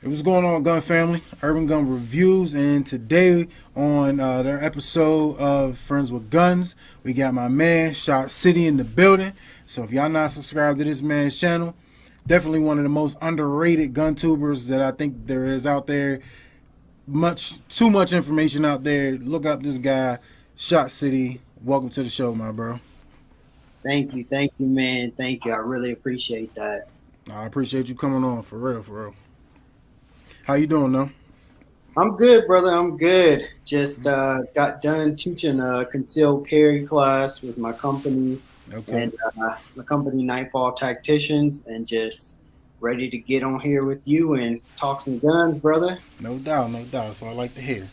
What's going on, Gun Family? Urban Gun Reviews, and today on their episode of Friends with Guns, we got my man Shotcity in the building. So if y'all not subscribed to this man's channel, definitely one of the most underrated gun tubers that I think there is out there. Too much information out there. Look up this guy, Shotcity. Welcome to the show, my bro. Thank you, man. Thank you. I really appreciate that. I appreciate you coming on for real, for real. How you doing, though? I'm good, brother. I'm good. Just got done teaching a concealed carry class with my company Okay. and my company Nightfall Tacticians, and just ready to get on here with you and talk some guns, brother. No doubt, no doubt. So I like to hear.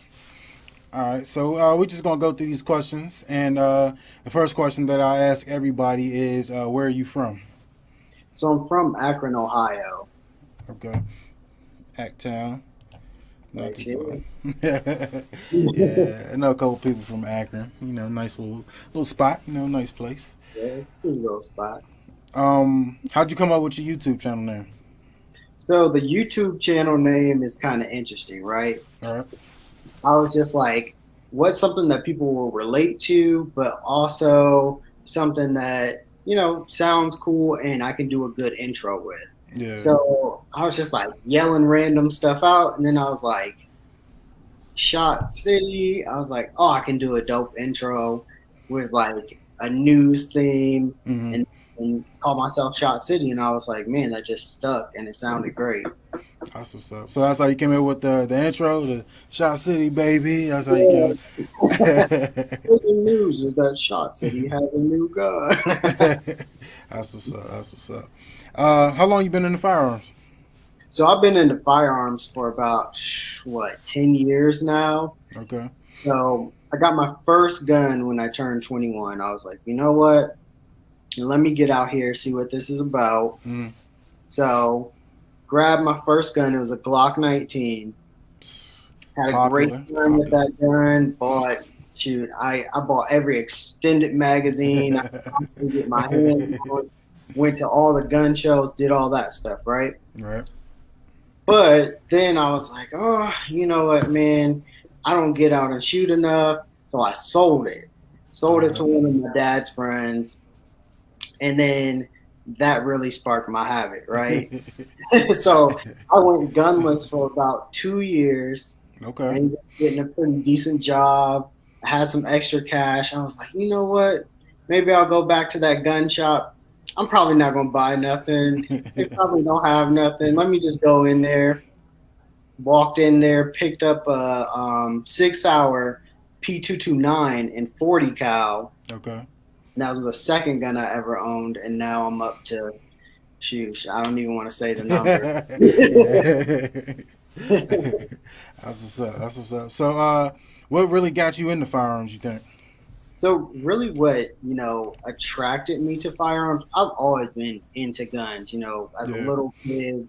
All right, so we're just gonna go through these questions, and the first question that I ask everybody is, "Where are you from?" So I'm from Akron, Ohio. Okay, Acktown, not Right too here. far. Yeah, I know a couple people from Akron. Nice little spot. Nice place. Yeah, it's a cool little spot. How'd you come up with your YouTube channel name? So the YouTube channel name is kind of interesting, right? All right. I was just like, what's something that people will relate to, but also something that, sounds cool and I can do a good intro with. Yeah. So I was just like yelling random stuff out. And then I was like, Shot City. I was like, oh, I can do a dope intro with like a news theme Mm-hmm. and call myself Shot City. And I was like, man, that just stuck and it sounded great. That's what's up. So that's how you came in with the intro, the Shot City, baby. That's how you Yeah. came in. Breaking news is that Shot City has a new gun. That's what's up. That's what's up. How long you been in the firearms? So I've been into firearms for about 10 years now. Okay. So I got my first gun when I turned 21. I was like, you know what? Let me get out here, see what this is about. Mm. So grabbed my first gun. It was a Glock 19. Had a great Popular. time with Popular. that gun. I bought every extended magazine I could get my hands on. Went to all the gun shows, did all that stuff, right? Right. But then I was like, oh, you know what, man? I don't get out and shoot enough. So I sold it. All Sold it to right. one of my dad's friends. And then that really sparked my habit, right? So I went gunless for about 2 years Okay. and getting a pretty decent job. I had some extra cash. I was like, you know what? Maybe I'll go back to that gun shop. I'm probably not going to buy nothing. They probably don't have nothing. Let me just go in there. Walked in there, picked up a 6 hour P229 and 40 cal. Okay. And that was the second gun I ever owned, and now I'm up to shoot. I don't even want to say the number. Yeah. That's what's up. That's what's up. So, what really got you into firearms? You think? So really what, attracted me to firearms, I've always been into guns, as a Yeah. little kid,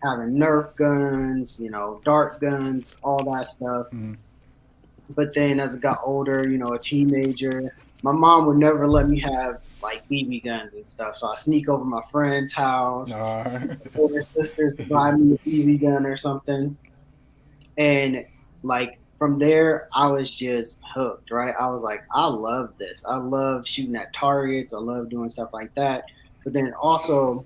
having Nerf guns, dart guns, all that stuff. Mm. But then as I got older, a teenager, my mom would never let me have like BB guns and stuff. So I sneak over my friend's house, All right. older sisters to buy me a BB gun or something. And like from there, I was just hooked, right? I was like, I love this. I love shooting at targets. I love doing stuff like that. But then also,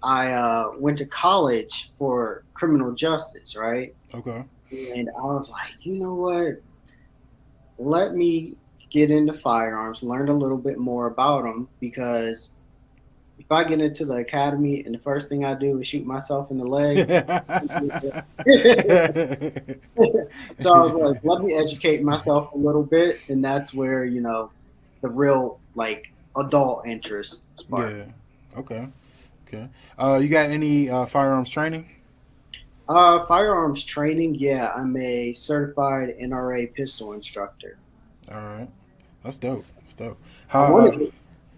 I went to college for criminal justice, right? Okay. And I was like, you know what? Let me get into firearms, learn a little bit more about them because if I get into the academy and the first thing I do is shoot myself in the leg, so I was like, let me educate myself a little bit, and that's where the real like adult interest sparked. Yeah. Okay. Okay. You got any firearms training? Firearms training, yeah, I'm a certified NRA pistol instructor. All right. That's dope. That's dope. I How? want to.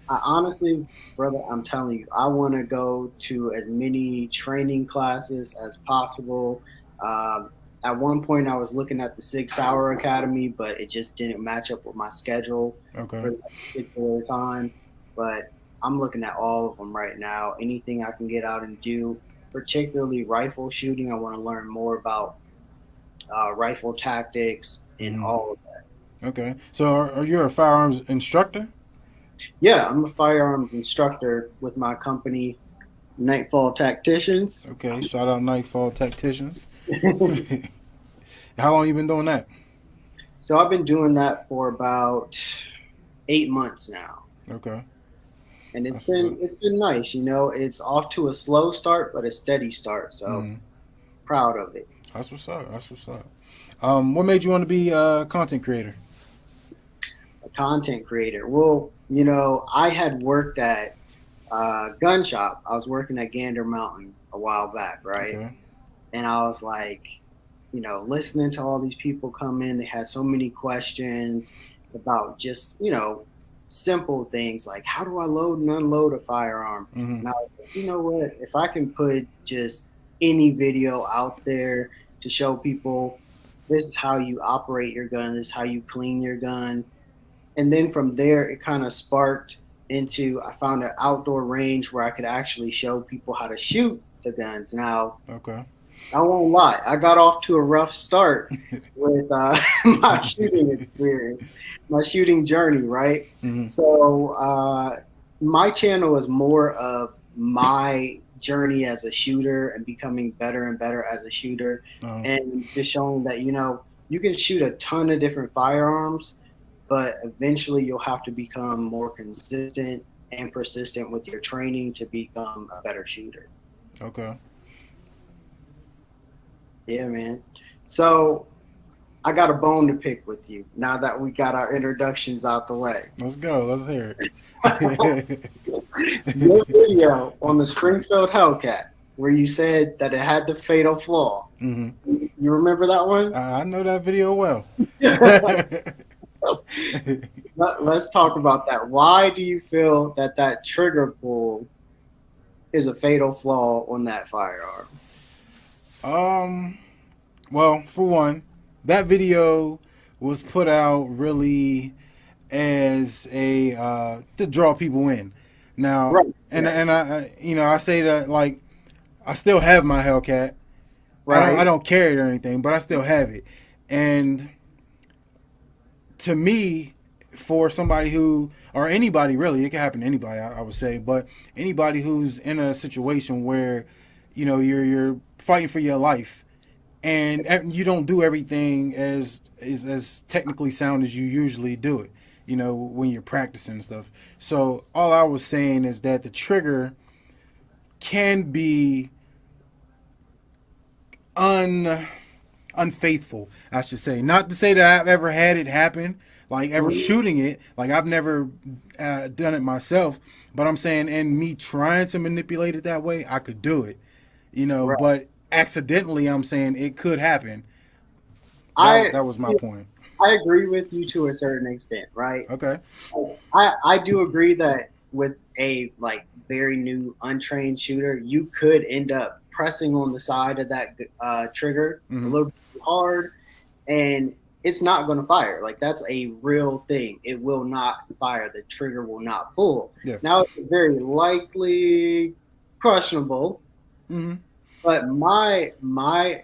I honestly, brother, I'm telling you, I want to go to as many training classes as possible. At one point, I was looking at the 6 Hour Academy, but it just didn't match up with my schedule Okay. for that particular time. But I'm looking at all of them right now. Anything I can get out and do. particularly rifle shooting. I want to learn more about rifle tactics and Hmm. all. Okay. So are you a firearms instructor? Yeah, I'm a firearms instructor with my company, Nightfall Tacticians. Okay. Shout out Nightfall Tacticians. How long you been doing that? So I've been doing that for about 8 months now, Okay. and That's what's up. it's been nice. You know, it's off to a slow start, but a steady start. So Hmm. proud of it. That's what's up. That's what's up. What made you want to be a content creator? A content creator. Well, you know, I had worked at gun shop. I was working at Gander Mountain a while back, right? Okay. And I was like, you know, listening to all these people come in, they had so many questions about just, you know, simple things like how do I load and unload a firearm? Hmm. And I was like, you know what? If I can put just any video out there to show people this is how you operate your gun, this is how you clean your gun. And then from there, it kind of sparked into I found an outdoor range where I could actually show people how to shoot the guns. Now, Okay. I won't lie. I got off to a rough start with my shooting experience, my shooting journey, right? Hmm. So my channel is more of my journey as a shooter and becoming better and better as a shooter, Uh, and just showing that you know you can shoot a ton of different firearms, but eventually you'll have to become more consistent and persistent with your training to become a better shooter. okay. Yeah, man. So I got a bone to pick with you now that we got our introductions out the way. Let's go. Let's hear Your it. video on the Springfield Hellcat, where you said that it had the fatal flaw. Hmm. You remember that one? I know that video well. Let's talk about that. Why do you feel that that trigger pull is a fatal flaw on that firearm? um. Well, for one, that video was put out really as a to draw people in. Now, Right. Yeah. and I say that like I still have my Hellcat. I Right. don't carry it or anything, but I still have it. And to me, for somebody who or anybody really, it can happen to anybody, I would say, but anybody who's in a situation where you're fighting for your life and you don't do everything as technically sound as you usually do it. When you're practicing and stuff. So all I was saying is that the trigger can be un unfaithful, I should say. Not to say that I've ever had it happen, like ever shooting it. Like I've never done it myself, but I'm saying, and me trying to manipulate it that way, I could do it. Right. But accidentally, I'm saying it could happen. I That was my point. I agree with you to a certain extent, right? Okay. I do agree that with a like very new untrained shooter, you could end up pressing on the side of that trigger a Mm-hmm. little bit too hard, and it's not going to fire. Like that's a real thing. It will not fire. The trigger will not pull. Yeah. Now it's very likely questionable, Mm-hmm. but my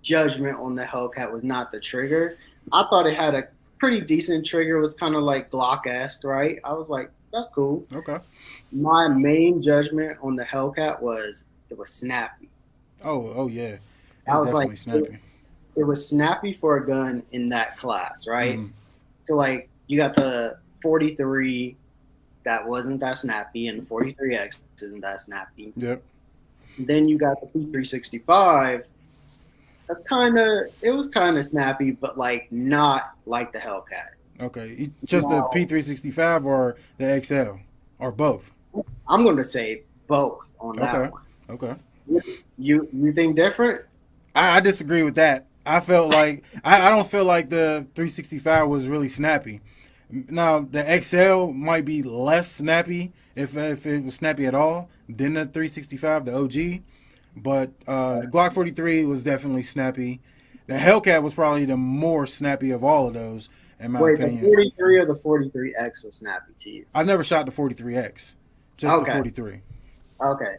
judgment on the Hellcat was not the trigger. I thought it had a pretty decent trigger. It was kind of like Glock-esque, right? I was like, that's cool. Okay. My main judgment on the Hellcat was it was snappy. Oh yeah, I it's was like, definitely snappy. it was snappy for a gun in that class, right? Mm-hmm. So like you got the 43 that wasn't that snappy, and the 43X isn't that snappy. Yep. Then you got the P365. That's kind of it was kind of snappy, but like not like the Hellcat. Okay. Just the Now P365 or the XL or both. I'm going to say both on that Okay. one. Okay. You think different? I disagree with that. I felt like I don't feel like the 365 was really snappy. Now the XL might be less snappy if it was snappy at all than the 365, the OG. But the Glock 43 was definitely snappy. The Hellcat was probably the more snappy of all of those, in my Wait, the opinion. 43 or the 43X was snappy to you? I've never shot the 43X, just the Okay, 43. okay.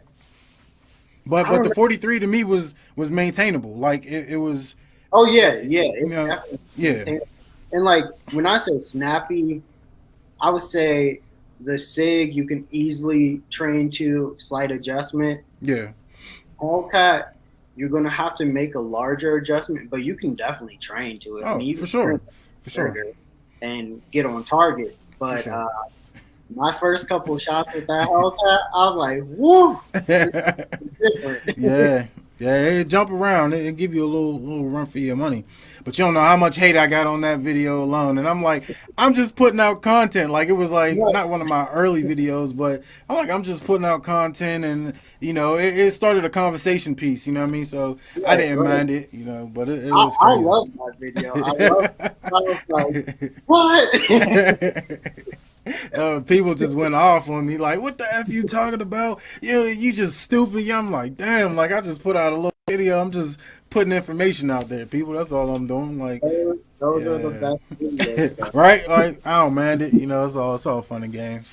But I don't the know. 43 to me was maintainable. Like it was, Oh yeah, yeah, you it's know, definitely yeah, and like when I say snappy, I would say the SIG you can easily train to slight adjustment. yeah. Hellcat, you're gonna have to make a larger adjustment, but you can definitely train to it. I Oh, mean, you for can turn sure, the for sure, trigger and get on target. for But sure. my first couple of shots with that Hellcat, I was like, "Woo, this is different." Yeah, yeah, it jump around. It give you a little run for your money, but you don't know how much hate I got on that video alone. And I'm like, I'm just putting out content. Like it was like Right, not one of my early videos, but I'm just putting out content, and it started a conversation piece. You know what I mean? So I right, didn't right. mind it. But it was I crazy. love that video. I love. I was like, "What?" People just went off on me like, "What the f you talking about? You just stupid." Yeah, I'm like, "Damn!" Like I just put out a little video. I'm just putting information out there, people. That's all I'm doing. Like, Those are the yeah, best videos, though. right? Like I don't mind it. It's all fun and games.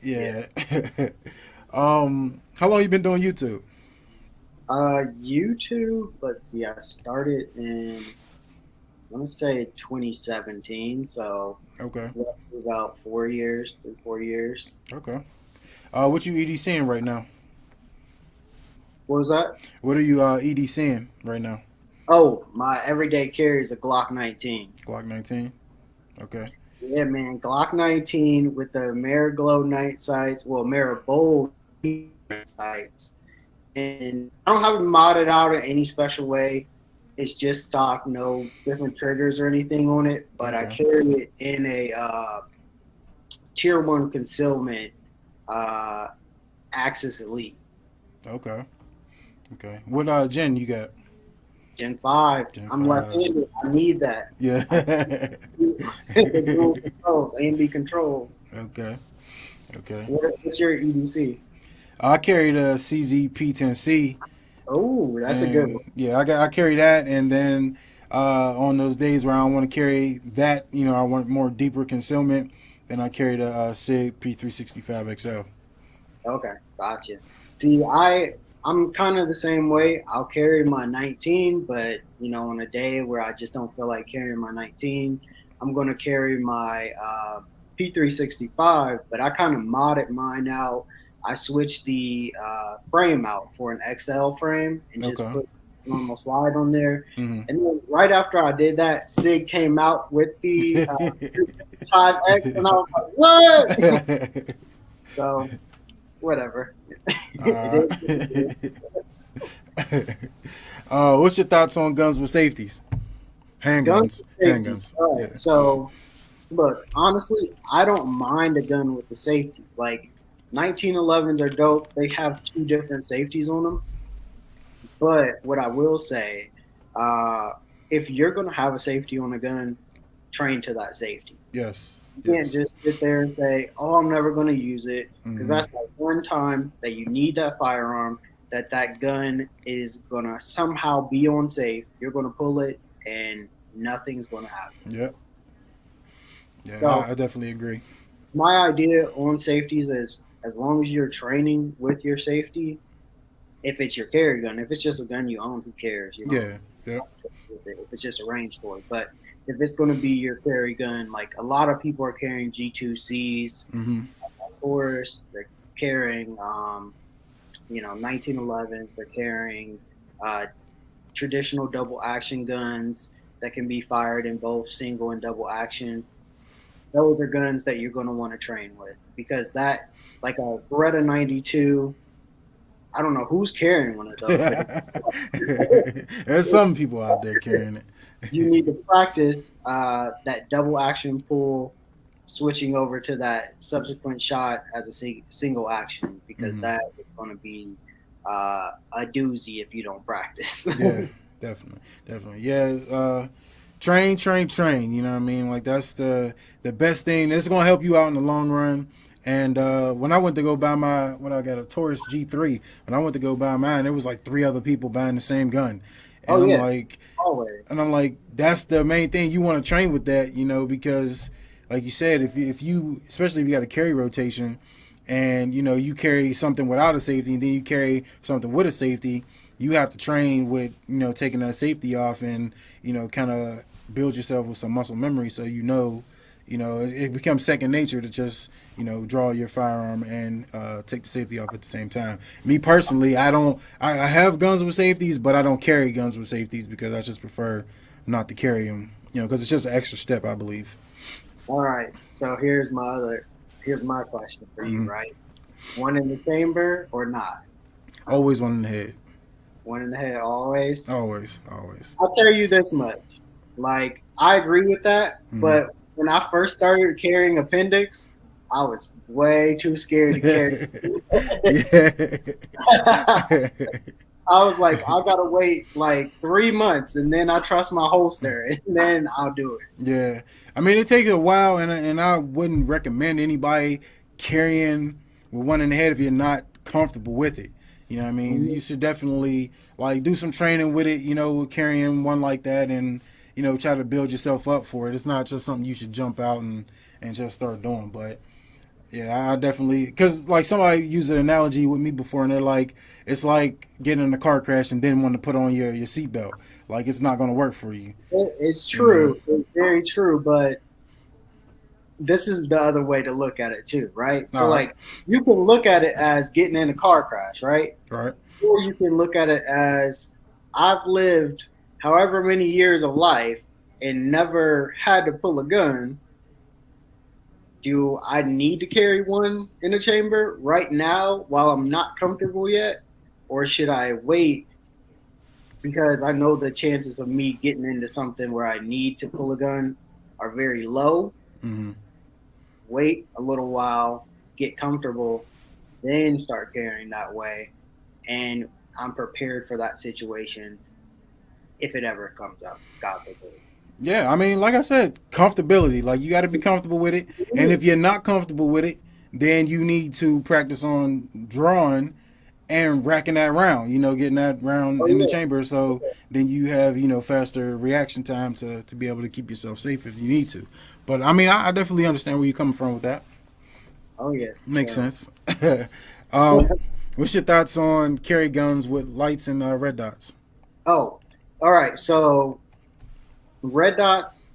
Yeah. Yeah. How long you been doing YouTube? YouTube. Let's see. I started in I want to say 2017, so Okay. roughly about 4 years, 3 4 years. Okay. What you EDCing right now? What was that? What are you EDCing right now? Oh, my everyday carry is a Glock 19. Glock 19. Okay. Yeah, man, Glock 19 with the Mariglow night sights, well, Maribold night sights, and I don't have it modded out in any special way. It's just stock, no different triggers or anything on it. But I Okay. carry it in a tier one concealment uh, Axis Elite Okay. Okay. What gen you got? Gen 5. Gen I'm 5. left-handed. I need that. Yeah. I need the dual controls, A and B controls. Okay. Okay. What's your EDC? I carried a CZ-P10C, Oh, that's a good and one. yeah, I carry that, and then on those days where I don't want to carry that, I want more deeper concealment, then I carried a, SIG P365 XL. Okay, gotcha. See, I'm kind of the same way. I'll carry my 19, but on a day where I just don't feel like carrying my 19, I'm gonna carry my P365. But I kind of modded mine out. I switched the frame out for an XL frame and just Okay. put normal slide on there. Hmm. And then right after I did that, Sig came out with the 5X, and I was like, "What?" So whatever. It uh, is what it is. what's your thoughts on guns with safeties? Gun Handguns. safeties. Handguns. All Yeah. right. So look, honestly, I don't mind a gun with the safety. Like 1911s are dope. They have two different safeties on them. But what I will say, uh, if you're gonna have a safety on a gun, train to that safety. Yes. You can't Yes. just sit there and say, "Oh, I'm never going to use it," because Hmm. that's like one time that you need that firearm, that gun is going to somehow be on safe. You're going to pull it, and nothing's going to happen. Yep. Yeah, So I definitely agree. my idea on safeties is as long as you're training with your safety, if it's your carry gun, if it's just a gun you own, who cares? Yeah. Yep. If it's just a range toy. But if it's going to be your carry gun, like a lot of people are carrying G2Cs. Hmm. Of course, they're carrying, 1911s. They're carrying uh, traditional double action guns that can be fired in both single and double action. Those are guns that you're going to want to train with because that, like a Beretta 92, I don't know who's carrying one of those, but There's some people out there carrying it. you need to practice that double action pull, switching over to that subsequent shot as a single action because Hmm. that is going to be a doozy if you don't practice. Yeah, definitely, definitely. Yeah, train, train, train. You know what I mean? Like that's the best thing. It's gonna help you out in the long run. And when I went to go buy when I got a Taurus G3, when I went to go buy mine, there was like three other people buying the same gun, and Oh I'm yeah, like, always. that's the main thing you want to train with that, because like you said, if you especially if you got a carry rotation, and you carry something without a safety, and then you carry something with a safety, you have to train with taking that safety off, and kind of build yourself with some muscle memory, so it becomes second nature to just draw your firearm and take the safety off at the same time. Me personally, I have guns with safeties, but I don't carry guns with safeties because I just prefer not to carry them, because it's just an extra step, I believe. All right. So here's my question for you, Mm-hmm. right? One in the chamber or not? Always one in the head. One in the head always. Always, always. I'll tell you this much. Like, I agree with that, Mm-hmm. but when I first started carrying appendix, I was way too scared to carry. Yeah. I was like, I gotta wait like 3 months and then I trust my holster and then I'll do it. Yeah, I mean it takes a while, and I wouldn't recommend anybody carrying with one in the head if you're not comfortable with it. You know what I mean? Mhm. You should definitely like do some training with it. With carrying one like that, and try to build yourself up for it. It's not just something you should jump out and just start doing. But yeah, I definitely, because like somebody used an analogy with me before, and they're like, it's like getting in a car crash and then want to put on your seatbelt. Like it's not going to work for you. It's You know. true. It's very true, but this is the other way to look at it too, right? So All right. like you can look at it as getting in a car crash, right? All right. Or you can look at it as I've lived however many years of life and never had to pull a gun. Do I need to carry one in a chamber right now while I'm not comfortable yet? Or should I wait because I know the chances of me getting into something where I need to pull a gun are very low? Mm-hmm. Wait a little while, get comfortable, then start carrying that way. And I'm prepared for that situation if it ever comes up. God forbid. Yeah, I mean, like I said, comfortability. Like you got to be comfortable with it, and if you're not comfortable with it, then you need to practice on drawing and racking that round. Getting that round Oh in the yeah, chamber, so then you have faster reaction time to be able to keep yourself safe if you need to. But I mean, I definitely understand where you're coming from with that. oh yeah. Makes So, sense. um, what's your thoughts on carry guns with lights and red dots? oh, all right. So red dots.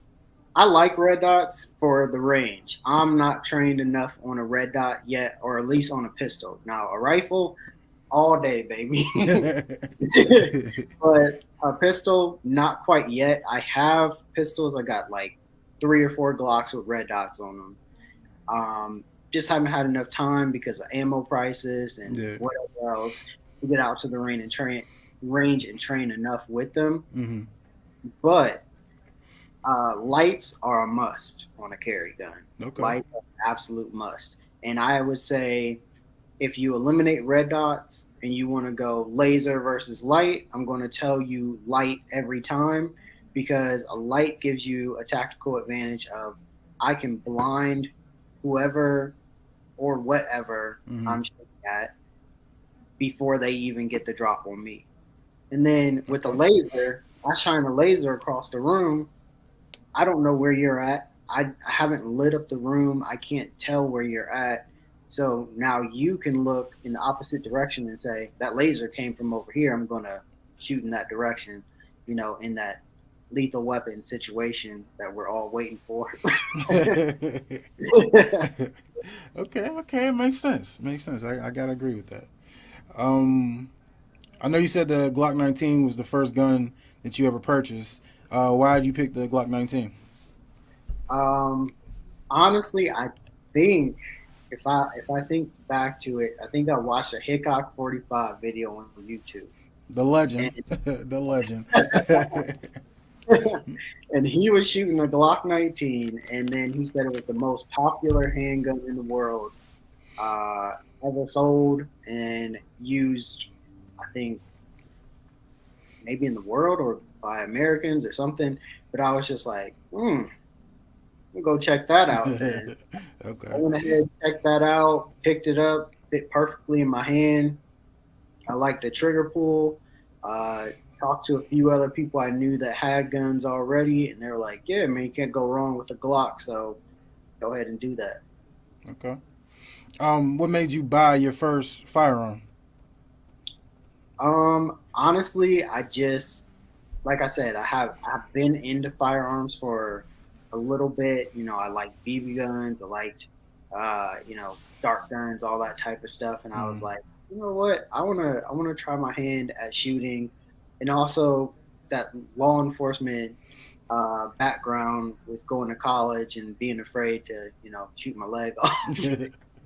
I like red dots for the range. I'm not trained enough on a red dot yet, or at least on a pistol. Now a rifle, all day, baby. But a pistol, not quite yet. I have pistols. I got like 3 or 4 Glocks with red dots on them. Just haven't had enough time because of ammo prices and Yeah. whatever else to get out to the range and train enough with them. Hmm. But lights are a must on a carry gun. Okay. Lights are an absolute must. And I would say if you eliminate red dots and you want to go laser versus light, I'm going to tell you light every time because a light gives you a tactical advantage of I can blind whoever or whatever Hmm. I'm shooting at before they even get the drop on me. And then with the Okay. laser, I shine a laser across the room. I don't know where you're at. I haven't lit up the room. I can't tell where you're at. So now you can look in the opposite direction and say, that laser came from over here. I'm going to shoot in that direction, in that lethal weapon situation that we're all waiting for. Okay, okay, it makes sense. Makes sense. I gotta agree with that. Um, I know you said the Glock 19 was the first gun that you ever purchased. Why did you pick the Glock 19? um, Honestly, I think if I think back to it, I think I watched a Hickok 45 video on YouTube, The legend, and the legend. and he was shooting a Glock 19, and then he said it was the most popular handgun in the world uh, ever sold and used. I think maybe in the world or by Americans or something. But I was just like, we'll go check that out then. I Okay. went ahead, checked that out, picked it up, fit perfectly in my hand. I liked the trigger pull. Uh, Talked to a few other people I knew that had guns already, and they were like, "Yeah, man, you can't go wrong with a Glock, so go ahead and do that." Okay. What made you buy your first firearm? Honestly, I just like I said, I've been into firearms for a little bit. You know, I like BB guns, I liked dart guns, all that type of stuff, and I was Mm. like, you know what, I wanna try my hand at shooting, and also that law enforcement background with going to college and being afraid to shoot my leg off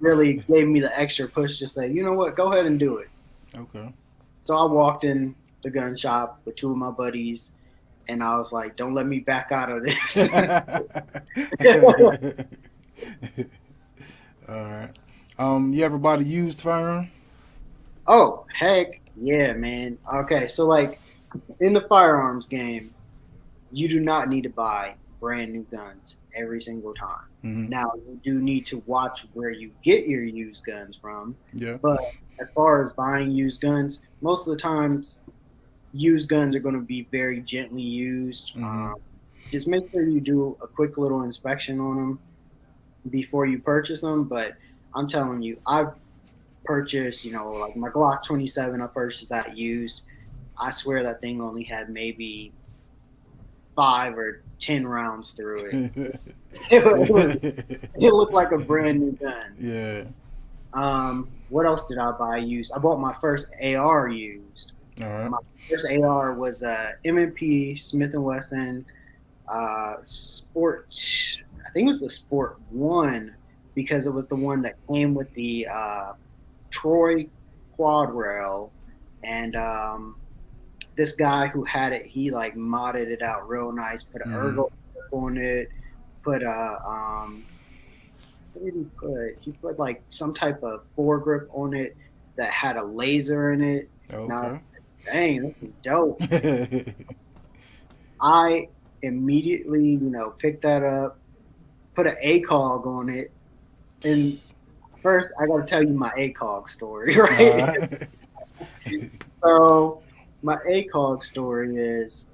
really gave me the extra push to say, you know what, go ahead and do it. Okay. So I walked in the gun shop with two of my buddies, and I was like, "Don't let me back out of this." All right. You ever bought a used firearm? Oh, heck yeah, man. Okay, so like in the firearms game, you do not need to buy brand new guns every single time. Mm-hmm. Now, you do need to watch where you get your used guns from, Yeah. but as far as buying used guns, most of the times used guns are going to be very gently used. Mm-hmm. Just make sure you do a quick little inspection on them before you purchase them. But I'm telling you, I've purchased, like my Glock 27, I purchased that used. I swear that thing only had maybe 5 or 10 rounds through it. It looked like a brand new gun. Yeah. What else did I buy used? I bought my first AR used. All right. My first AR was a M&P Smith and Wesson Sport. I think it was the Sport One because it was the one that came with the Troy quad rail, and this guy who had it, he like modded it out real nice. Put an Mm-hmm. ergo on it. Put a what did he put? He put like some type of foregrip on it that had a laser in it. Now, Okay. dang, this is dope. I immediately, picked that up, put an ACOG on it, and first I got to tell you my ACOG story, right? uh, So my ACOG story is,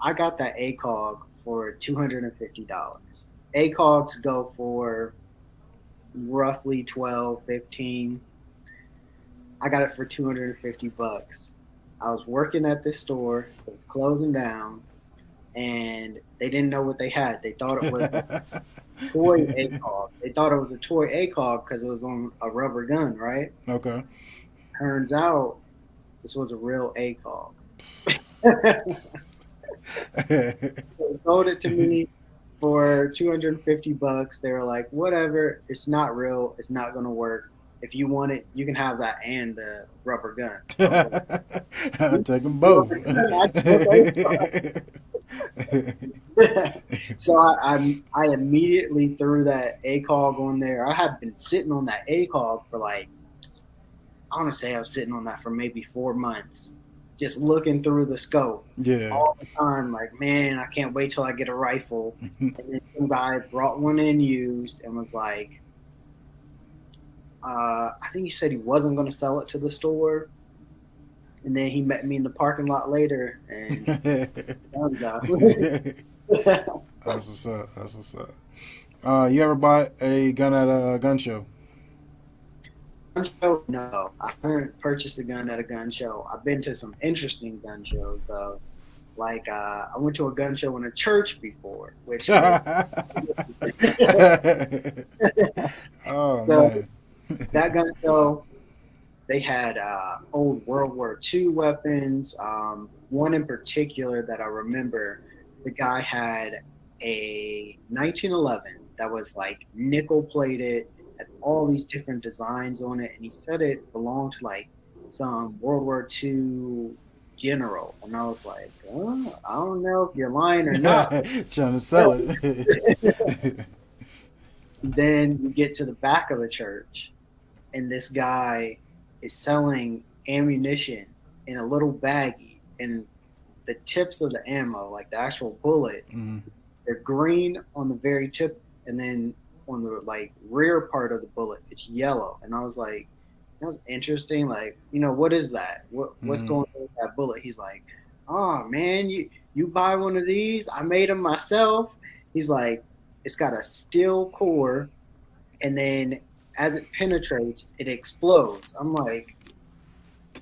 I got that ACOG for $250. ACOGs go for roughly 12, 15. I got it for 250 bucks. I was working at this store, it was closing down, and they didn't know what they had. They thought it was toy ACOG. They thought it was a toy ACOG because it was on a rubber gun, right? okay. Turns out this was a real ACOG. They sold it to me for 250 bucks. They were like, whatever, it's not real, it's not gonna work. If you want it, you can have that and the rubber gun. I was like, I'll take them both. rubber gun? I so I immediately threw that ACOG on there. I had been sitting on that ACOG for like, I want to say I was sitting on that for maybe 4 months, just looking through the scope Yeah. all the time. Like, man, I can't wait till I get a rifle. And then some guy brought one in used and was like, I think he said he wasn't going to sell it to the store. And then he met me in the parking lot later, and that was That's what's up. That's what's up. You ever bought a gun at a gun show? gun show. No, I haven't purchased a gun at a gun show. I've been to some interesting gun shows though. Like I went to a gun show in a church before, which was Oh so man. that gun show. They had old World War II weapons. One in particular that I remember, the guy had a 1911 that was like nickel plated, had all these different designs on it, and he said it belonged to like some World War II general. And I was like, oh, I don't know if you're lying or not. Trying to sell it. Then you get to the back of the church, and this guy is selling ammunition in a little baggie, and the tips of the ammo, like the actual bullet, Mm. they're green on the very tip, and then on the like rear part of the bullet, it's yellow. And I was like, that was interesting. Like, what is that? What's Mm. going on with that bullet? He's like, oh man, you buy one of these? I made them myself. He's like, it's got a steel core and then as it penetrates, it explodes. I'm like,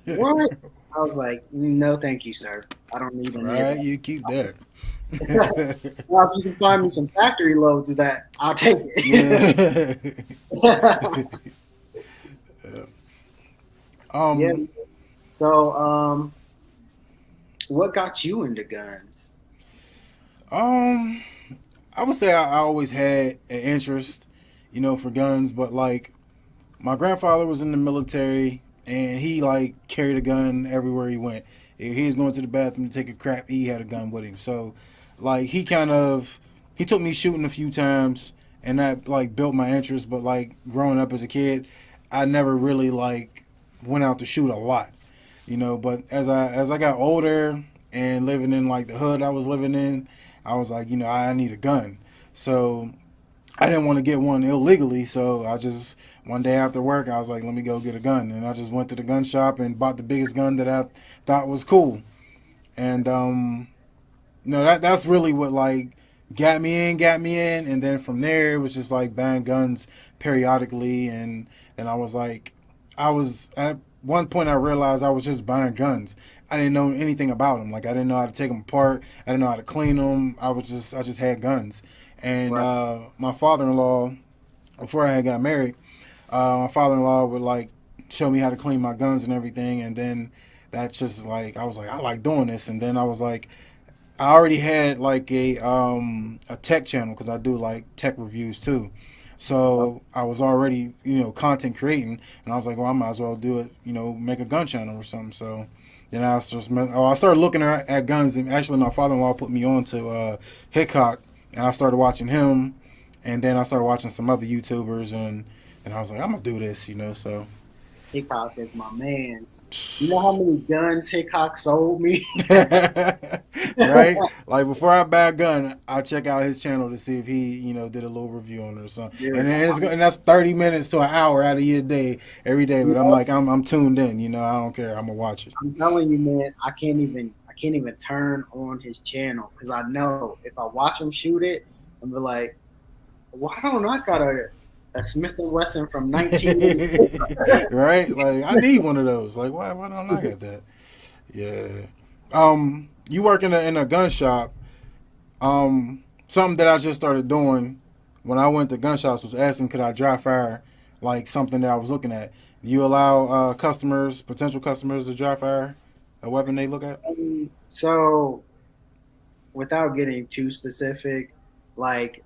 what? I was like, no, thank you, sir. I don't need any of Right, you keep that. that. Well, if you can find me some factory loads of that, I'll take it. Yeah. Yeah. um, So, what got you into guns? um, I would say I always had an interest, for guns, but like my grandfather was in the military and he like carried a gun everywhere he went. If he was going to the bathroom to take a crap, he had a gun with him. So, like he took me shooting a few times and that like built my interest. But like growing up as a kid, I never really like went out to shoot a lot, But as I got older and living in like the hood I was living in, I was like, I need a gun. So I didn't want to get one illegally, so I just one day after work I was like, let me go get a gun, and I just went to the gun shop and bought the biggest gun that I thought was cool, and no, that's really what like got me in, and then from there it was just like buying guns periodically, and then I was like, I was at one point I realized I was just buying guns. I didn't know anything about them. Like I didn't know how to take them apart. I didn't know how to clean them. I just had guns, and Right. my father-in-law before I had got married, my father-in-law would like show me how to clean my guns and everything, and then that's just like I was like I like doing this, and then I was like I already had like a tech channel because I do like tech reviews too. So I was already content creating, and I was like, well, I might as well do it, make a gun channel or something. So then I started looking at guns, and actually my father-in-law put me on to Hickok, and I started watching him, and then I started watching some other YouTubers, and I was like, I'm gonna do this, So Hickok is my man's. You know how many guns Hickok sold me? right? Like before I buy a gun, I check out his channel to see if he, did a little review on it or something. And Dude, then and that's 30 minutes to an hour out of your day every day. But I'm like, I'm tuned in. I don't care. I'm gonna watch it. I'm telling you, man, I can't even turn on his channel because I know if I watch him shoot it, I'm be like, why don't I got a Smith and Wesson from 1984? Right? Like I need one of those. Like why don't I get that? Yeah. You work in a gun shop. Something that I just started doing when I went to gun shops was asking could I dry fire like something that I was looking at. Do you allow potential customers to dry fire a weapon they look at? So, without getting too specific, like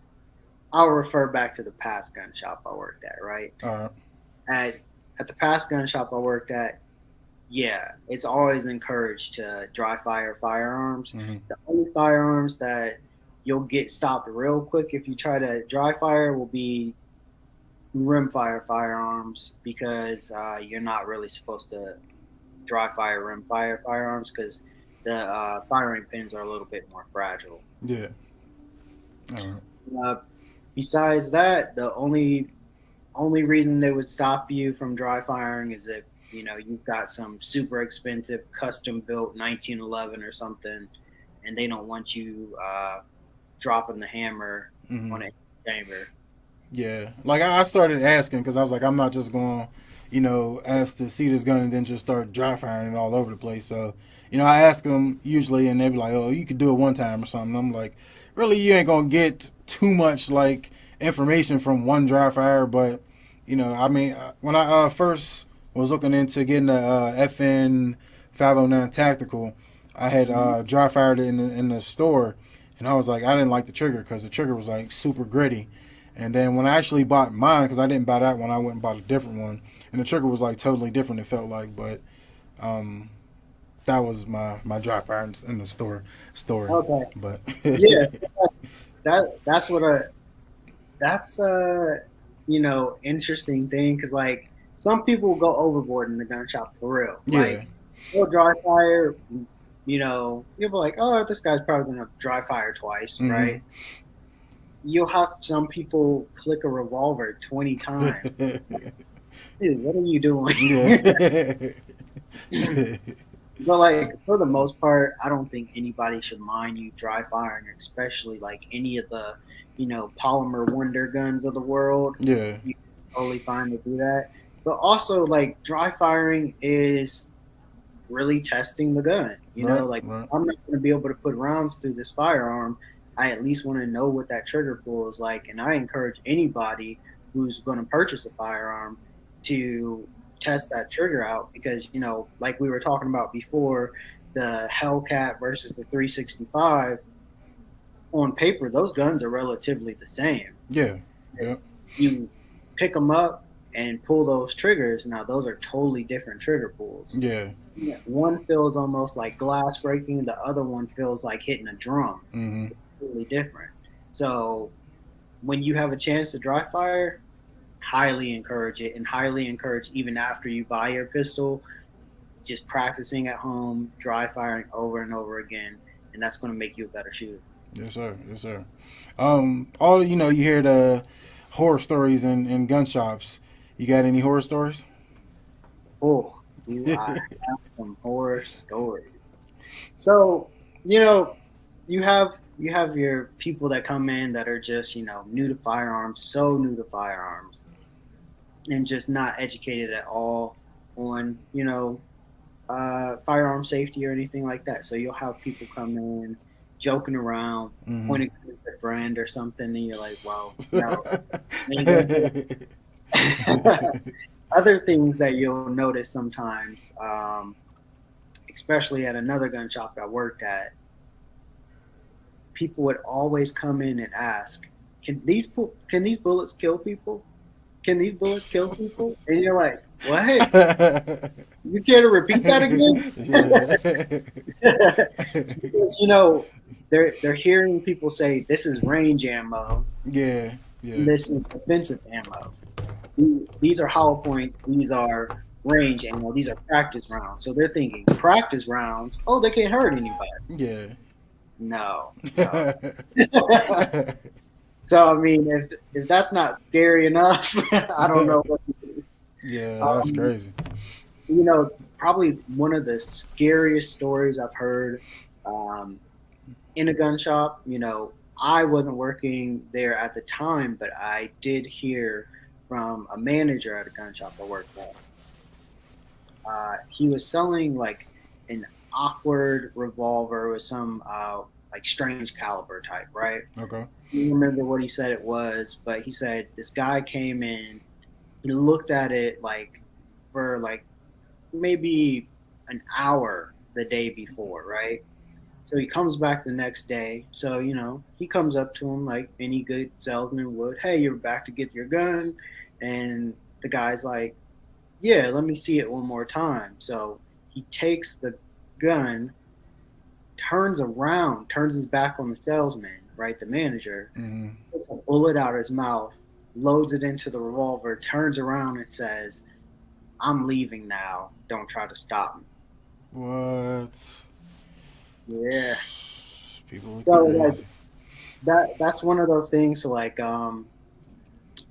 I'll refer back to the past gun shop I worked at, right? All right. At at the past gun shop I worked at, yeah, it's always encouraged to dry fire firearms. Mm-hmm. The only firearms that you'll get stopped real quick if you try to dry fire will be rimfire firearms because you're not really supposed to dry fire rimfire firearms because the firing pins are a little bit more fragile. Yeah. All right. Uh, Besides that, the only reason they would stop you from dry firing is if you've got some super expensive custom built 1911 or something, and they don't want you dropping the hammer Mm-hmm. on a chamber. Yeah. Like I started asking because I was like, I'm not just going, ask to see this gun and then just start dry firing it all over the place. So, I ask them usually, and they be like, oh, you could do it one time or something. I'm like, really, you ain't gonna get too much like information from one dry fire, but I mean, when I first was looking into getting a FN 509 tactical, I had dry fired it in the store, and I was like, I didn't like the trigger because the trigger was like super gritty. And then when I actually bought mine, because I didn't buy that one, I went and bought a different one, and the trigger was like totally different. It felt like, but um, that was my dry fire in the store story. Okay, But yeah, that's what that's interesting thing because like some people go overboard in the gun shop for real. yeah, Like they'll dry fire, you'll be like, oh, this guy's probably gonna dry fire twice, mm-hmm. right? You'll have some people click a revolver 20 times. Dude, what are you doing? Yeah. But like for the most part, I don't think anybody should mind you dry firing, especially like any of the, polymer wonder guns of the world. Yeah. You're totally fine to do that. But also like dry firing is really testing the gun. Right. Like Right. I'm not going to be able to put rounds through this firearm. I at least want to know what that trigger pull is like, and I encourage anybody who's going to purchase a firearm to test that trigger out because like we were talking about before, the Hellcat versus the 365. On paper, those guns are relatively the same. Yeah. Yeah. You pick them up and pull those triggers. Now those are totally different trigger pulls. Yeah. Yeah, one feels almost like glass breaking, the other one feels like hitting a drum. Mm-hmm. It's really different. So when you have a chance to dry fire, highly encourage it, and highly encourage even after you buy your pistol, just practicing at home, dry firing over and over again, and that's going to make you a better shooter. Yes, sir. Yes, sir. All you hear the horror stories in gun shops. You got any horror stories? Oh, do I have some horror stories? So, you know, you have your people that come in that are just, new to firearms, so new to firearms, and just not educated at all on, firearm safety or anything like that. So you'll have people come in joking around, Mm-hmm. pointing at their friend or something, and you're like, "Well, no, ain't gonna do that." Other things that you'll notice sometimes, especially at another gun shop I worked at, people would always come in and ask, can these bullets kill people? Can these bullets kill people?" And you're like, "What? You care to repeat that again?" It's because they're hearing people say this is range ammo, Yeah. Yeah. this is defensive ammo. These are hollow points. These are range ammo. These are practice rounds. So they're thinking practice rounds. Oh, they can't hurt anybody. Yeah. No, no. So I mean, if that's not scary enough, I don't know what it is. Yeah, that's Um, crazy. Probably one of the scariest stories I've heard um, in a gun shop. I wasn't working there at the time, but I did hear from a manager at a gun shop I worked at. He was selling like an awkward revolver with some like strange caliber type, right? Okay. I don't remember what he said it was, but he said this guy came in, he looked at it like for like maybe an hour the day before, right? So he comes back the next day. So, he comes up to him like any good salesman would. "Hey, you're back to get your gun." And the guy's like, "Yeah, let me see it one more time." So he takes the gun, turns around, turns his back on the salesman, right? The manager, Mm-hmm. takes a bullet out of his mouth, loads it into the revolver, turns around and says, "I'm leaving now. Don't try to stop me." What? Yeah. People look So like crazy. that's one of those things. So like on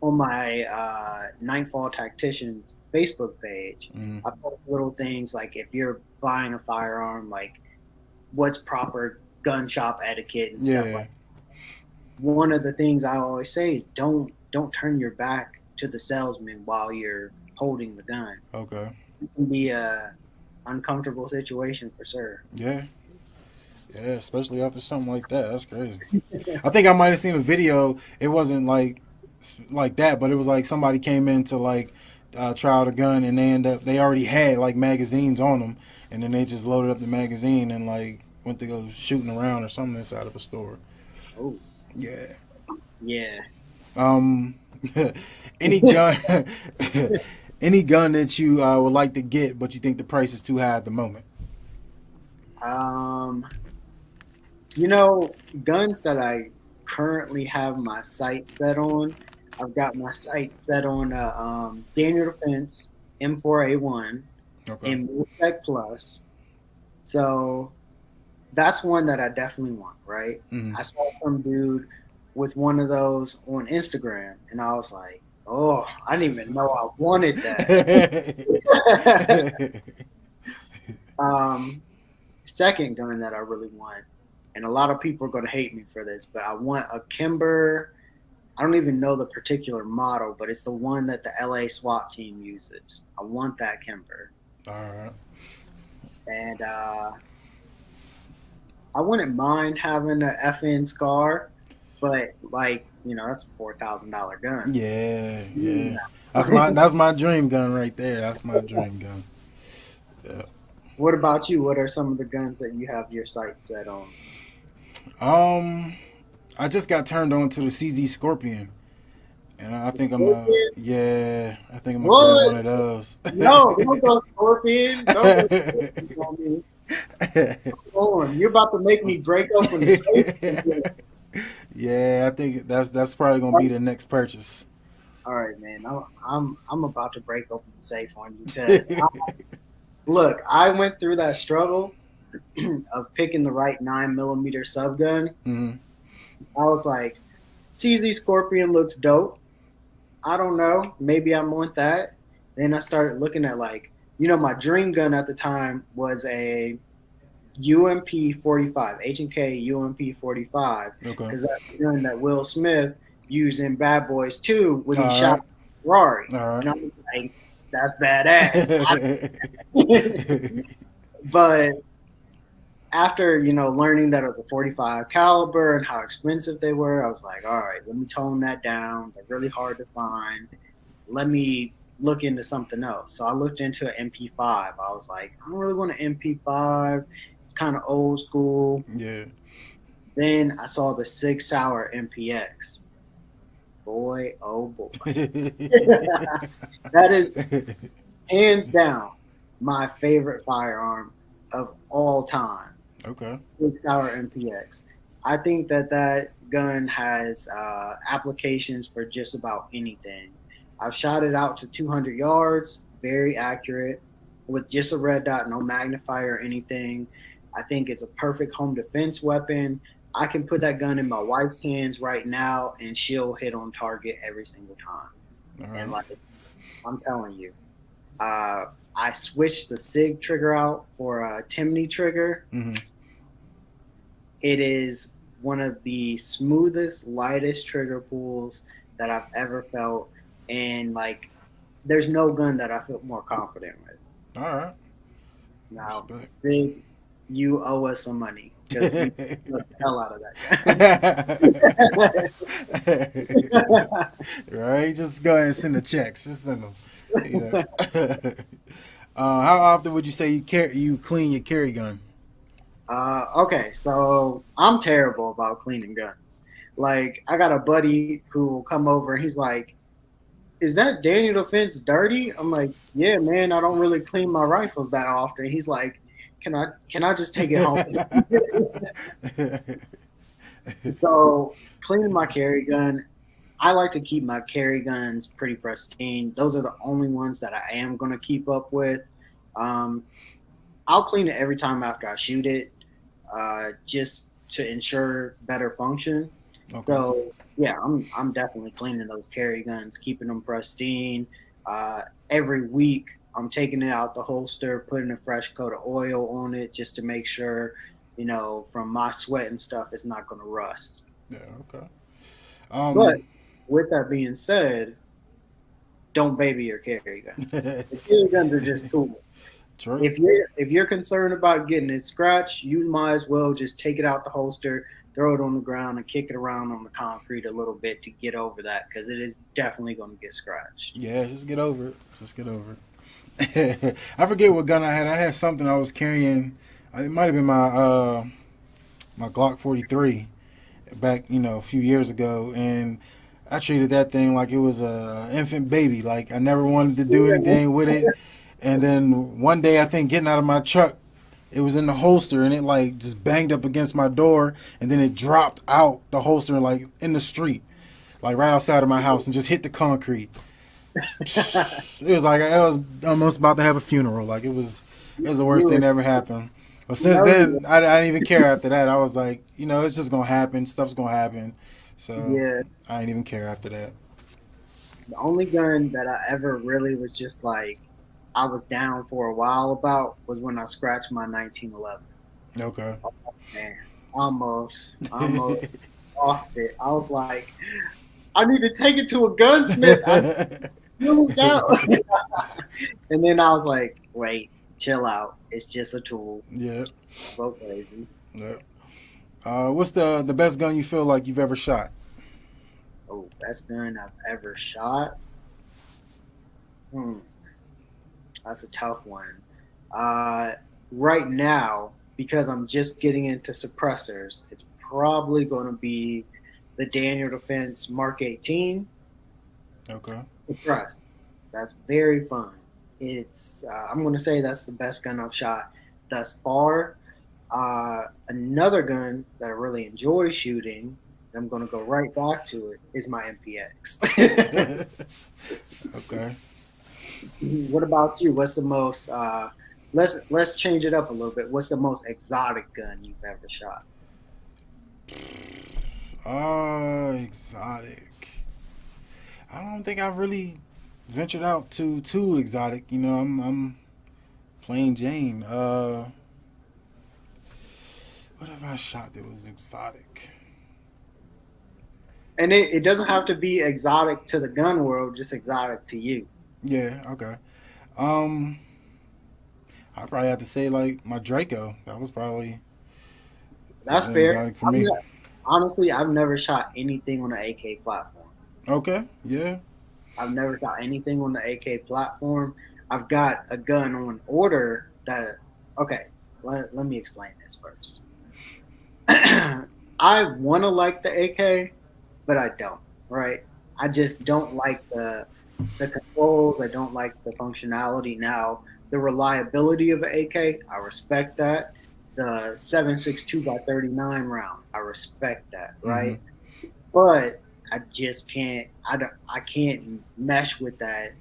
my Nightfall Tacticians Facebook page, Mm-hmm. I post little things like if you're buying a firearm, like what's proper gun shop etiquette and stuff Yeah. like. One of the things I always say is don't turn your back to the salesman while you're holding the gun. Okay. It can be a uncomfortable situation for sure. Yeah. Yeah. Especially after something like that. That's crazy. I think I might have seen a video. It wasn't like that, but it was like somebody came in to like try out a gun, and they already had like magazines on them, and then they just loaded up the magazine and like went to go shooting around or something inside of a store. Oh Yeah. yeah. Um. Any gun. Any gun that you would like to get, but you think the price is too high at the moment. Um, guns that I currently have my sight set on. I've got my sight set on Daniel Defense M4A1 Okay. in Tech Plus. So that's one that I definitely want, right? Mm-hmm. I saw some dude with one of those on Instagram, and I was like, "Oh, I didn't even know I wanted that." Um, Second gun that I really want, and a lot of people are going to hate me for this, but I want a Kimber. I don't even know the particular model, but it's the one that the LA SWAT team uses. I want that Kimber, All right. and I wouldn't mind having a FN Scar, but like that's a $4,000 gun. Yeah, yeah. No. That's my dream gun right there. That's my dream gun. Yeah. What about you? What are some of the guns that you have your sights set on? Um, I just got turned on to the CZ Scorpion, and I think Scorpion? yeah, I think I'm gonna grab What? one of those. No, don't go Scorpion. Don't go Scorpion on me. Come on, you're about to make me break open the safe again. Yeah, I think that's probably gonna be the next purchase. All right, man. I'm about to break open the safe on you because look, I went through that struggle of picking the right 9mm subgun. Hmm. I was like, CZ Scorpion looks dope. I don't know. Maybe I want that. Then I started looking at my dream gun at the time was a UMP 45, H&K UMP 45, Okay. because that's the gun that Will Smith used in Bad Boys 2 when he All shot right. Ferrari. All And I was like, that's badass. right. But after learning that it was a 45 caliber and how expensive they were, I was like, all right, let me tone that down. They're really hard to find. Let me look into something else. So I looked into an MP5. I was like, I don't really want an MP5. It's kind of old school. Yeah. Then I saw the 6 Hour MPX. Boy, oh boy. That is hands down my favorite firearm of all time. Okay. 6 Hour MPX. I think that gun has applications for just about anything. I've shot it out to 200 yards, very accurate, with just a red dot, no magnifier or anything. I think it's a perfect home defense weapon. I can put that gun in my wife's hands right now, and she'll hit on target every single time. All And right. like I'm telling you, uh, I switched the SIG trigger out for a Timney trigger. Hmm. It is one of the smoothest, lightest trigger pulls that I've ever felt, and there's no gun that I feel more confident with. All right. Now, Respect. Zig, you owe us some money because we took the hell out of that gun. Right? Just go ahead and send the checks. Just send them. You know. How often would you say you clean your carry gun? Okay, so I'm terrible about cleaning guns. Like, I got a buddy who will come over and he's like, "Is that Daniel Defense dirty?" I'm like, "Yeah, man, I don't really clean my rifles that often." He's like, "Can I just take it home?" So cleaning my carry gun, I like to keep my carry guns pretty pristine. Those are the only ones that I am gonna keep up with. Um, I'll clean it every time after I shoot it, just to ensure better function. Okay. So yeah, I'm definitely cleaning those carry guns, keeping them pristine. Every week, I'm taking it out the holster, putting a fresh coat of oil on it, just to make sure, from my sweat and stuff, it's not going to rust. Yeah. Okay. But Um. with that being said, don't baby your carry guns. The carry guns are just cool. True. If you're concerned about getting it scratched, you might as well just take it out the holster, throw it on the ground, and kick it around on the concrete a little bit to get over that because it is definitely going to get scratched. Yeah. Just get over it. Just get over it. I forget what gun I had. I had something I was carrying. It might have been my Glock 43 back, a few years ago, and I treated that thing like it was a infant baby. Like I never wanted to do anything with it. And then one day, I think getting out of my truck, it was in the holster, and it like just banged up against my door, and then it dropped out the holster like in the street, like right outside of my house, and just hit the concrete. It was like I was almost about to have a funeral. Like it was the worst You thing were, that ever happened. But since no, then, I didn't even care after that. I was like, it's just gonna happen. Stuff's gonna happen. So yeah. I didn't even care after that. The only gun that I ever really was just like, I was down for a while about was when I scratched my 1911. Okay. Oh, man, almost lost it. I was like, I need to take it to a gunsmith. I moved out. And then I was like, wait, chill out. It's just a tool. Yeah. Go crazy. Yeah. What's the best gun you feel like you've ever shot? Oh, best gun I've ever shot. Hmm, that's a tough one. Uh, right now, because I'm just getting into suppressors, it's probably going to be the Daniel Defense Mark 18 Okay. suppressed. That's very fun. It's I'm going to say that's the best gun I've shot thus far. Another gun that I really enjoy shooting, I'm going to go right back to it, is my MPX. Okay. What about you? What's the most? Let's change it up a little bit. What's the most exotic gun you've ever shot? Exotic. I don't think I've really ventured out too exotic. You know, I'm plain Jane. What have I shot that was exotic? And it doesn't have to be exotic to the gun world, just exotic to you. Yeah. Okay. Um, I probably have to say like my Draco. That was probably That's fair. exotic for I'm me. not, honestly, I've never shot anything on the AK platform. Okay. Yeah. I've never shot anything on the AK platform. I've got a gun on order that. Okay, let me explain this first. I want to like the AK, but I don't. Right? I just don't like the controls. I don't like the functionality. Now, the reliability of an AK, I respect that. The 7.62 by 39 round, I respect that. Mm-hmm. Right? But I just can't. I can't mesh with that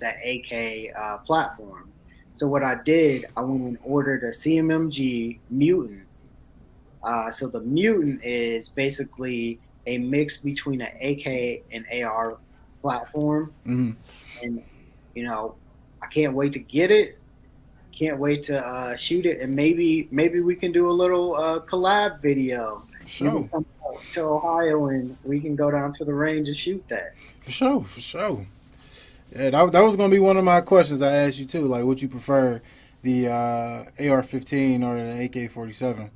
AK platform. So what I did, I went and ordered a CMMG Mutant. So the Mutant is basically a mix between an AK and AR platform, Mm-hmm. and I can't wait to get it. Can't wait to shoot it, and maybe we can do a little collab video. For You can sure. come out to Ohio, and we can go down to the range and shoot that. For sure. For sure. Yeah, that was gonna be one of my questions I asked you too. Like, would you prefer the AR-15 or the AK-47?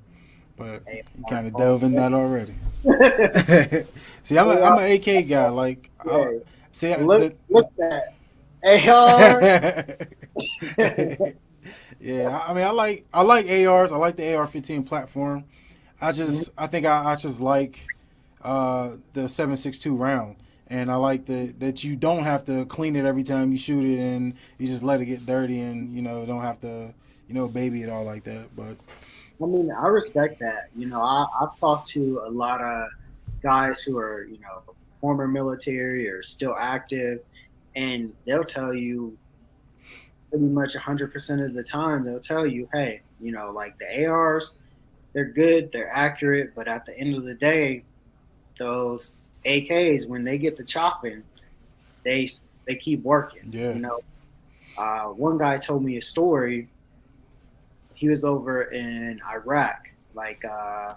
But Hey, you kind of delve in that already. yeah, See, I'm an AK guy. Like, see look at that AR. yeah. I mean, I like ARs. I like the AR-15 platform. I think I just like the 7.62 round, and I like that you don't have to clean it every time you shoot it, and you just let it get dirty, and don't have to baby it all like that. But I mean, I respect that. I've talked to a lot of guys who are, former military or still active, and they'll tell you pretty much 100% of the time, they'll tell you, hey, like the ARs, they're good, they're accurate, but at the end of the day, those AKs, when they get to chopping, they they keep working. yeah. One guy told me a story. He was over in Iraq, like I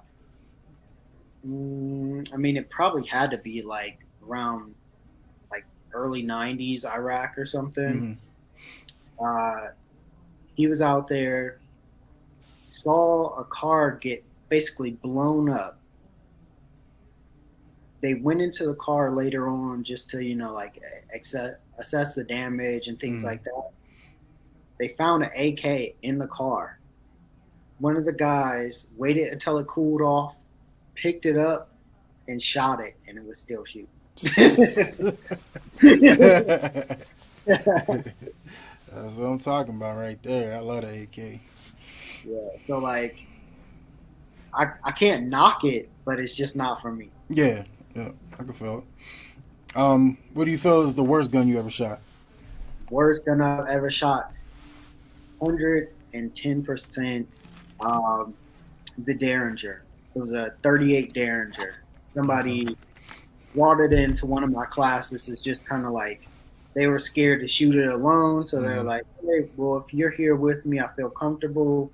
mean, it probably had to be like around like early '90s Iraq or something. Hmm. Uh, he was out there, saw a car get basically blown up. They went into the car later on just to, like assess the damage and things Hmm. like that. They found an AK in the car. One of the guys waited until it cooled off, picked it up, and shot it, and it was still shooting. That's what I'm talking about right there. I love the AK. Yeah. So like, I can't knock it, but it's just not for me. Yeah, yeah, I can feel it. What do you feel is the worst gun you ever shot? Worst gun I've ever shot, 110%. Um, the Derringer. It was a 38 Derringer. Okay. Somebody brought it into one of my classes. It's just kind of like they were scared to shoot it alone. So they're Mm-hmm. like, hey, well, if you're here with me, I feel comfortable.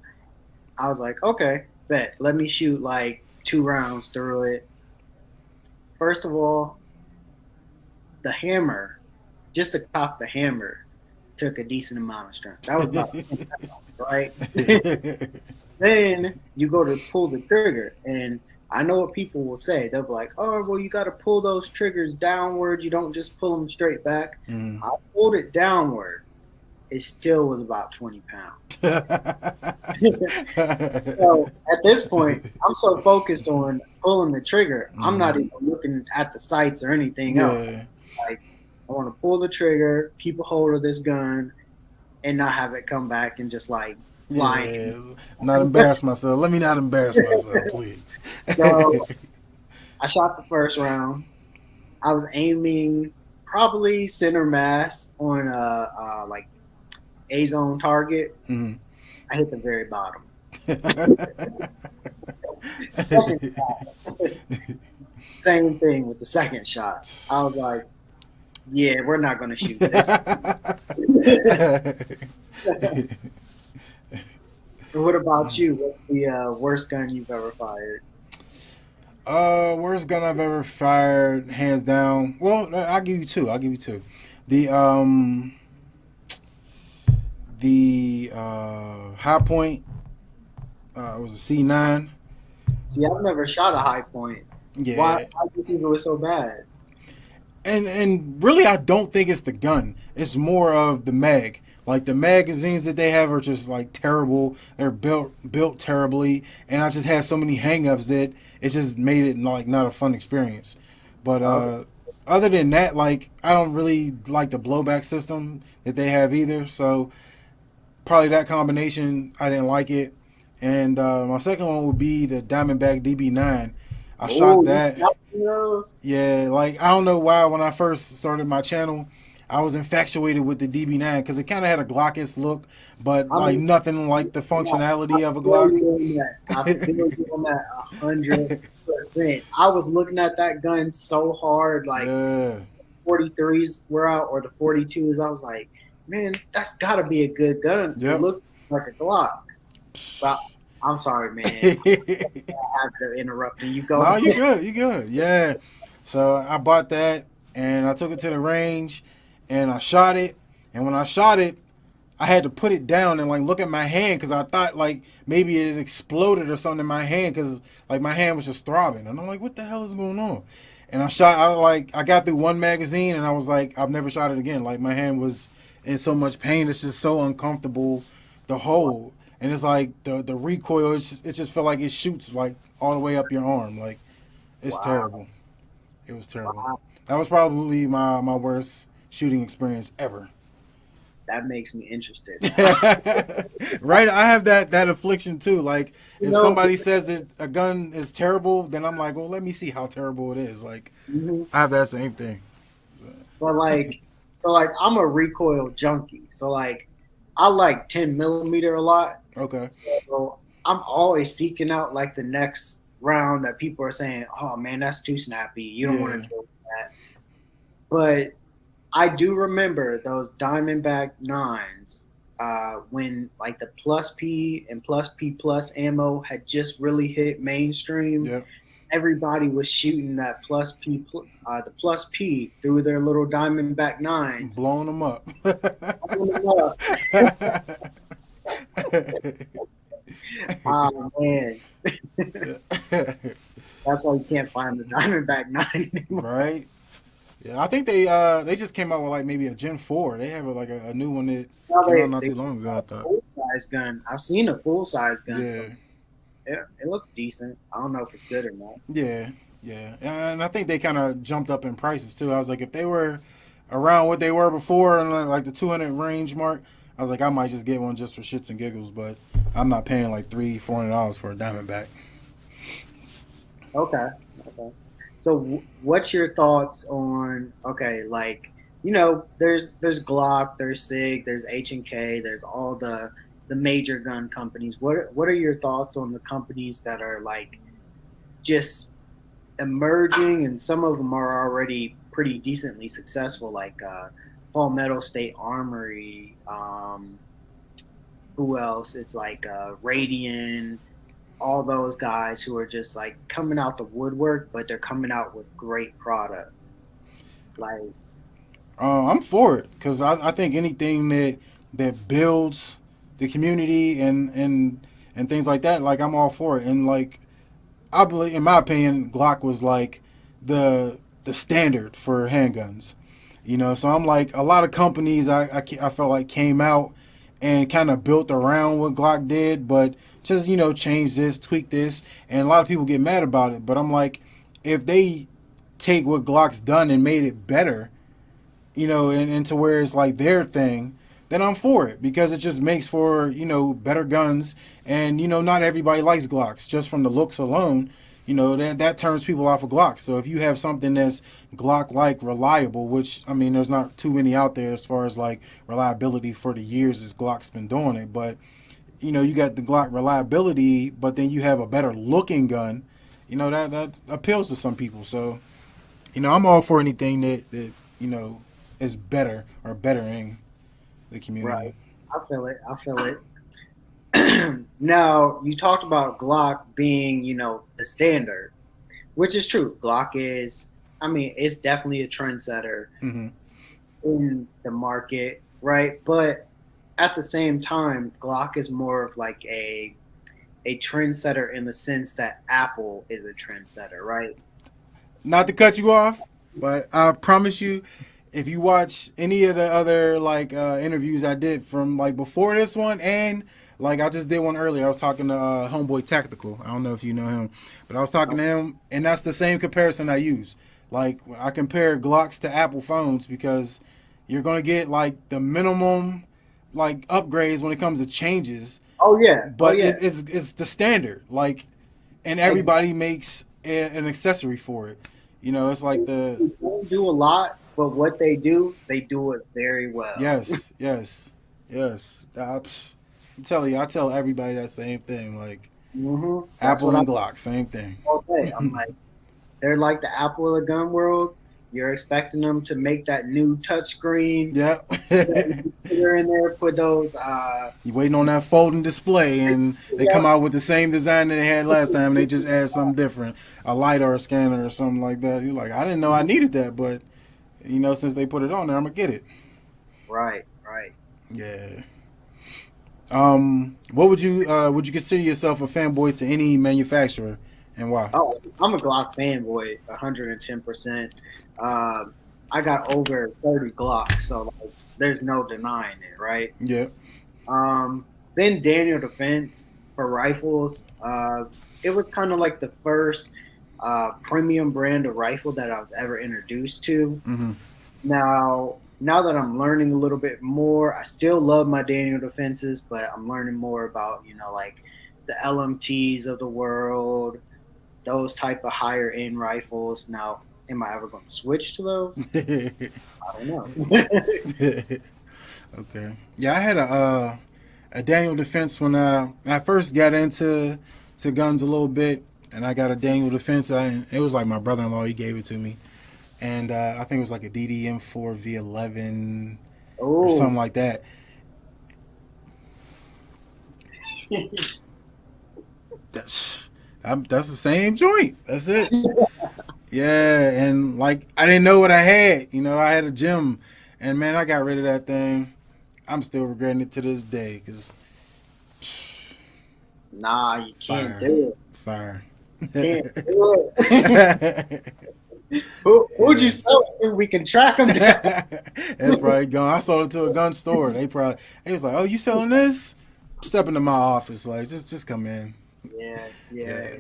I was like, okay, bet. Let me shoot like 2 rounds through it. First of all, the hammer, just to cock the hammer, took a decent amount of strength. That was about 10 pounds, right? Then you go to pull the trigger, and I know what people will say. They'll be like, "Oh, well, you got to pull those triggers downward. You don't just pull them straight back." Mm. I pulled it downward. It still was about 20 pounds. So at this point, I'm so focused on pulling the trigger, I'm not Mm. even looking at the sights or anything else. Yeah. Like, I want to pull the trigger, keep a hold of this gun, and not have it come back and just like fly. Yeah. Not embarrass myself. Let me not embarrass myself, please. So I shot the first round. I was aiming probably center mass on a like A zone target. Mm. I hit the very bottom. Same thing with the second shot. I was like, yeah, we're not going to shoot this. What about you? What's the worst gun you've ever fired? Worst gun I've ever fired, hands down. Well, I'll give you two. I'll give you two. The high point was a C9. See, I've never shot a high point. Yeah, Why do you think it was so bad? and really, I don't think it's the gun. It's more of the mag. Like the magazines that they have are just like terrible. They're built terribly, and I just had so many hangups that it just made it like not a fun experience. But Okay. other than that, like I don't really like the blowback system that they have either. So probably that combination, I didn't like it. And my second one would be the Diamondback DB9. I shot Oh, you that. shot one of those? Yeah, like I don't know why when I first started my channel, I was infatuated with the DB9 because it kind of had a Glockish look, but I like mean, nothing like the yeah, I functionality of a feel Glock. you on that. I feel you on that 100%. I was looking at that gun so hard, like Yeah, 43s were out or the 42s. I was like, man, that's got to be a good gun. It yep. looks like a Glock. But I'm sorry, man. I have to interrupt you. Go No, you ahead. good. You good. Yeah. So I bought that and I took it to the range and I shot it. And when I shot it, I had to put it down and like look at my hand because I thought like maybe it exploded or something in my hand because like my hand was just throbbing. And I'm like, what the hell is going on? And I got through one magazine and I was like, I've never shot it again. Like my hand was in so much pain. It's just so uncomfortable to hold. And it's like the recoil, it just felt like it shoots like all the way up your arm. Like it's Wow. terrible. It was terrible. Wow. That was probably my worst shooting experience ever. That makes me interested now. Right? I have that affliction too. Like You if know, somebody says that a gun is terrible, then I'm like, well, let me see how terrible it is. Like mhm. I have that same thing. But like, so like, I'm a recoil junkie. So like, I like 10 millimeter a lot. Okay. So I'm always seeking out like the next round that people are saying, "Oh man, that's too snappy. You don't want Yeah. to deal with that." But I do remember those Diamondback nines when like the Plus P and Plus P Plus ammo had just really hit mainstream. Yep. Everybody was shooting that the Plus P through their little Diamondback nines. Blowing them up. Blowing them up. Oh man, that's why you can't find the Diamondback nine anymore. Right? Yeah, I think they just came out with like maybe a Gen 4. They have like a new one that Now came out not they too long ago, I thought. full size gun. I've seen a full size gun Yeah. from. Yeah, it looks decent. I don't know if it's good or not. Yeah. Yeah. And I think they kind of jumped up in prices too. I was like if they were around what they were before and like the 200 range mark, I was like I might just get one just for shits and giggles, but I'm not paying like $300-$400 for a Diamondback. Okay. Okay. So, what's your thoughts on? Okay, like there's Glock, there's Sig, there's H&K, there's all the major gun companies. What are your thoughts on the companies that are like just emerging, and some of them are already pretty decently successful, like Palmetto State Armory. Who else? It's like Radian, all those guys who are just like coming out the woodwork, but they're coming out with great product. Like, I'm for it because I think anything that builds the community and things like that, like I'm all for it. And like I believe, in my opinion, Glock was like the standard for handguns. You know, so I'm like a lot of companies I felt like came out and kind of built around what Glock did, but just change this, tweak this, and a lot of people get mad about it. But I'm like, if they take what Glock's done and made it better, and to where it's like their thing, then I'm for it because it just makes for better guns, and not everybody likes Glocks just from the looks alone. That turns people off of Glocks. So if you have something that's Glock like reliable, which I mean, there's not too many out there as far as like reliability for the years as Glock's been doing it, but you got the Glock reliability, but then you have a better looking gun. That appeals to some people. So I'm all for anything that is better or bettering the community. right. I feel it. I feel it. Now, you talked about Glock being, the standard, which is true. Glock is, I mean, it's definitely a trendsetter Mm-hmm. in the market, right? But at the same time, Glock is more of like a trendsetter in the sense that Apple is a trendsetter, right? Not to cut you off, but I promise you, if you watch any of the other like interviews I did from like before this one, and like I just did one earlier, I was talking to Homeboy Tactical. I don't know if you know him, but I was talking to him, and that's the same comparison I use. Like I compare Glocks to Apple phones because you're gonna get like the minimum like upgrades when it comes to changes, Oh yeah, oh but yeah, it's the standard. Like, and exactly. everybody makes an accessory for it. It's like the They don't do a lot, but what they do it very well. yes, yes, yes. I'm telling you, I tell everybody that same thing. Like That's Apple what I and Glock, same thing. all say. I'm like, they're like the Apple of the gun world. You're expecting them to make that new touchscreen. Yep. They're in there, put those. You waiting on that folding display, and they come Yep, out with the same design that they had last time, and they just add something different, a light or a scanner or something like that. You're like, I didn't know I needed that, but since they put it on there, I'm gonna get it. right, right. Yeah. What would you consider yourself a fanboy to any manufacturer, and why? Oh, I'm a Glock fanboy, 110%. Um, I got over 30 Glocks, so like, there's no denying it, right? Yeah. Then Daniel Defense for rifles. It was kind of like the first premium brand of rifle that I was ever introduced to. Mm-hmm. Now that I'm learning a little bit more, I still love my Daniel Defenses, but I'm learning more about like the LMTs of the world, those type of higher end rifles. Now, am I ever going to switch to those? I don't know. Okay. Yeah, I had a Daniel Defense when I first got into guns a little bit, and I got a Daniel Defense. It was like my brother-in-law. He gave it to me, and I think it was like a DDM4 V11 or something Oh, like that. That's the same joint. That's it. Yeah, and like I didn't know what I had. I had a gym, and man, I got rid of that thing. I'm still regretting it to this day because nah, you can't fire, do it. fire. Can't do it. Yeah, Who'd you sell it to? We can track them down. that's probably gone. I sold it to a gun store. They was like, "Oh, you selling this?" Step into my office, like just come in. Yeah, yeah. Yeah.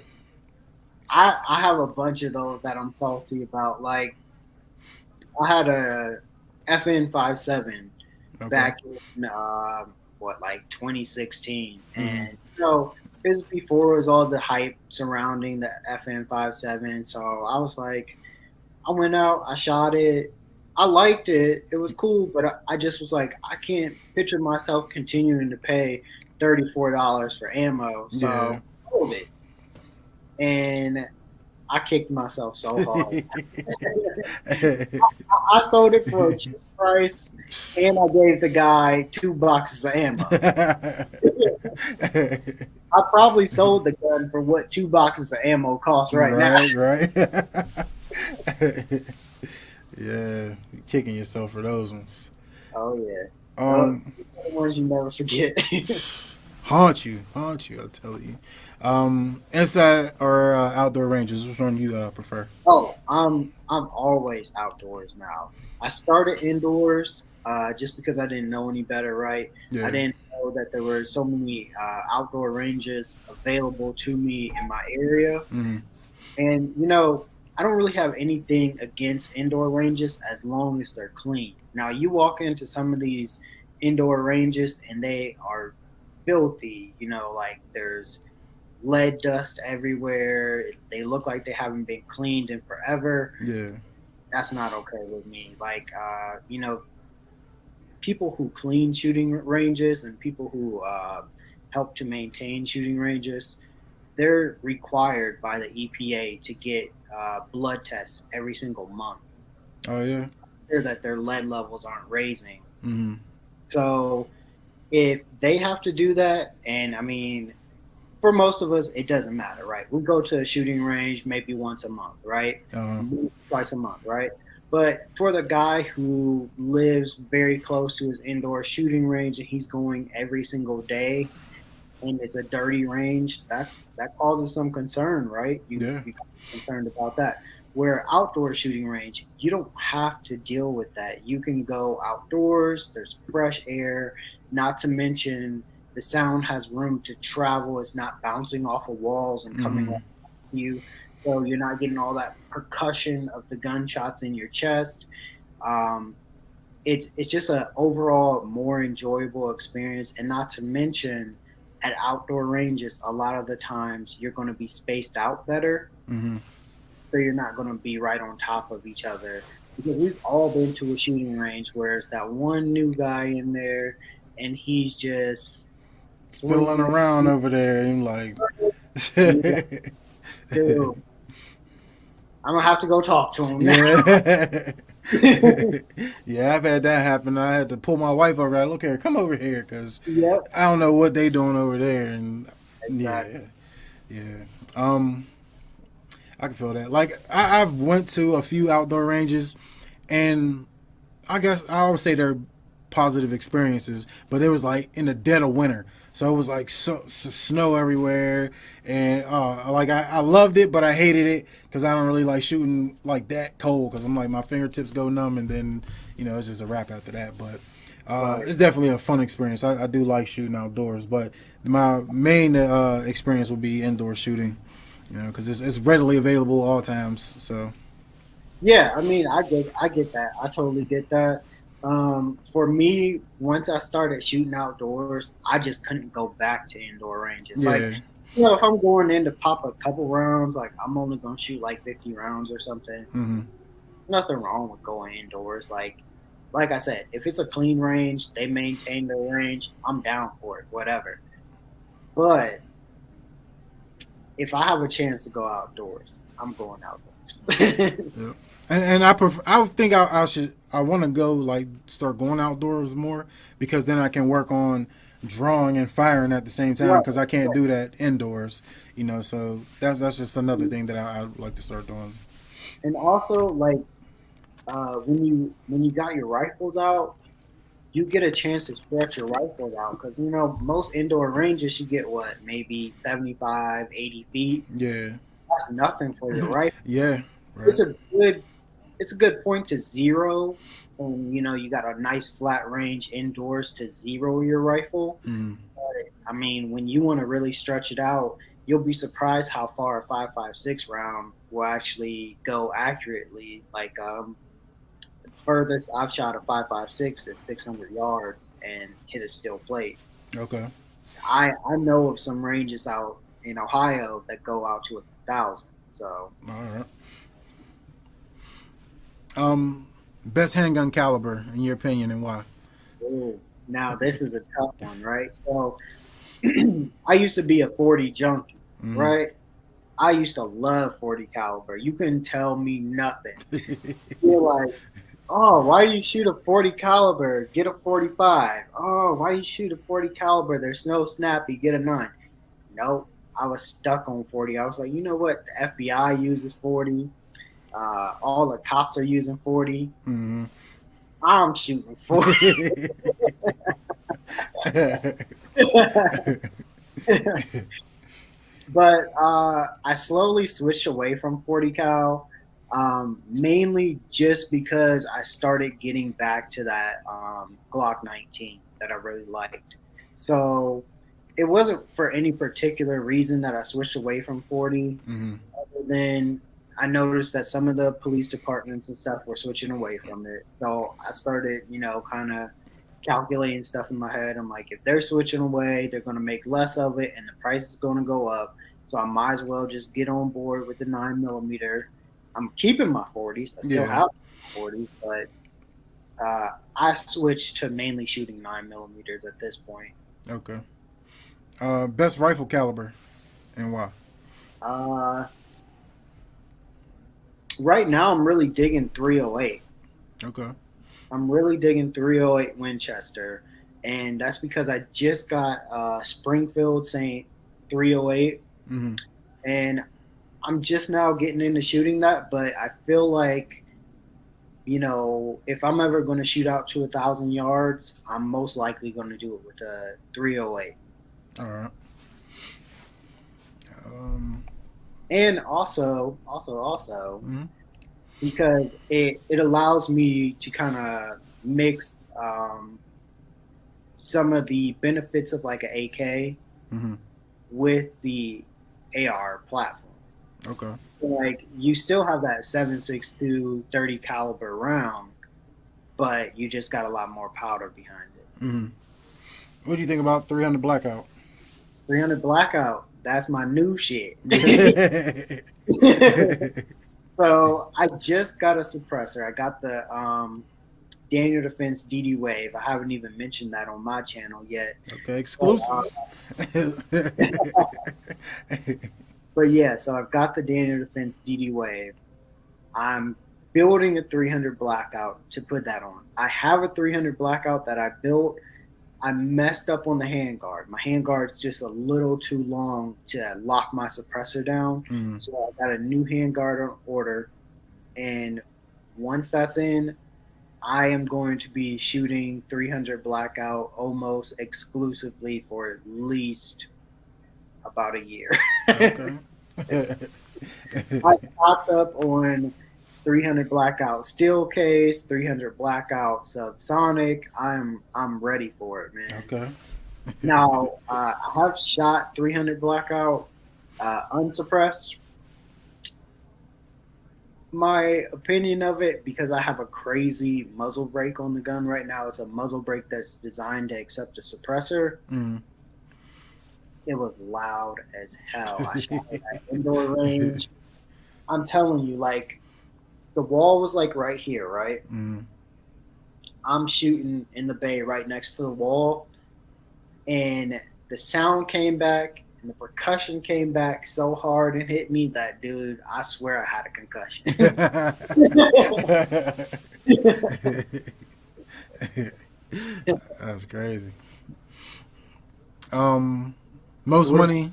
I have a bunch of those that I'm salty about. Like I had a FN 57 Okay. back in what, like 2016, Mm-hmm. and this before it was all the hype surrounding the FN 57. So I was like, I went out, I shot it. I liked it. It was cool, but I just was like, I can't picture myself continuing to pay $34 for ammo. So Yeah. I sold it. And I kicked myself so hard. I sold it for a cheap price, and I gave the guy 2 boxes of ammo. I probably sold the gun for what 2 boxes of ammo cost right now. Right, right. Yeah, you're kicking yourself for those ones. Oh yeah, those Um, are the ones you never forget. haunt you. I tell you. Inside or outdoor ranges? Which one you prefer? Oh, I'm always outdoors now. I started indoors just because I didn't know any better, right? I Yeah. didn't know that there were so many outdoor ranges available to me in my area. Mm-hmm. And I don't really have anything against indoor ranges as long as they're clean. Now, you walk into some of these indoor ranges and they are filthy. Like there's lead dust everywhere. They look like they haven't been cleaned in forever. Yeah. That's not okay with me. Like, people who clean shooting ranges and people who help to maintain shooting ranges, they're required by the EPA to get blood tests every single month, Oh yeah. sure that their lead levels aren't raising. Mm-hmm. So if they have to do that, and I mean, for most of us, it doesn't matter, right? We go to a shooting range maybe once a month, right? Uh-huh. Twice a month, right? But for the guy who lives very close to his indoor shooting range and he's going every single day, and it's a dirty range, that causes some concern, right? Yeah. You concerned about that. Where outdoor shooting range, you don't have to deal with that. You can go outdoors. There's fresh air. Not to mention the sound has room to travel. It's not bouncing off of walls and coming Mm-hmm. off you. So you're not getting all that percussion of the gunshots in your chest. Um, it's just an overall more enjoyable experience, and not to mention at outdoor ranges a lot of the times you're going to be spaced out better, Mm-hmm. so you're not going to be right on top of each other, because we've all been to a shooting range where it's that one new guy in there and he's just Fiddling swinging around over there and like. and you're like, dude, I'm gonna have to go talk to him now. Yeah. Yeah, I've had that happen. I had to pull my wife over. Like, look here, come over here, because Yep, I don't know what they doing over there. And yeah, exactly. yeah. Um, I can feel that. Like I've went to a few outdoor ranges, and I guess I always say they're positive experiences, but it was like in the dead of winter. So it was like snow everywhere, and like I loved it, but I hated it because I don't really like shooting like that cold because I'm like my fingertips go numb, and then it's just a wrap after that. But Right. it's definitely a fun experience. I do like shooting outdoors, but my main experience would be indoor shooting, because it's readily available all times. So Yeah, I mean, I get that. I totally get that. For me, once I started shooting outdoors, I just couldn't go back to indoor ranges. Like, yeah. if I'm going in to pop a couple rounds, like I'm only gonna shoot like 50 rounds or something. Mm-hmm. Nothing wrong with going indoors. Like I said, if it's a clean range, they maintain their range, I'm down for it, whatever. But if I have a chance to go outdoors, I'm going outdoors. Yeah. And I prefer. I think I should. I want to go like start going outdoors more because then I can work on drawing and firing at the same time Right. because I can't do that indoors. So that's just another thing that I'd like to start doing. And also, like, when you got your rifles out, you get a chance to stretch your rifles out, because most indoor ranges you get what, maybe 75, 80 feet. Yeah. That's nothing for your rifle. Yeah. Right. It's a good it's a good point to zero, and you got a nice flat range indoors to zero your rifle. Mm. But I mean, when you want to really stretch it out, you'll be surprised how far a 5.56 round will actually go accurately. Like, furthest I've shot a 5.56 is 600 yards and hit a steel plate. Okay. I know of some ranges out in Ohio that go out to 1,000. So, All right. Best handgun caliber in your opinion and why? ooh, now this is a tough one, right? So, I used to be a 40 junkie, Mm. right? I used to love 40 caliber. You couldn't tell me nothing. You're like, oh, why do you shoot a 40 caliber? Get a 45. Oh, why do you shoot a 40 caliber? There's no snappy. Get a 9. Nope. I was stuck on 40. I was like, you know what? The FBI uses 40. All the cops are using 40. Mm-hmm. I'm shooting 40. But I slowly switched away from 40 cal, mainly just because I started getting back to that Glock 19 that I really liked. So it wasn't for any particular reason that I switched away from 40. Mm-hmm. Other than I noticed that some of the police departments and stuff were switching away from it. So I started, kind of calculating stuff in my head. I'm like, if they're switching away, they're going to make less of it and the price is going to go up. So I might as well just get on board with the 9mm. I'm keeping my 40s. I still have 40s, but I switched to mainly shooting 9mm at this point. Okay. Best rifle caliber and why? Uh, right now, I'm really digging 308. Okay. I'm really digging 308 Winchester, and that's because I just got Springfield St. 308, Mm-hmm. and I'm just now getting into shooting that. But I feel like, if I'm ever going to shoot out to 1,000 yards, I'm most likely going to do it with a 308. All right. And also, Mm-hmm. because it allows me to kind of mix some of the benefits of like an AK Mm-hmm. with the AR platform. Okay. So, like, you still have that 7.62 30 caliber round, but you just got a lot more powder behind it. Mm-hmm. What do you think about 300 blackout? 300 blackout, that's my new shit. So I just got a suppressor. I got the Daniel Defense DD Wave. I haven't even mentioned that on my channel yet. Okay, exclusive. But yeah, so I've got the Daniel Defense DD Wave. I'm building a 300 blackout to put that on. I have a 300 blackout that I built. I messed up on the handguard. My handguard's just a little too long to lock my suppressor down. Mm-hmm. So I got a new handguard on order. And once that's in, I am going to be shooting 300 blackout almost exclusively for at least about a year. Okay. I stocked up on 300 blackout steel case, 300 blackout subsonic. I'm ready for it, man. Okay. Now I have shot 300 blackout unsuppressed. My opinion of it, because I have a crazy muzzle brake on the gun right now. It's a muzzle brake that's designed to accept a suppressor. Mm-hmm. It was loud as hell. I shot it at indoor range. I'm telling you, like, the wall was like right here, right? Mm-hmm. I'm shooting in the bay right next to the wall, and the sound came back and the percussion came back so hard and hit me that, dude, I swear I had a concussion. That's crazy. Most money.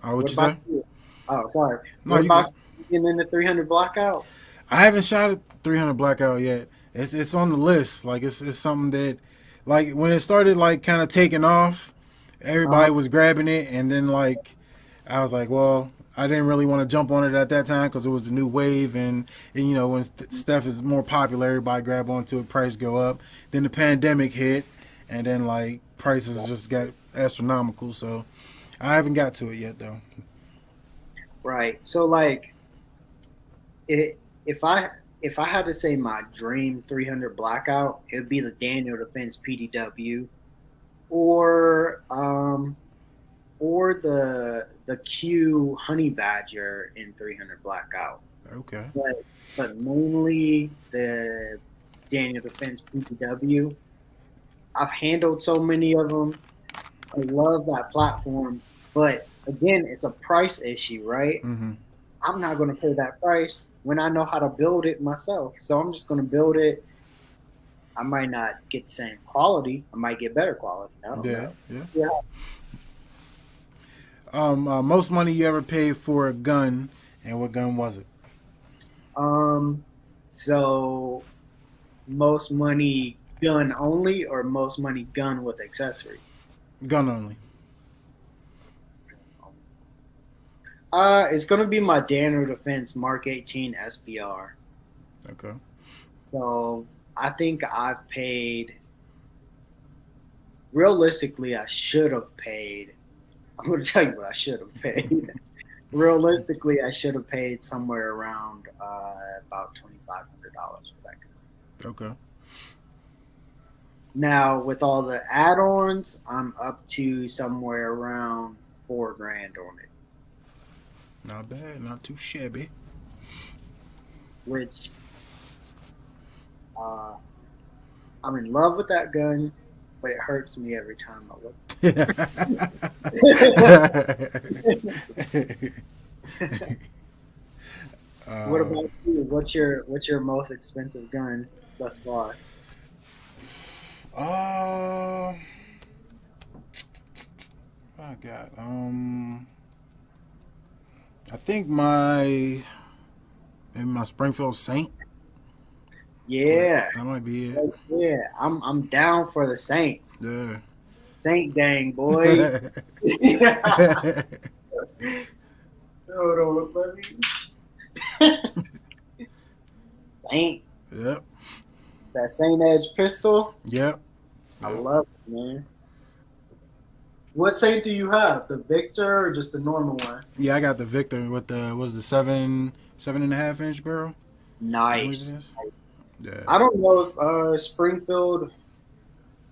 What you say? You? Oh, sorry. No, what you about good. you getting into 300 blackout? I haven't shot a 300 blackout yet. It's on the list. Like it's something that, like when it started like kind of taking off, everybody was grabbing it, and then like I was like, well, I didn't really want to jump on it at that time because it was the new wave, and when stuff is more popular, everybody grab onto it, price go up. Then the pandemic hit, and then like prices just got astronomical. So I haven't got to it yet though. Right. So like, if I had to say my dream 300 blackout, it would be the Daniel Defense PDW, or the Q Honey Badger in 300 blackout. Okay. But mainly the Daniel Defense PDW. I've handled so many of them. I love that platform, but again, it's a price issue, right? Mm-hmm. I'm not going to pay that price when I know how to build it myself. So I'm just going to build it. I might not get the same quality. I might get better quality. I don't Yeah, know. yeah. Yeah. Most money you ever paid for a gun, and what gun was it? Um. So most money gun only, or most money gun with accessories? Gun only. It's gonna be my Daniel Defense Mark 18 SBR. Okay. So I think I've paid. Realistically, I should have paid. I'm gonna tell you what I should have paid. Realistically, I should have paid somewhere around about $2,500 for that gun. Okay. Now, with all the add-ons, I'm up to somewhere around 4 grand on it, Not bad. Not too shabby. which uh, I'm in love with that gun, but it hurts me every time I look. What uh, about you? What's your most expensive gun thus far? uh, what I got? I think maybe my Springfield Saint. Yeah, That might be it. yes, yeah. I'm down for the Saints. Yeah. Saint gang, boy. Hold on, let me. Saint, Yep. that Saint Edge pistol. Yep. I Yep. love it, man. What Saint do you have? The Victor or just the normal one? Yeah, I got the Victor with the was the 7.5 inch barrel. I believe it Nice. is. Yeah. I don't know if Springfield.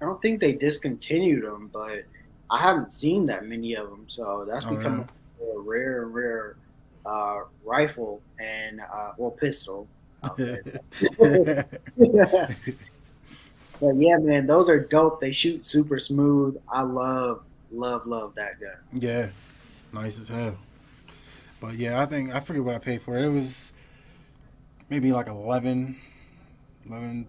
I don't think they discontinued them, but I haven't seen that many of them. So that's Oh yeah. becoming a rare rifle and well pistol. I'll say that. But yeah, man, those are dope. They shoot super smooth. I love that gun. Yeah. Nice as hell. But yeah, I forget what I paid for it. It was maybe like 11,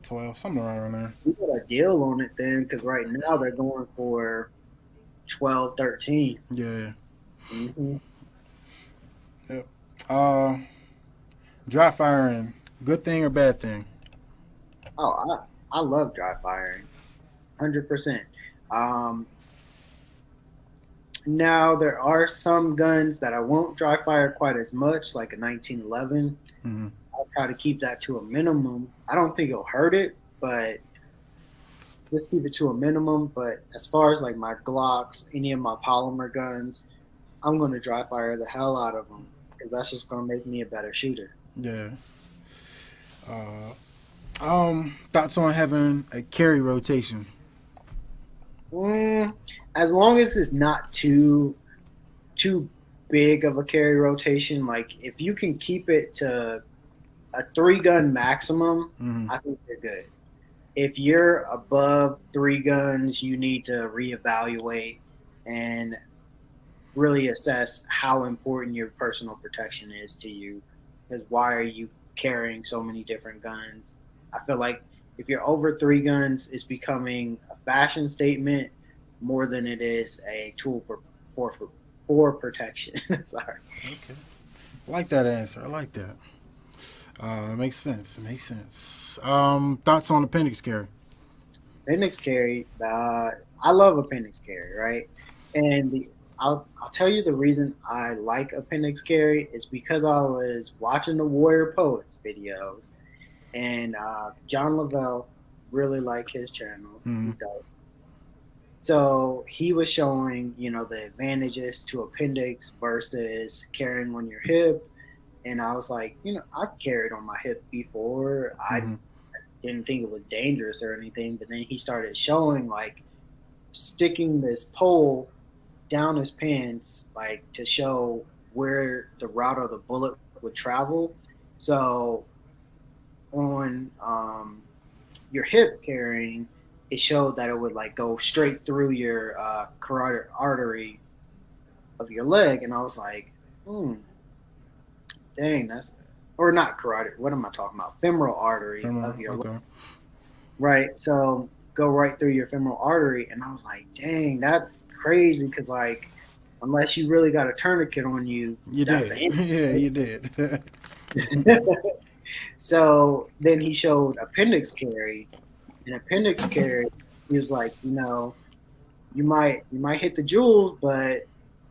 12, something around there. We got a deal on it then, because right now they're going for 12, 13. Yeah. Mm-hmm. Yep. Uh, dry firing, good thing or bad thing? Oh, I love dry firing, 100%. Um, Now there are some guns that I won't dry fire quite as much, like a 1911. Mm-hmm. I'll try to keep that to a minimum. I don't think it'll hurt it, but just keep it to a minimum. But as far as like my Glocks, any of my polymer guns, I'm going to dry fire the hell out of them because that's just going to make me a better shooter. Yeah. Thoughts on having a carry rotation? Mm, as long as it's not too big of a carry rotation, like if you can keep it to a 3 gun maximum, Mm-hmm. I think you're good. If you're above 3 guns, you need to reevaluate and really assess how important your personal protection is to you. Because why are you carrying so many different guns? I feel like if you're over 3 guns, it's becoming a fashion statement more than it is a tool for protection. Sorry. Okay. I like that answer. I like that. Makes sense. It makes sense. Thoughts on appendix carry? Appendix carry. I love appendix carry, right? And I'll tell you the reason I like appendix carry is because I was watching the Warrior Poets videos, and John Lavelle, really like his channel. Mm-hmm. He's dope. So he was showing, the advantages to appendix versus carrying on your hip, and I was like, I've carried on my hip before. I Mm-hmm. didn't think it was dangerous or anything, but then he started showing like sticking this pole down his pants, like to show where the route of the bullet would travel. So on your hip carrying, it showed that it would like go straight through your carotid artery of your leg, and I was like, hmm, dang, that's or not carotid. What am I talking about? Femoral artery of Femoral. your leg, Okay. right? So go right through your femoral artery, and I was like, dang, that's crazy because like unless you really got a tourniquet on you, You that's the did. end. Yeah, you did. So then he showed appendix carry, and appendix carry, he was like, you might hit the jewels, but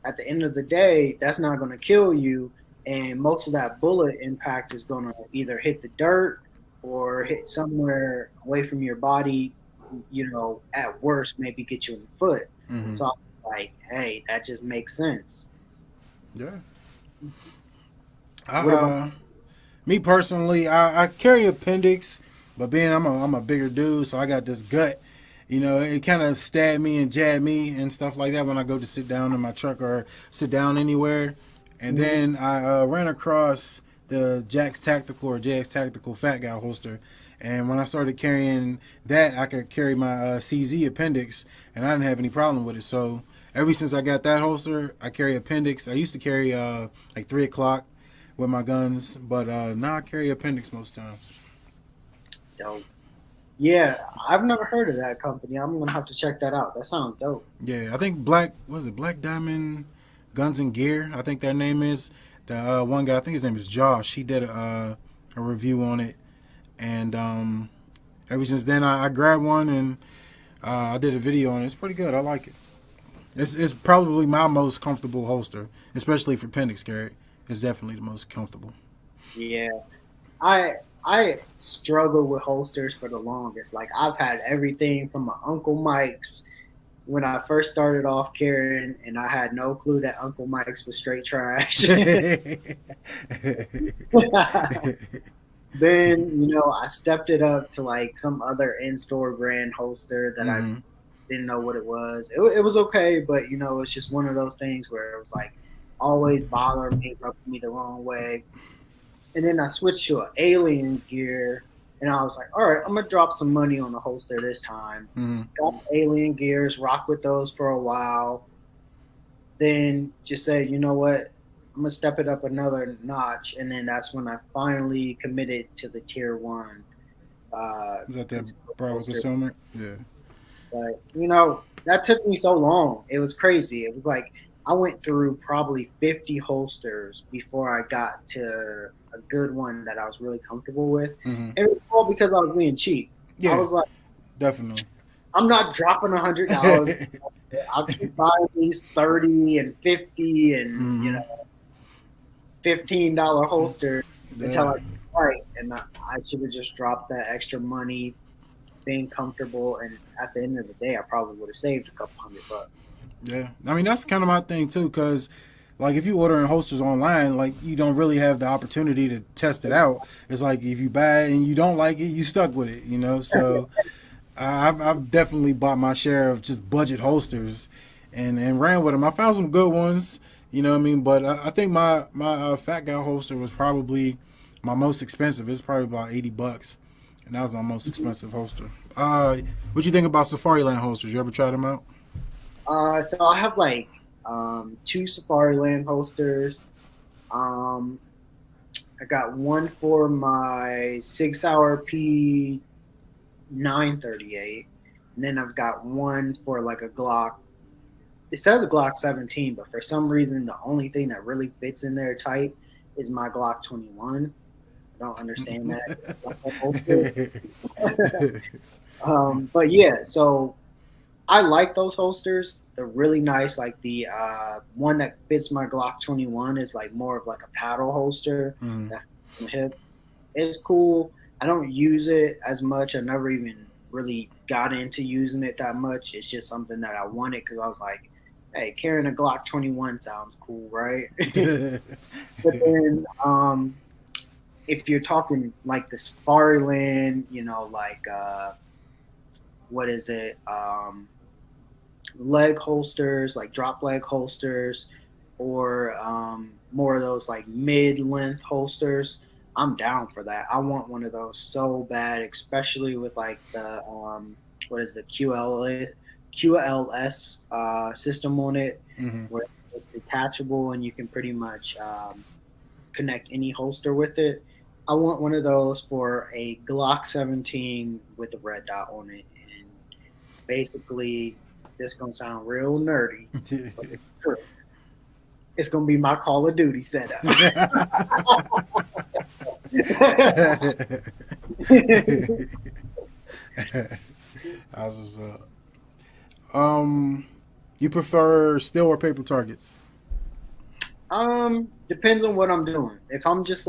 at the end of the day, that's not going to kill you, and most of that bullet impact is going to either hit the dirt or hit somewhere away from your body. At worst, maybe get you in the foot. Hmm. So I was like, hey, that just makes sense. Yeah. What about Uh, Me personally, I carry appendix, but being I'm a bigger dude, so I got this gut. It kind of stab me and jab me and stuff like that when I go to sit down in my truck or sit down anywhere. And you? then I ran across the Jack's Tactical or JX Tactical Fat Guy holster. And when I started carrying that, I could carry my CZ appendix, and I didn't have any problem with it. So ever since I got that holster, I carry appendix. I used to carry like 3 o'clock with my guns, but now I carry appendix most times. Dope. Yeah, I've never heard of that company. I'm gonna have to check that out. That sounds dope. Yeah, I think Black Diamond Guns and Gear. I think their name is the one guy. I think his name is Josh. He did a review on it, and ever since then I grabbed one and I did a video on it. It's pretty good. I like it. It's probably my most comfortable holster, especially for appendix carry. It's definitely the most comfortable. Yeah, I I struggled with holsters for the longest. Like I've had everything from my Uncle Mike's when I first started off carrying, and I had no clue that Uncle Mike's was straight trash. Then I stepped it up to like some other in-store brand holster that I Hmm. didn't know what it was. It was okay, but it's just one of those things where it was like always bothered me, rubbed me the wrong way. And then I switched to an alien gear, and I was like, all right, I'm gonna drop some money on the holster this time. Hmm. Got alien gears, rock with those for a while, then just said, you know what, I'm gonna step it up another notch, and then that's when I finally committed to the tier one Is that that concealed Bravo holster. concealment? Yeah. But that took me so long. It was crazy. It was like I went through probably 50 holsters before I got to a good one that I was really comfortable with. Hmm. And it was all because I was being cheap. I Yeah, was like, definitely. I'm not dropping $100. I'll keep buying these 30 and 50 and Hmm. $15 holster until Yeah. I get it right. And I should have just dropped that extra money, being comfortable. And at the end of the day, I probably would have saved a couple $100. Yeah, I mean that's kind of my thing too, because like if you ordering holsters online, like you don't really have the opportunity to test it out. It's like if you buy it and you don't like it, you stuck with it. So I've definitely bought my share of just budget holsters, and ran with them. I found some good ones, what I mean. But I think my Fat Guy holster was probably my most expensive. It's probably about $80, and that was my most expensive holster. What you think about Safari Land holsters? You ever tried them out? So I have like two Safari Land holsters. Um, I got one for my 6 hour P 938, and then I've got one for like a Glock. It says a Glock 17, but for some reason the only thing that really fits in there tight is my Glock 21. I don't understand that. But yeah, so I like those holsters. They're really nice. Like the one that fits my Glock 21 is like more of like a paddle holster Mm. that fits on the hip. It's cool. I don't use it as much. I never even really got into using it that much. It's just something that I wanted because I was like, hey, carrying a Glock 21 sounds cool, right? But then if you're talking like the Safari Land, like what is it? Leg holsters, like drop leg holsters, or more of those like mid length holsters. I'm down for that. I want one of those so bad, especially with like the what is the QLS system on it, Hmm. where it's detachable and you can pretty much connect any holster with it. I want one of those for a Glock 17 with a red dot on it. And basically, this gonna sound real nerdy, but it's true. It's gonna be my Call of Duty setup. That's what's up. You prefer steel or paper targets? Depends on what I'm doing. If I'm just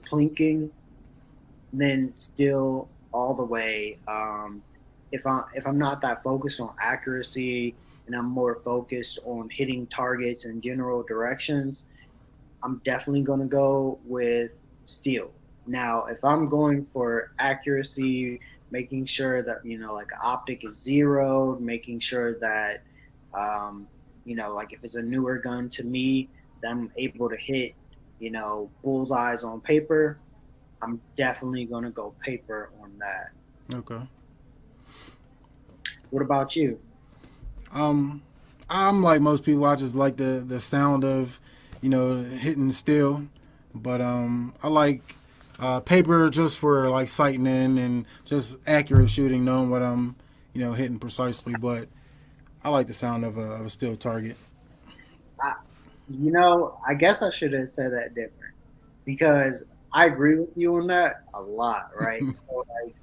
plinking, then still all the way. If I'm not that focused on accuracy and I'm more focused on hitting targets and general directions, I'm definitely gonna go with steel. Now, if I'm going for accuracy, making sure that like optic is zeroed, making sure that um, like if it's a newer gun to me, that I'm able to hit bullseyes on paper. I'm definitely gonna go paper on that. Okay. What about you? Um, I'm like most people. I just like the sound of, hitting steel, but I like paper just for like sighting in and just accurate shooting, knowing what I'm, hitting precisely. But I like the sound of a steel target. I, I guess I should have said that different because I agree with you on that a lot, right? So like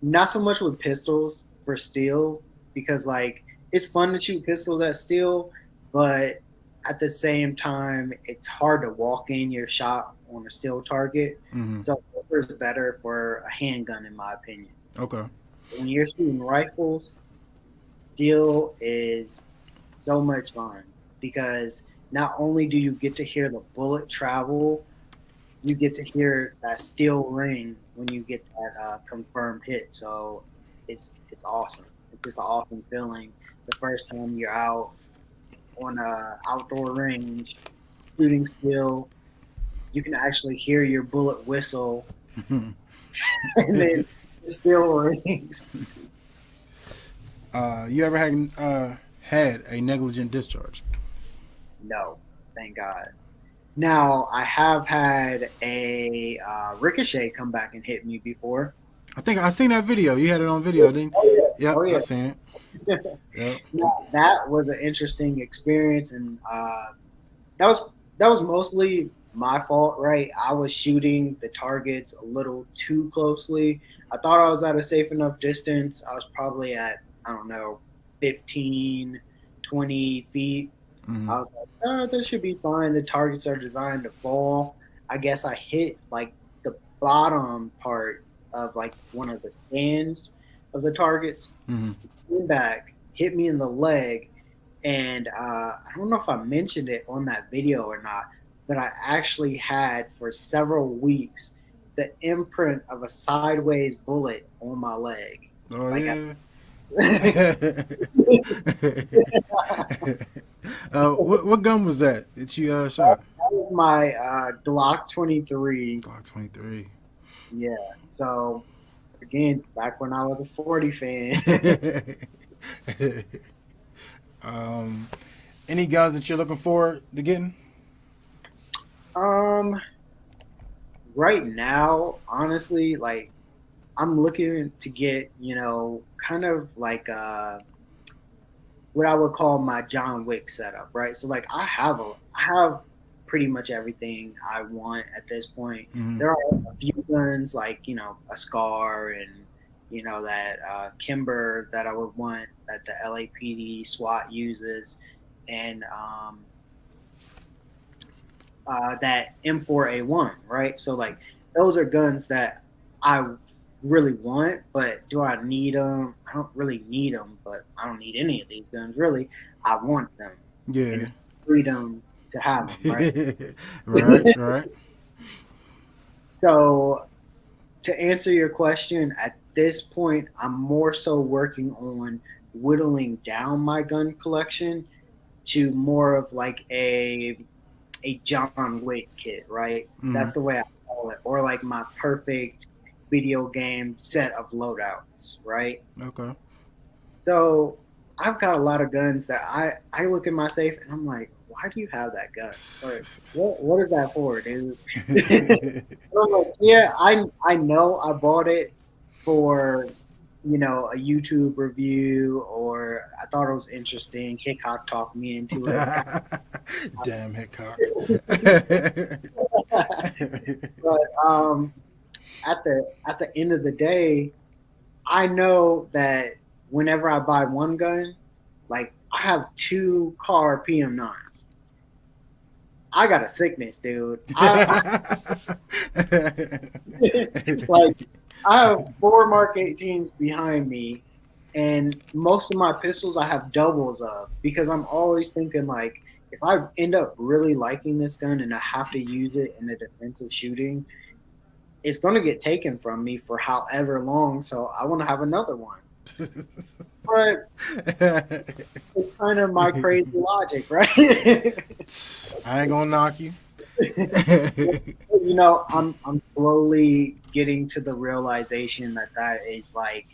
not so much with pistols for steel because like it's fun to shoot pistols at steel, but at the same time it's hard to walk in your shot on a steel target. Hmm. So paper is better for a handgun in my opinion. Okay. When you're shooting rifles, steel is so much fun because not only do you get to hear the bullet travel, you get to hear that steel ring when you get that confirmed hit. So it's awesome. It's just an awesome feeling the first time you're out on a outdoor range shooting steel. You can actually hear your bullet whistle, and then the steel rings. You ever had a negligent discharge? No, thank God. Now I have had a ricochet come back and hit me before. I think I seen that video. You had it on video, didn't? Oh yeah, Yep, oh I yeah. seen it. Yep. Now, that was an interesting experience, and that was that was mostly my fault, right? I was shooting the targets a little too closely. I thought I was at a safe enough distance. I was probably at, I don't know, 15, 20 feet. Hmm. I was like, oh, this should be fine. The targets are designed to fall. I guess I hit like the bottom part of like one of the stands of the targets, Hmm. came back, hit me in the leg, and I don't know if I mentioned it on that video or not, but I actually had for several weeks the imprint of a sideways bullet on my leg. Oh Like, yeah. I, What gun was that you shot? that was my Glock 23. Glock 23. Yeah. So again, back when I was a 40 fan. um, any guns that you're looking forward to getting? um, right now, honestly, like I'm looking to get, kind of like what I would call my John Wick setup, right? So like I have pretty much everything I want at this point. Hmm. There are a few guns like, a Scar and that Kimber that I would want that the LAPD SWAT uses and that M4A1, right? So like those are guns that I really want, but do I need them? I don't really need them, but I don't need any of these guns really. I want them, and Yeah. it's freedom to have them, right? Right. Right. So to answer your question, at this point, I'm more so working on whittling down my gun collection to more of like a John Wick kit, right? Hmm. That's the way I call it, or like my perfect video game set of loadouts, right? Okay. So I've got a lot of guns that I look in my safe and I'm like, why do you have that gun? Like, what is that for, dude? I'm like, yeah, I know I bought it for a YouTube review, or I thought it was interesting. Hickok talked me into it. Damn Hickok. But at the end of the day, I know that whenever I buy one gun, like I have two car PM9s. I got a sickness, dude. Like I have four Mark 18s behind me, and most of my pistols I have doubles of because I'm always thinking like if I end up really liking this gun and I have to use it in a defensive shooting, it's going to get taken from me for however long. So I want to have another one. But it's kind of my crazy logic, right? I ain't gonna knock you. I'm slowly getting to the realization that that is like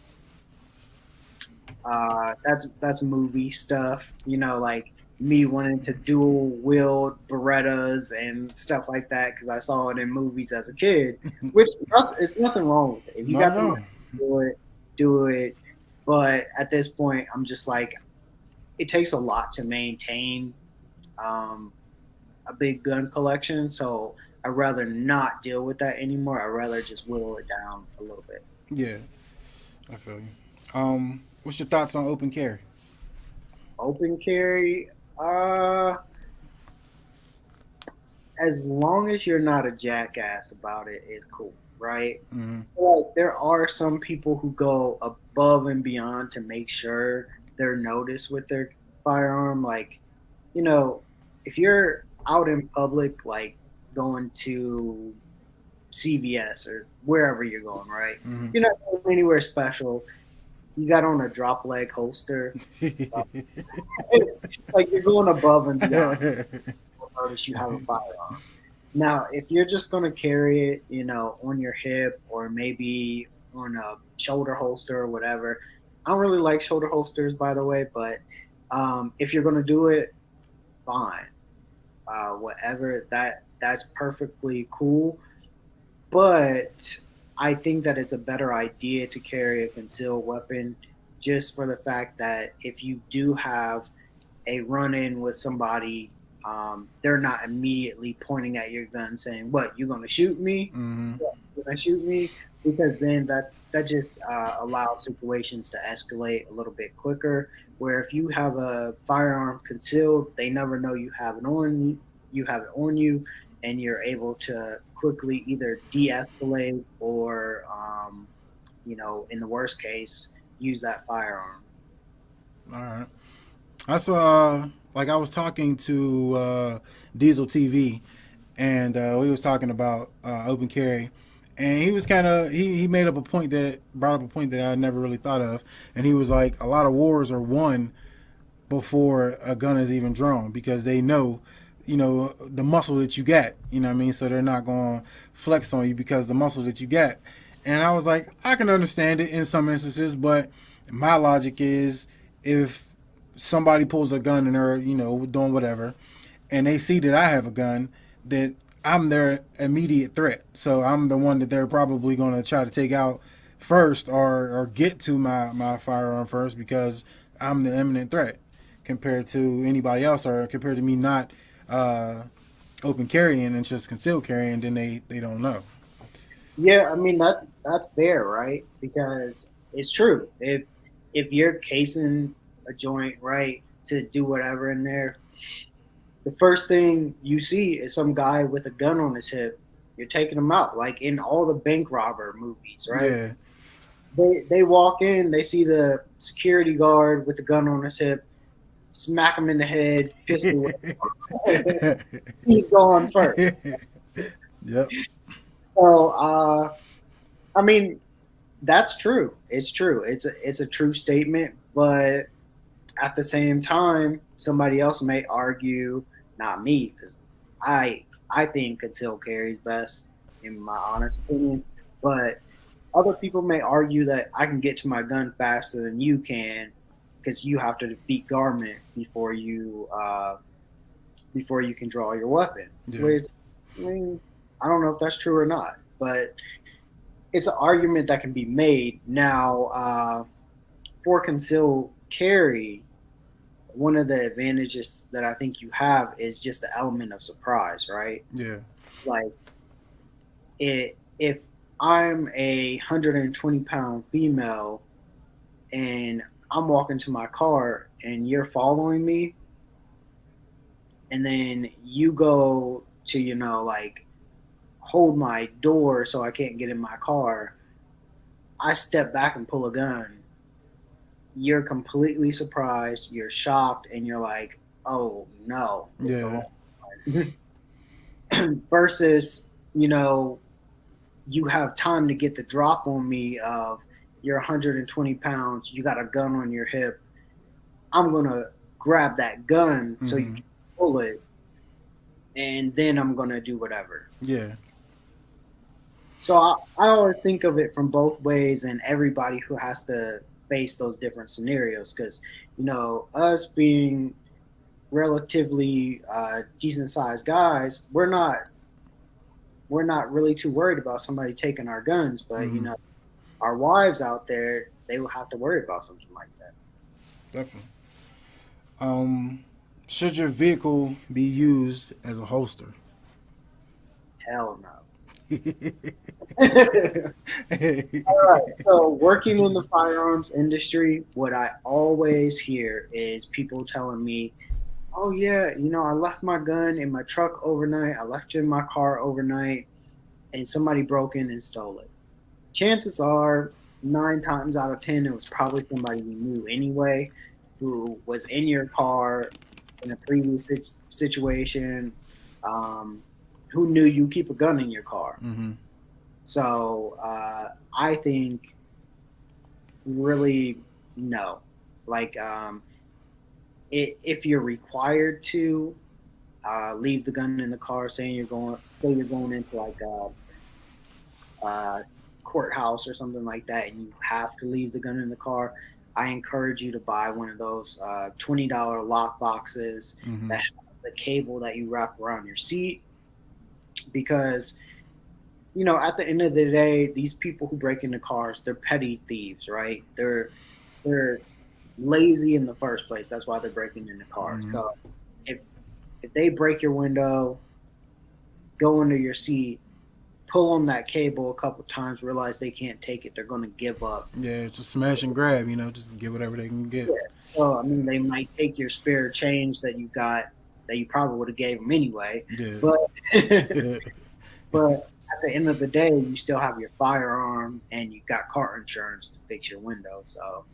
that's movie stuff. Like me wanting to dual wield Berettas and stuff like that because I saw it in movies as a kid. Which is nothing wrong with it. If you Not got at the money all. to do it, do it. But at this point, I'm just like, it takes a lot to maintain um, a big gun collection. So I'd rather not deal with that anymore. I'd rather just whittle it down a little bit. Yeah, I feel you. What's your thoughts on open carry? Open carry, as long as you're not a jackass about it, is cool, right? Mm-hmm. So like, there are some people who go above and beyond to make sure they're noticed with their firearm. Like, you know, if you're out in public, like going to CVS or wherever you're going, right? You're not going anywhere special. You got on a drop leg holster, like you're going above and beyond. Mm-hmm. Notice you have a firearm. Now, if you're just going to carry it, on your hip or maybe on a shoulder holster or whatever, I don't really like shoulder holsters, by the way, but if you're going to do it, fine. Whatever, that's perfectly cool. But I think that it's a better idea to carry a concealed weapon just for the fact that if you do have a run in with somebody, they're not immediately pointing at your gun saying, "What, you gonna shoot me? What, you gonna shoot me?" Because then that just allows situations to escalate a little bit quicker. Where if you have a firearm concealed, they never know you have it on you, and you're able to quickly either de-escalate or, in the worst case, use that firearm. All right. I saw, like, I was talking to Diesel TV, and we was talking about open carry, and he was kind of he made up a point that brought up a point that I never really thought of, and he was like, a lot of wars are won before a gun is even drawn because they know, the muscle that you got. You know what I mean? So they're not going to flex on you because the muscle that you got. And I was like, I can understand it in some instances, but my logic is if somebody pulls a gun and they're doing whatever, and they see that I have a gun, that I'm their immediate threat. So I'm the one that they're probably going to try to take out first, or get to my firearm first because I'm the imminent threat compared to anybody else, or compared to me not uh, open carrying and just concealed carrying, then they don't know. Yeah, I mean that's fair, right? Because it's true. If you're casing a joint, right, to do whatever in there, the first thing you see is some guy with a gun on his hip. You're taking him out, like in all the bank robber movies, right? Yeah. They walk in, they see the security guard with the gun on his hip, smack him in the head, pistol whip. He's going first. Yep. So, I mean, that's true. It's true. It's a true statement, but at the same time, somebody else may argue, not me, because I think concealed carry is best, in my honest opinion. But other people may argue that I can get to my gun faster than you can, because you have to defeat Garment before you can draw your weapon. Yeah. Which, I mean, I don't know if that's true or not, but it's an argument that can be made. Now, for concealed carry, one of the advantages that I think you have is just the element of surprise, right? Yeah. Like, if I'm a 120-pound female and I'm walking to my car and you're following me, and then you go to, like, hold my door so I can't get in my car, I step back and pull a gun. You're completely surprised, you're shocked, and you're like, oh no, it's the Yeah. wrong one. Versus, you know, you have time to get the drop on me of you're 120 pounds, you got a gun on your hip. I'm going to grab that gun so you Mm-hmm. can pull it, and then I'm going to do whatever. Yeah. So I always think of it from both ways, and everybody who has to face those different scenarios, because us being relatively decent sized guys, we're not really too worried about somebody taking our guns, but Mm-hmm. our wives out there, they will have to worry about something like that. Definitely. Should your vehicle be used as a holster? Hell no. All right. So, working in the firearms industry, what I always hear is people telling me, "Oh yeah, I left my gun in my truck overnight. I left it in my car overnight, and somebody broke in and stole it." Chances are, 9 times out of 10, it was probably somebody you knew anyway, who was in your car in a previous situation, um, who knew you keep a gun in your car. Mm-hmm. So I think really no. Like, if you're required to leave the gun in the car, say you're going into like a courthouse or something like that, and you have to leave the gun in the car, I encourage you to buy one of those $20 lock boxes Mm-hmm. that have the cable that you wrap around your seat, because at the end of the day, these people who break into cars, they're petty thieves, right? They're lazy in the first place. That's why they're breaking into cars. Mm-hmm. So if if they break your window, go under your seat, pull on that cable a couple times, realize they can't take it, they're going to give up. Yeah, just smash and grab. Just get whatever they can get. Yeah. So I mean, they might take your spare change that you got that you probably would have gave them anyway, Yeah. but but at the end of the day, you still have your firearm and you got car insurance to fix your window. So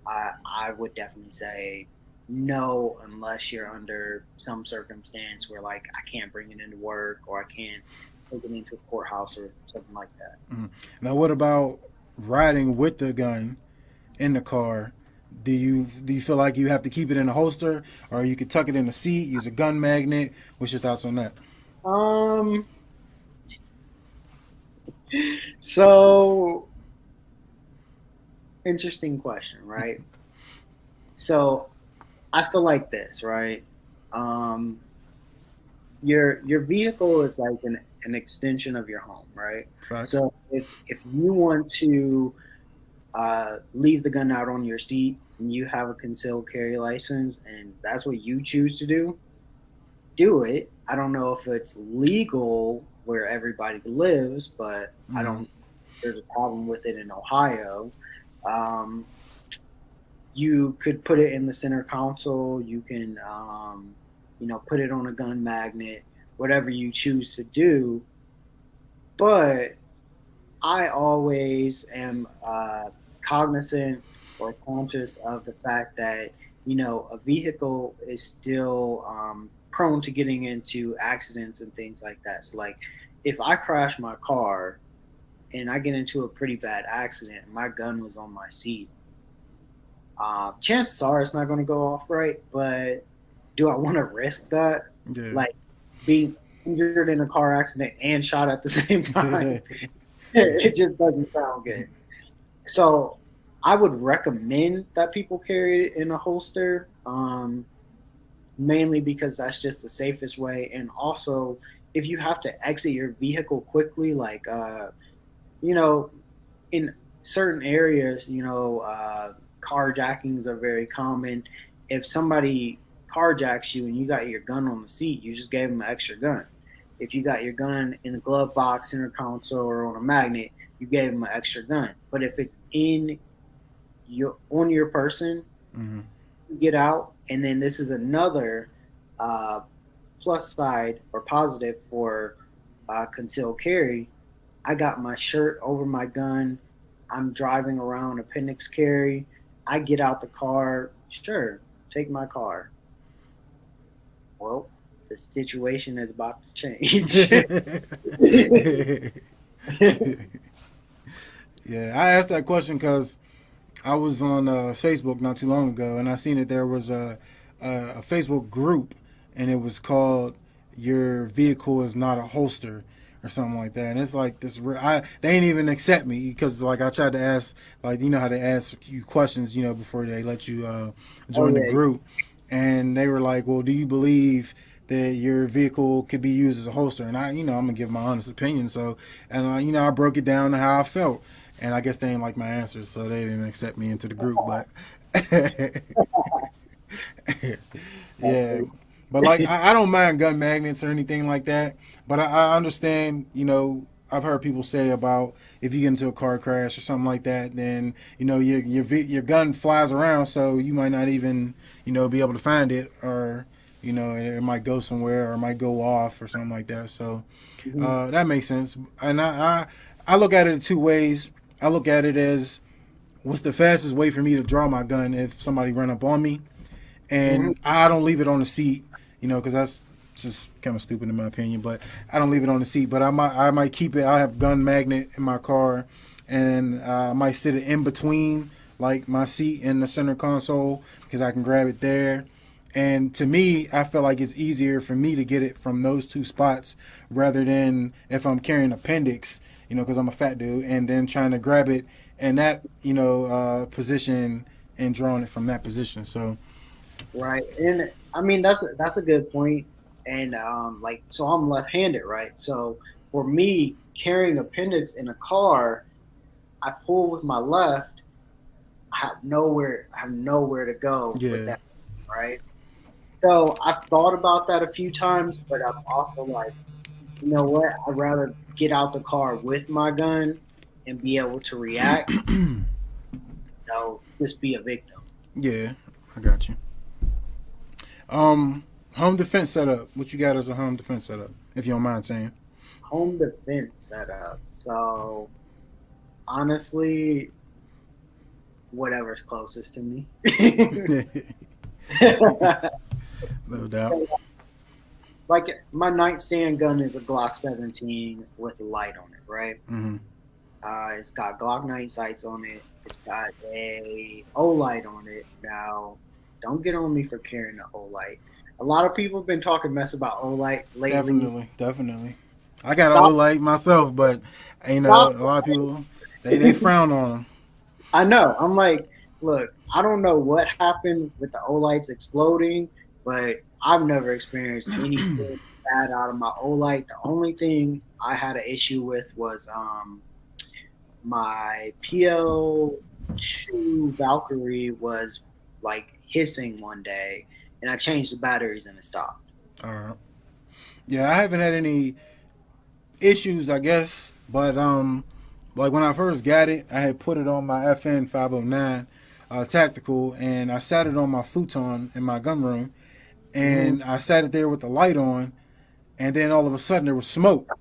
I would definitely say no, unless you're under some circumstance where, like, I can't bring it into work or I can't take it into a courthouse or something like that. Mhm. Now, what about riding with the gun in the car? Do you feel like you have to keep it in a holster, or you could tuck it in the seat, use a gun magnet? What's your thoughts on that? Um, so interesting question, right? So I feel like this, right? Um, your vehicle is like an extension of your home, right? Facts. So if you want to leave the gun out on your seat and you have a concealed carry license and that's what you choose to do it. I don't know if it's legal where everybody lives, but I Mm-hmm. don't. There's a problem with it in Ohio. Um, you could put it in the center console. You can, put it on a gun magnet, whatever you choose to do. But I always am cognizant or conscious of the fact that a vehicle is still prone to getting into accidents and things like that. So, like, if I crash my car and I get into a pretty bad accident and my gun was on my seat, chances are it's not going to go off right. But do I want to risk that? Yeah. Like, being injured in a car accident and shot at the same time? It just doesn't sound good. So I would recommend that people carry it in a holster, mainly because that's just the safest way. And also, if you have to exit your vehicle quickly, like you know, in certain areas, carjackings are very common. If somebody carjacks you and you got your gun on the seat, you just gave them an extra gun. If you got your gun in the glove box, center console, or on a magnet, you gave them an extra gun. But if it's in your on your person, Hmm. you get out, and then this is another uh, plus side or positive for concealed carry. I got my shirt over my gun. I'm driving around appendix carry. I get out the car. Sure, take my car. Well, the situation is about to change. Yeah, I asked that question because I was on Facebook not too long ago, and I seen that there was a Facebook group, and it was called "Your Vehicle Is Not a Holster" or something like that. And it's like this. They ain't even accept me because like I tried to ask, like you know how they ask you questions, before they let you Oh join the yeah, group, and they were like, "Well, do you believe?" That your vehicle could be used as a holster, and I'm gonna give my honest opinion. So, and I broke it down to how I felt, and I guess they didn't like my answers, so they didn't accept me into the group. But yeah, but like I don't mind gun magnets or anything like that. But I understand, I've heard people say about if you get into a car crash or something like that, then your gun flies around, so you might not even be able to find it, or it might go somewhere or it might go off or something like that. So hmm that makes sense. And I look at it two ways. I look at it as what's the fastest way for me to draw my gun if somebody run up on me, hmm and I don't leave it on the seat, because that's just kind of stupid in my opinion. But I don't leave it on the seat, but I might keep it. I have gun magnet in my car, and I might sit it in between like my seat and the center console because I can grab it there. And to me, I feel like it's easier for me to get it from those two spots rather than if I'm carrying appendix, because I'm a fat dude, and then trying to grab it in that, position and drawing it from that position. So, right. And I mean that's a good point. And like so, I'm left-handed, right? So for me, carrying appendix in a car, I pull with my left. I have nowhere to go with yeah, that, right? So I've thought about that a few times, but I'm also like, you know what? I'd rather get out the car with my gun and be able to react, just be a victim. yeah, I got you. Um, Home defense setup. What you got as a home defense setup, if you don't mind saying? Home defense setup. So honestly, whatever's closest to me. No doubt. Like my nightstand gun is a Glock 17 with a light on it, right? Hmm. It's got Glock 9 sights on it. It's got a O light on it. Now, don't get on me for carrying the O light. A lot of people have been talking mess about O light lately. Definitely, definitely. I got an Stop, old light myself, but stop. a lot of people they frown on them. I know. I'm like, look, I don't know what happened with the O lights exploding, but I've never experienced anything bad out of my O light. The only thing I had an issue with was my PL2 Valkyrie was like hissing one day, and I changed the batteries and it stopped. All right. Yeah, I haven't had any issues, I guess, but like when I first got it, I had put it on my FN 509 tactical, and I sat it on my futon in my gun room, hmm and I sat it there with the light on, and then all of a sudden there was smoke.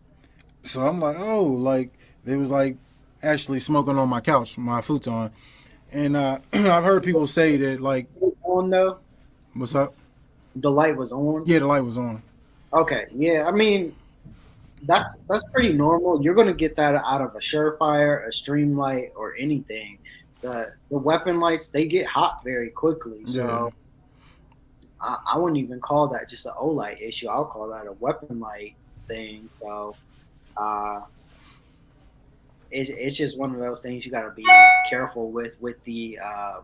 So I'm like, oh, like there was like actually smoking on my couch, my futon, and I've heard people say that like, On though, what's up? the light was on. Yeah, the light was on. Okay, yeah, I mean that's pretty normal. You're gonna get that out of a Surefire, a Streamlight, or anything. The weapon lights they get hot very quickly, Yeah, so I wouldn't even call that just an OLight issue. I'll call that a weapon light thing. So uh, it's just one of those things you got to be careful with the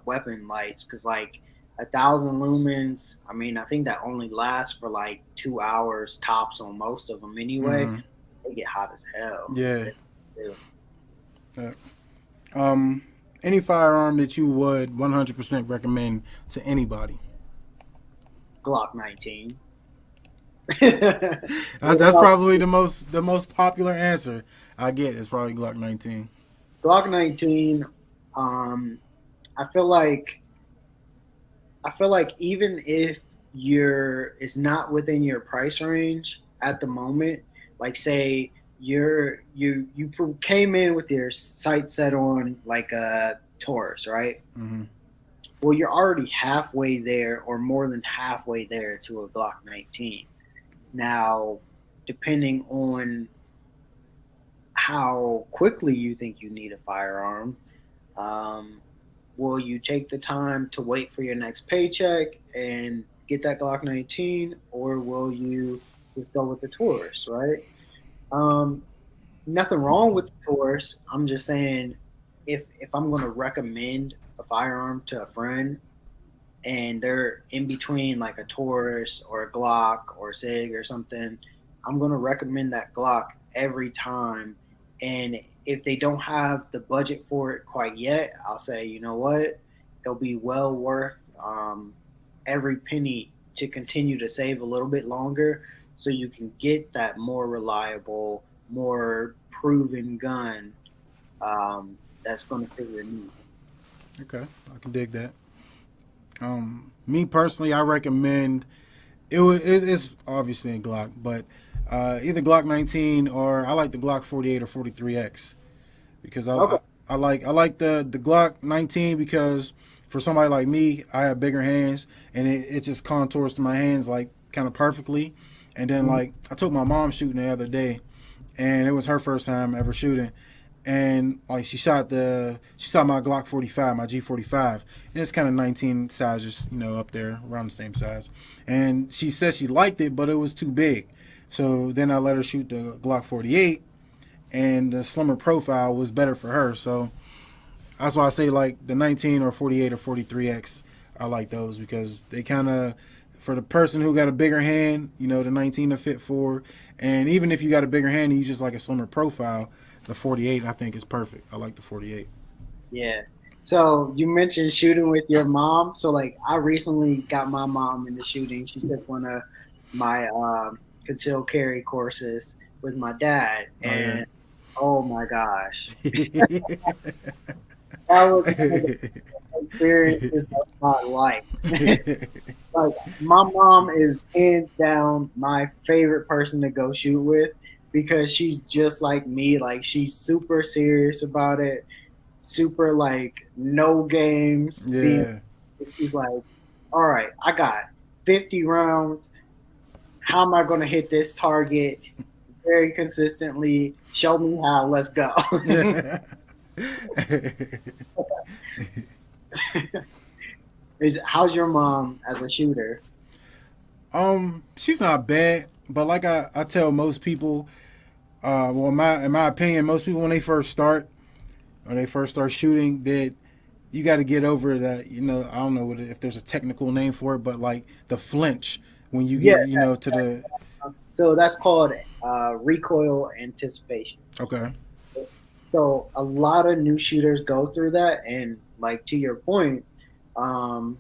weapon lights, because like 1,000 lumens, I mean, I think that only lasts for like 2 hours tops on most of them anyway. Hmm. They get hot as hell. Yeah. They do. Uh, Um, any firearm that you would 100% recommend to anybody? Glock 19. That's probably the most popular answer I get is probably Glock 19. Glock 19. Um, I feel like even if it's not within your price range at the moment, like say came in with your sight set on like a Taurus, right? Hmm. Well, you're already halfway there or more than halfway there to a Glock 19. Now, depending on how quickly you think you need a firearm, um, will you take the time to wait for your next paycheck and get that Glock 19, or will you just go with the Taurus, right? Um, Nothing wrong with the Taurus. I'm just saying, if I'm going to recommend a firearm to a friend and they're in between like a Taurus or a Glock or a Sig or something, I'm going to recommend that Glock every time. And if they don't have the budget for it quite yet, I'll say, you know what, it'll be well worth every penny to continue to save a little bit longer so you can get that more reliable, more proven gun that's going to fit your needs. Okay, I can dig that. Me personally, I recommend it's obviously a Glock, but either Glock 19 or I like the Glock 48 or 43X because Okay. I like the Glock 19 because for somebody like me, I have bigger hands and it just contours to my hands like kind of perfectly. And then Mhm. like I took my mom shooting the other day, and it was her first time ever shooting. And like she shot my Glock 45, my G45, and it's kind of 19 size, just up there around the same size. And she said she liked it, but it was too big. So then I let her shoot the Glock 48, and the slimmer profile was better for her. So that's why I say like the 19 or 48 or 43X. I like those because they kind of, for the person who got a bigger hand, the 19 to fit for. And even if you got a bigger hand and you just like a slimmer profile, the 48 I think is perfect. I like the 48. Yeah. So you mentioned shooting with your mom. So like I recently got my mom into shooting. She took one of my concealed carry courses with my dad, Oh yeah. and oh my gosh, that was one of the experiences of my life. Like my mom is hands down my favorite person to go shoot with because she's just like me. Like she's super serious about it, super like no games being. Yeah. She's like, all right, I got 50 rounds. How am I going to hit this target very consistently? Show me how. Let's go. How's your mom as a shooter? She's not bad, but like I tell most people, well, in my opinion, most people when they first start or they first start shooting, that you got to get over that. I don't know if there's a technical name for it, but like the flinch when you Yeah, get to the. so that's called recoil anticipation. Okay. So a lot of new shooters go through that, and like to your point, um,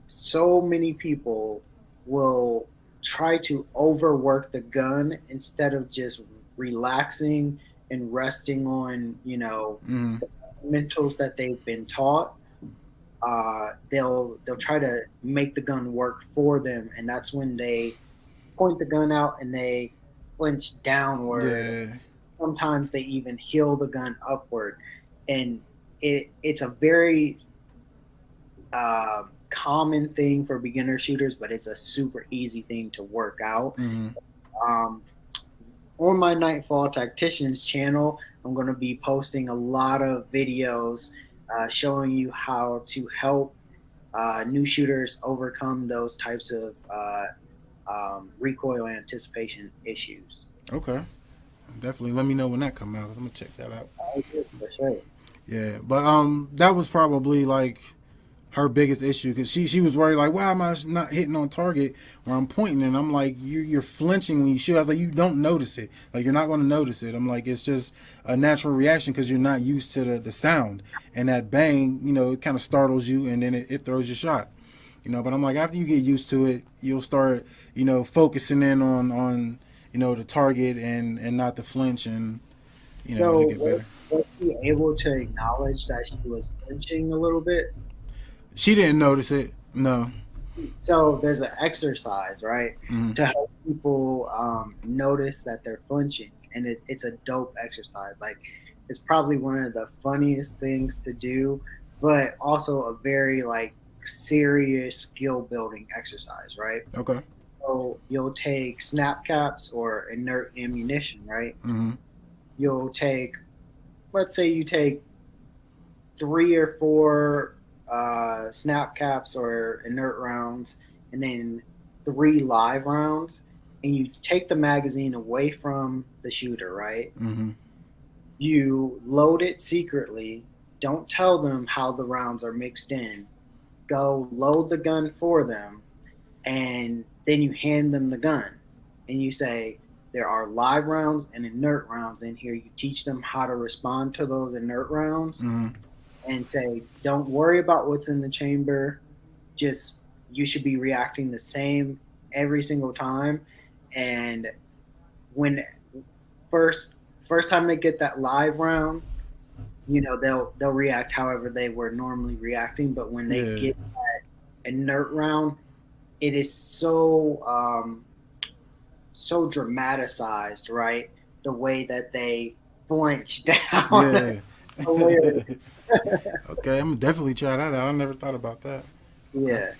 so many people will try to overwork the gun instead of just relaxing and resting on Mm. the fundamentals that they've been taught. They'll try to make the gun work for them, and that's when they point the gun out and they flinch downward. Yeah. Sometimes they even heel the gun upward, and it's a very common thing for beginner shooters, but it's a super easy thing to work out. Mm. Um, on my Nightfall Tacticians channel, I'm going to be posting a lot of videos showing you how to help new shooters overcome those types of recoil anticipation issues. Okay. definitely let me know when that come out, 'cause I'm gonna check that out. Oh, yeah, for sure. Yeah, but that was probably like her biggest issue because she was worried like, why am I not hitting on target where I'm pointing? And I'm like, you're flinching when you shoot. I was like, you don't notice it. Like you're not going to notice it. I'm like, it's just a natural reaction because you're not used to the sound, and that bang, it kind of startles you, and then it throws your shot. But I'm like, after you get used to it, you'll start focusing in on the target and not the flinch, and it'll So get better. was she able to acknowledge that she was flinching a little bit? She didn't notice it. No. So there's an exercise, right, Mm-hmm. to help people notice that they're flinching, and it's a dope exercise. Like it's probably one of the funniest things to do, but also a very like serious skill building exercise, right? Okay. So you'll take snap caps or inert ammunition, right? Mm-hmm. You'll take, let's say you take 3 or 4 snap caps or inert rounds, and then 3 live rounds, and you take the magazine away from the shooter, right? Mm-hmm. You load it secretly. Don't tell them how the rounds are mixed in. Go load the gun for them, and then you hand them the gun, and you say, there are live rounds and inert rounds in here. You teach them how to respond to those inert rounds Mm-hmm. and say, don't worry about what's in the chamber. Just you should be reacting the same every single time. And when first first time they get that live round, they'll react however they were normally reacting. But when they Yeah. get that inert round, it is so dramatized, right? The way that they flinch down. Yeah. Hilarious. Okay, I'm gonna definitely try that out. I never thought about that. Okay. Yeah,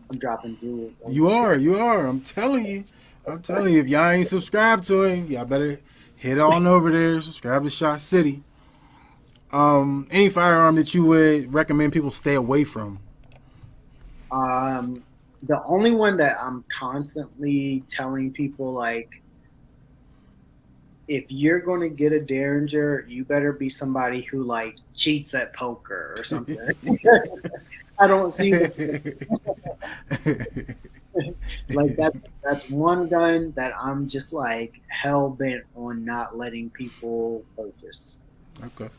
I'm dropping jewels. You are, you are. I'm telling you. I'm telling you, if y'all ain't subscribed to it, y'all better head on over there, subscribe to Shot City. Any firearm that you would recommend people stay away from? Um, the only one that I'm constantly telling people, like, if you're going to get a Derringer, you better be somebody who like cheats at poker or something. I don't see the like that's one gun that I'm just like hell bent on not letting people purchase. Okay.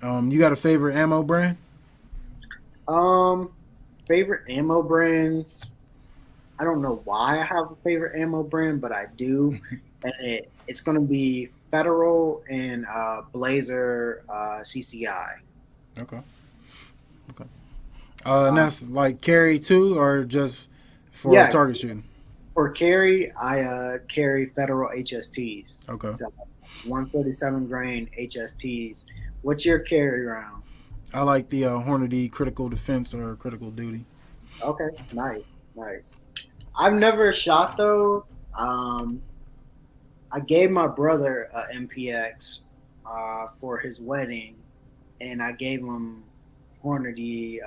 You got a favorite ammo brand? Um, favorite ammo brands. I don't know why I have a favorite ammo brand, but I do, and it's going to be Federal and Blazer CCI. Okay. Okay. And Um, that's like carry too, or just for yeah, target shooting? for carry, I carry Federal HSTs, Okay. so 137 grain HSTs. What's your carry round? I like the Hornady Critical Defense or Critical Duty. Okay, nice, nice. I've never shot those. I gave my brother a MPX for his wedding, and I gave him Hornady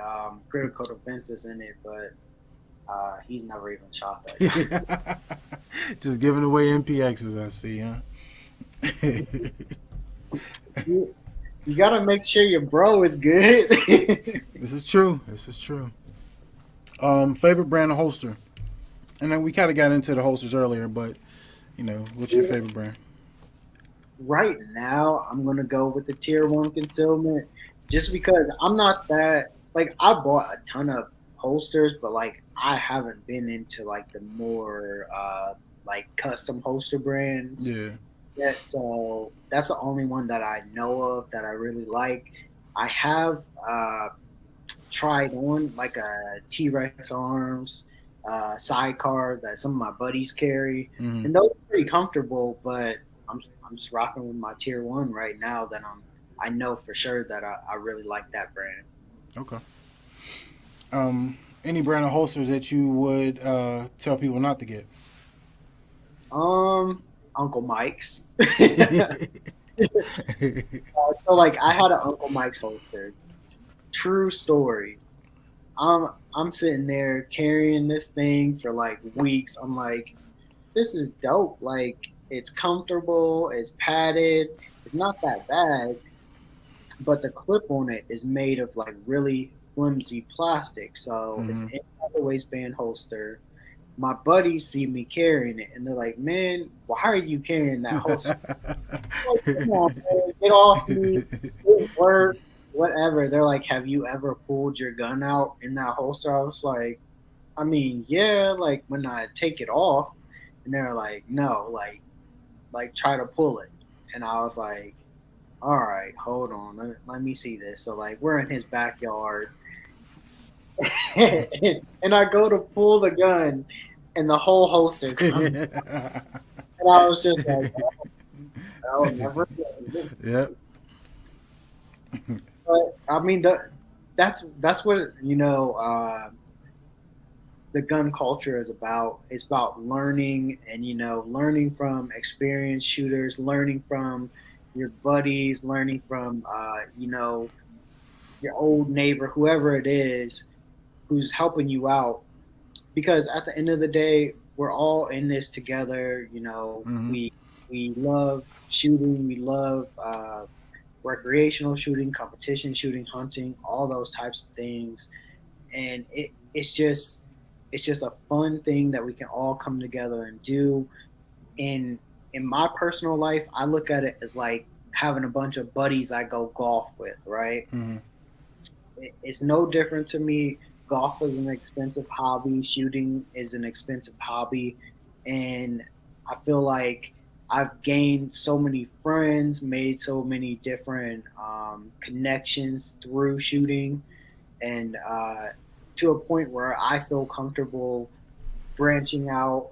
critical defenses in it, but he's never even shot that. Just giving away MPXs, I see, huh? you, you gotta make sure your bro is good. This is true. This is true. Favorite brand of holster? And then we kind of got into the holsters earlier, but what's your favorite brand? Right now, I'm gonna go with the tier one concealment, just because I'm not that like I bought a ton of holsters, but like I haven't been into like the more like custom holster brands Yeah. yet. So that's the only one that I know of that I really like. I have tried on like a T-Rex arms sidecar that some of my buddies carry, Mm-hmm. and those are pretty comfortable. But I'm just rocking with my tier one right now. That I know for sure that I really like that brand. Okay. Any brand of holsters that you would tell people not to get? Uncle Mike's. So like I had an Uncle Mike's holster. True story. I'm sitting there carrying this thing for like weeks. I'm like, this is dope. Like It's comfortable. It's padded. It's not that bad, but the clip on it is made of like really flimsy plastic. So it's Mm-hmm. inside the waistband holster. My buddies see me carrying it, and they're like, "Man, why are you carrying that holster?" Like, come on, man, get off me. It works, whatever. They're like, have you ever pulled your gun out in that holster? I was like, I mean, yeah, like when I take it off. And they're like, no, like try to pull it. And I was like, all right, hold on, let me see this. So like we're in his backyard, and I go to pull the gun, and the whole holster comes. And I was just like, oh, never again. Yep. But I mean, that's what the gun culture is about. It's about learning and learning from experienced shooters, learning from your buddies, learning from your old neighbor, whoever it is who's helping you out. Because at the end of the day, we're all in this together. Mm-hmm. We love shooting, we love recreational shooting, competition shooting, hunting, all those types of things, and it's just a fun thing that we can all come together and do. In in my personal life, I look at it as like having a bunch of buddies I go golf with, right? Mm-hmm. It's no different to me. Golf is an expensive hobby. Shooting is an expensive hobby, and I feel like I've gained so many friends, made so many different connections through shooting, and to a point where I feel comfortable branching out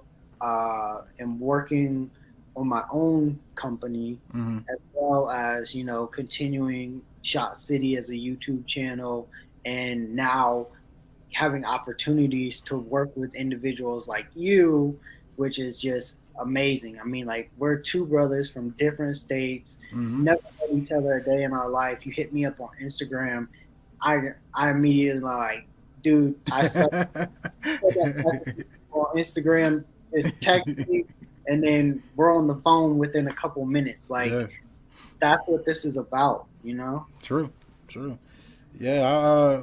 and working on my own company, Mm-hmm. as well as continuing Shot City as a YouTube channel, and now having opportunities to work with individuals like you, which is just amazing. I mean, like we're two brothers from different states, Mm-hmm. never met each other a day in our life. You hit me up on Instagram, I immediately like, dude, I suck that message on Instagram, just text me, and then we're on the phone within a couple minutes. Like Yeah. that's what this is about. True. True. Yeah.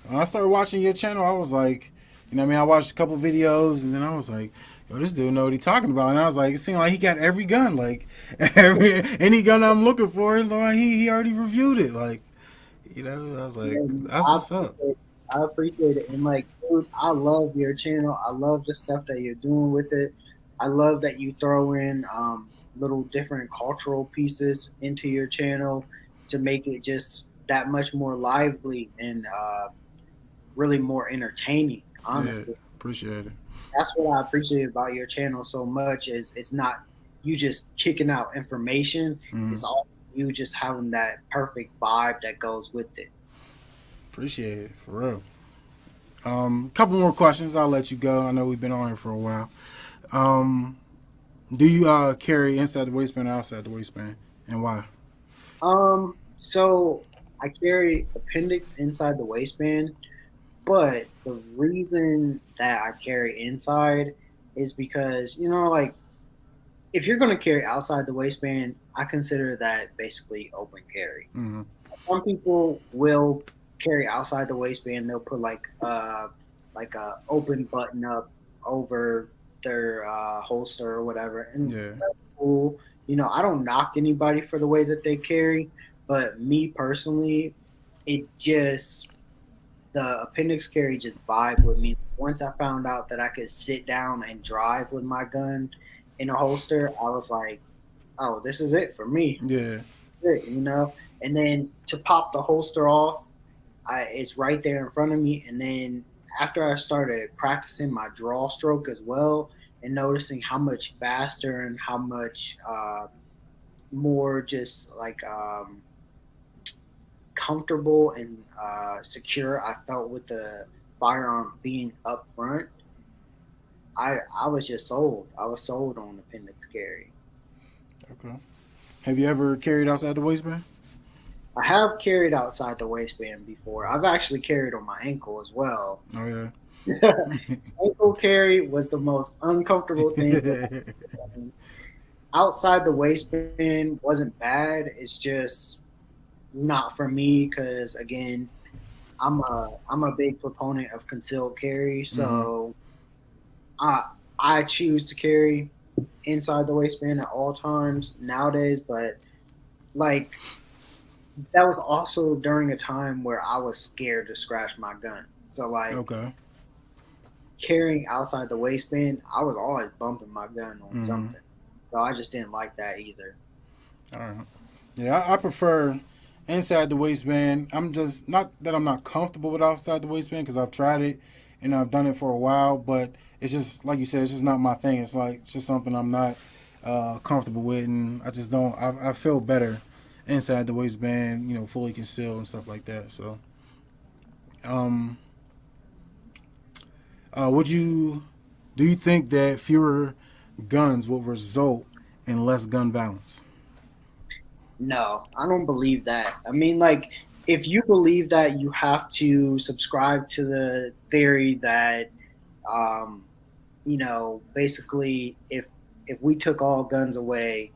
When I started watching your channel, I was like, I mean, I watched a couple videos, and then I was like, yo, this dude know what he talking about. And I was like, it seemed like he got every gun, like any gun I'm looking for, like he already reviewed it, like I was like, And that's what's up. I appreciate it. And like, dude, I love your channel. I love the stuff that you're doing with it. I love that you throw in little different cultural pieces into your channel to make it just that much more lively and really more entertaining. Yeah, Honestly, appreciate it. that's what I appreciate about your channel so much. Is it's not you just kicking out information. Mm-hmm. It's all you just having that perfect vibe that goes with it. Appreciate it for real. Couple more questions. I'll let you go. I know we've been on here for a while. Um, do you carry inside the waistband or outside the waistband, and why? So I carry appendix inside the waistband, but the reason that I carry inside is because, like if you're gonna carry outside the waistband, I consider that basically open carry. Mm-hmm. Some people will carry outside the waistband. They'll put like a open button up over their holster or whatever, and Yeah. that's cool. I don't knock anybody for the way that they carry, but me personally, it just the appendix carry just vibe with me. Once I found out that I could sit down and drive with my gun in a holster, I was like, oh, this is it for me. Yeah. And then to pop the holster off, it's right there in front of me. And then after I started practicing my draw stroke as well, and noticing how much faster and how much more just like comfortable and secure I felt with the firearm being up front, I was just sold. I was sold on appendix carry. Okay. Have you ever carried outside the waistband? I have carried outside the waistband before. I've actually carried on my ankle as well. Oh yeah. Ankle carry was the most uncomfortable thing. outside the waistband wasn't bad. It's just not for me because again, I'm a big proponent of concealed carry. Mm-hmm. So I I choose to carry inside the waistband at all times nowadays. But like that was also during a time where I was scared to scratch my gun. So like Okay. carrying outside the waistband, I was always bumping my gun on Mm-hmm. something. So I just didn't like that either. All right. Yeah, I prefer inside the waistband. I'm just not that I'm not comfortable with outside the waistband because I've tried it and I've done it for a while, but it's just like you said, it's just not my thing. It's like just something I'm not comfortable with, and I just don't. I feel better inside the waistband, fully concealed and stuff like that. So, um, would you do you think that fewer guns will result in less gun violence? No, I don't believe that. I mean, like, if you believe that, you have to subscribe to the theory that, um, basically, if we took all guns away,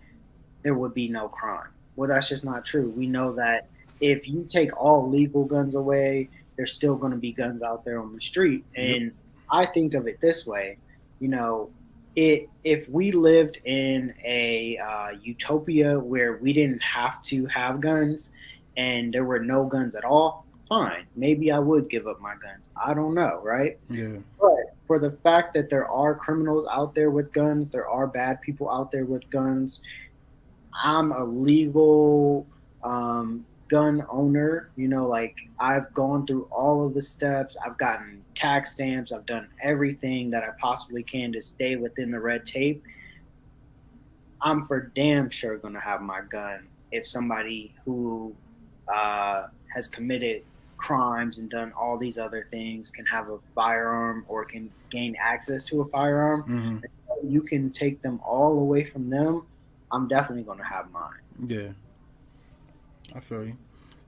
there would be no crime. Well, that's just not true. We know that if you take all legal guns away, there's still going to be guns out there on the street. Yep. And I think of it this way, you know, if we lived in a utopia where we didn't have to have guns and there were no guns at all, fine. Maybe I would give up my guns. I don't know, right? Yeah. But for the fact that there are criminals out there with guns, there are bad people out there with guns, I'm a legal gun owner. Like I've gone through all of the steps. I've gotten tax stamps. I've done everything that I possibly can to stay within the red tape. I'm for damn sure going to have my gun if somebody who has committed crimes and done all these other things can have a firearm or can gain access to a firearm. Mm-hmm. You can take them all away from them. I'm definitely going to have mine. Yeah. I feel you.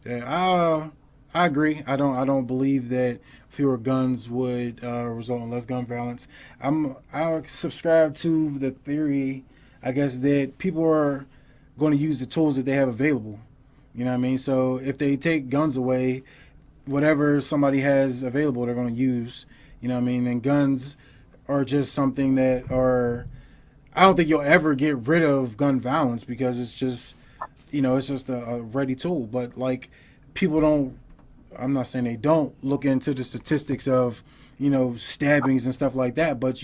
Yeah, I agree. I don't believe that fewer guns would result in less gun violence. I subscribe to the theory, I guess, that people are going to use the tools that they have available. You know what I mean? So if they take guns away, whatever somebody has available, they're going to use. You know what I mean? And guns are just something that are. I don't think you'll ever get rid of gun violence because it's just a ready tool. But like people don't. I'm not saying they don't look into the statistics of stabbings and stuff like that. But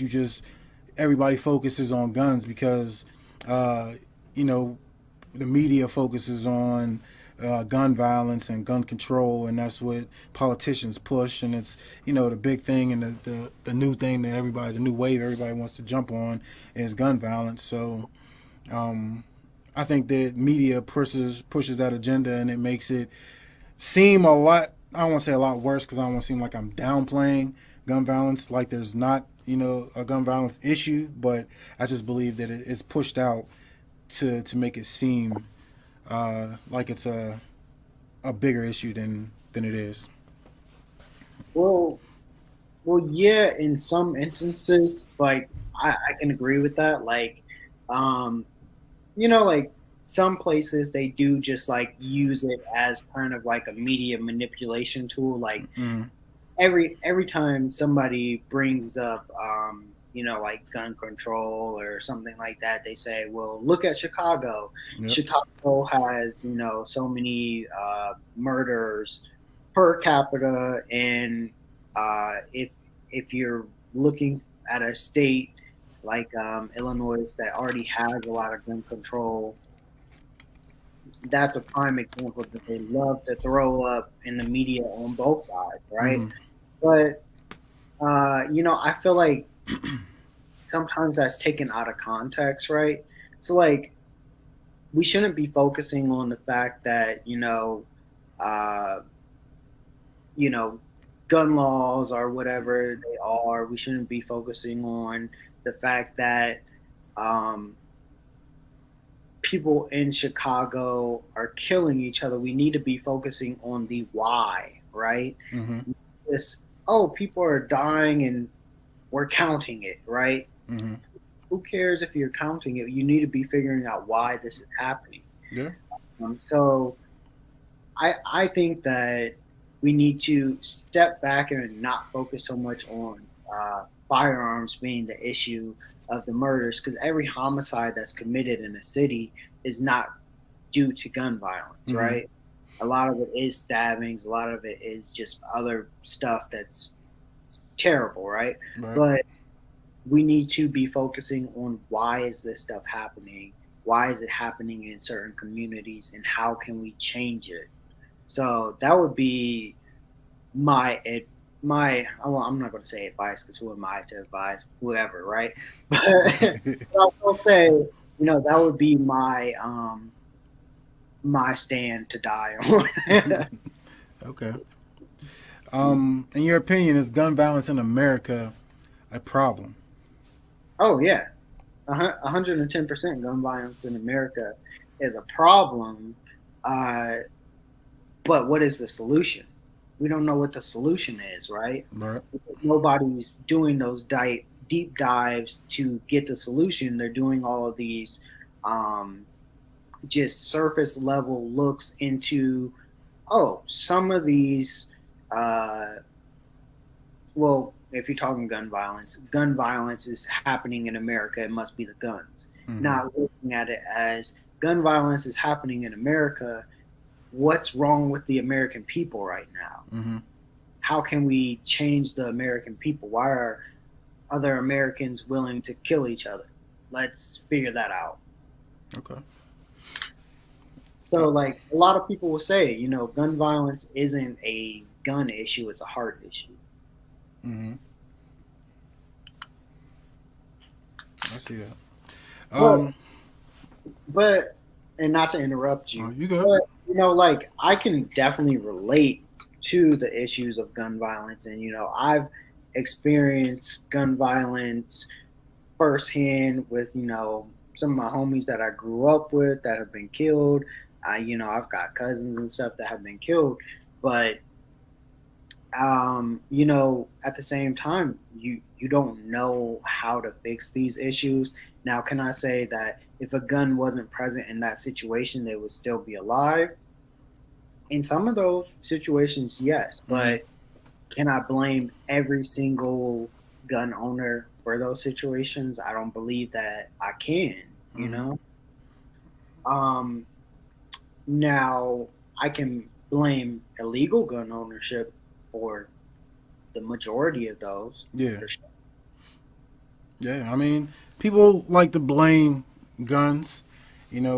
everybody focuses on guns because uh, you know the media focuses on gun violence and gun control, and that's what politicians push. And it's the big thing and the new thing that the new wave everybody wants to jump on is gun violence. So um, I think that media pushes that agenda, and it makes it seem a lot. I don't want to say a lot worse because I don't want to seem like I'm downplaying gun violence. Like there's not a gun violence issue, but I just believe that it is pushed out to make it seem like it's a bigger issue than it is. Well, yeah, in some instances, like I can agree with that. Like, um, like some places they do just like use it as kind of like a media manipulation tool. Like Mm, every time somebody brings up like gun control or something like that, they say, well, look at Chicago. yep. Chicago has so many murders per capita, and if you're looking at a state like Illinois that already has a lot of gun control, that's a prime example that they love to throw up in the media on both sides, right? Mm, But I feel like sometimes that's taken out of context, right? So like we shouldn't be focusing on the fact that uh, you know, gun laws or whatever they are. We shouldn't be focusing on the fact that um, people in Chicago are killing each other. We need to be focusing on the why, right? mm-hmm, This, oh, people are dying and we're counting it, right? mm-hmm. who cares if you're counting it? You need to be figuring out why this is happening. Yeah. So I think that we need to step back and not focus so much on firearms being the issue of the murders, because every homicide that's committed in a city is not due to gun violence, Mm-hmm. right? A lot of it is stabbings, a lot of it is just other stuff that's terrible, right? Right. But we need to be focusing on why is this stuff happening? Why is it happening in certain communities, and how can we change it? So that would be my well, I'm not going to say advice because who am I to advise whoever, right? But I will say, that would be my stand to die on. Okay. In your opinion, is gun violence in America a problem? Oh yeah, 110% gun violence in America is a problem. Uh, but what is the solution? We don't know what the solution is, right? Right. Because nobody's doing those deep dives to get the solution. They're doing all of these um, just surface level looks into, oh, some of these, uh, well, if you're talking gun violence is happening in America. It must be the guns. Mm-hmm. Not looking at it as gun violence is happening in America. What's wrong with the American people right now? Mm-hmm. How can we change the American people? Why are other Americans willing to kill each other? Let's figure that out. Okay. So, like a lot of people will say, gun violence isn't a gun issue; it's a heart issue. Mm-hmm. I see that. But, Um. but, and not to interrupt Oh, you, you go. but like I can definitely relate to the issues of gun violence, and I've experienced gun violence firsthand with some of my homies that I grew up with that have been killed. I've got cousins and stuff that have been killed, but at the same time, you don't know how to fix these issues. Now, can I say that if a gun wasn't present in that situation, they would still be alive? In some of those situations, yes, Mm-hmm. but can I blame every single gun owner for those situations? I don't believe that I can, you Mm-hmm. know? Um, Now, I can blame illegal gun ownership for the majority of those, Yeah. for sure. Yeah. I mean, people like to blame guns,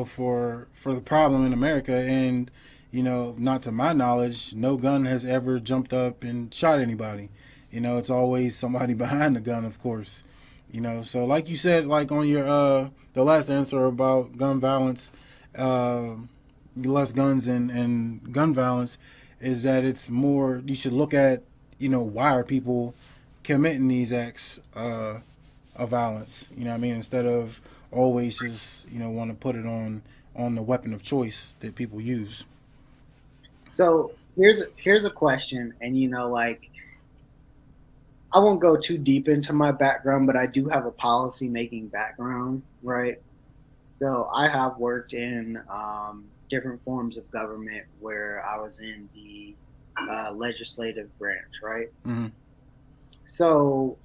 for the problem in America, and not to my knowledge, no gun has ever jumped up and shot anybody. It's always somebody behind the gun, of course. So like you said, like on your the last answer about gun violence, uh, less guns and gun violence, is that it's more you should look at why are people committing these acts of violence. You know what I mean? Instead of always just want to put it on the weapon of choice that people use. So here's a question, and like I won't go too deep into my background, but I do have a policy making background, right? So I have worked in different forms of government where I was in the legislative branch, right? Mm-hmm. So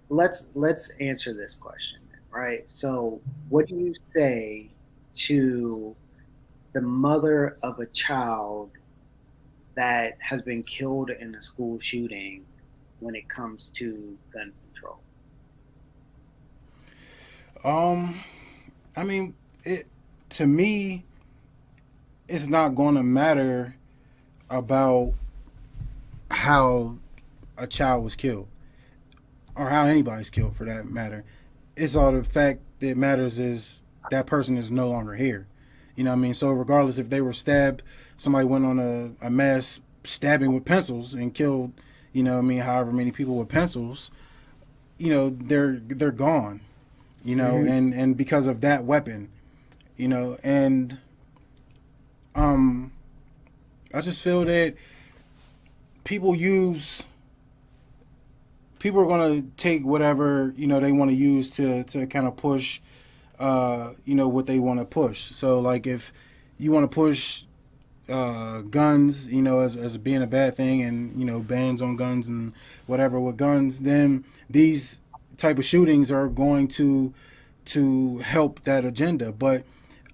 let's answer this question, right? So what do you say to the mother of a child that has been killed in a school shooting when it comes to gun control? Um, I mean, it to me, it's not going to matter about how a child was killed or how anybody's killed for that matter. It's all the fact that matters is that person is no longer here. You know what I mean? So regardless if they were stabbed, somebody went on a mass stabbing with pencils and killed, however many people with pencils, they're gone. Mm-hmm. And because of that weapon, and um I just feel that people use people are going to take whatever they want to use to kind of push what they want to push. So like if you want to push guns, as being a bad thing, and bans on guns and whatever with guns, then these type of shootings are going to help that agenda. But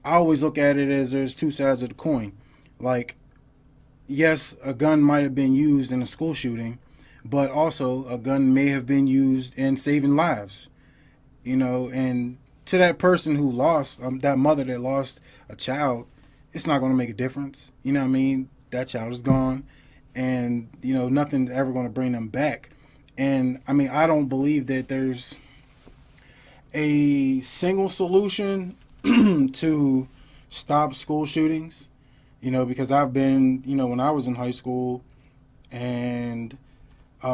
I always look at it as there's two sides of the coin. Like, yes, a gun might have been used in a school shooting, but also a gun may have been used in saving lives. And to that person who lost, that mother that lost a child, it's not going to make a difference. You know what I mean? That child is gone, and nothing's ever going to bring them back. And I mean, I don't believe that there's a single solution to stop school shootings. Because I've been, when I was in high school, and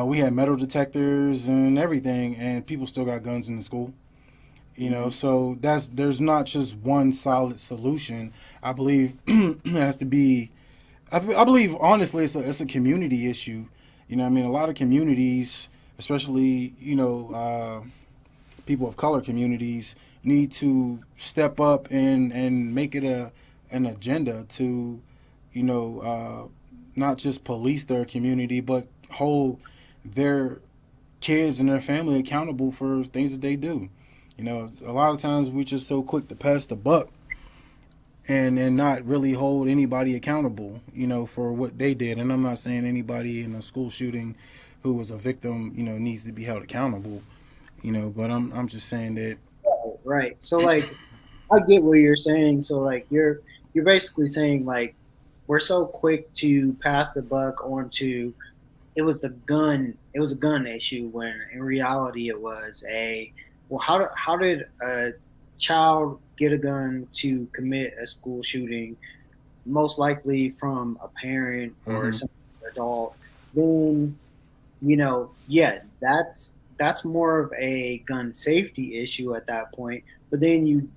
we had metal detectors and everything, and people still got guns in the school. So there's not just one solid solution. I believe it has to be. I believe honestly, it's a community issue. I mean, a lot of communities, especially people of color communities, need to step up and make it an agenda to not just police their community, but hold their kids and their family accountable for things that they do. A lot of times we just so quick to pass the buck and not really hold anybody accountable, for what they did. And I'm not saying anybody in a school shooting who was a victim, needs to be held accountable, but I'm just saying that. Right. So like I get what you're saying. So like you're basically saying like we're so quick to pass the buck on to it was a gun issue when in reality it was a well how did a child get a gun to commit a school shooting, most likely from a parent or Mm-hmm. some adult, then yeah, that's more of a gun safety issue at that point. But then you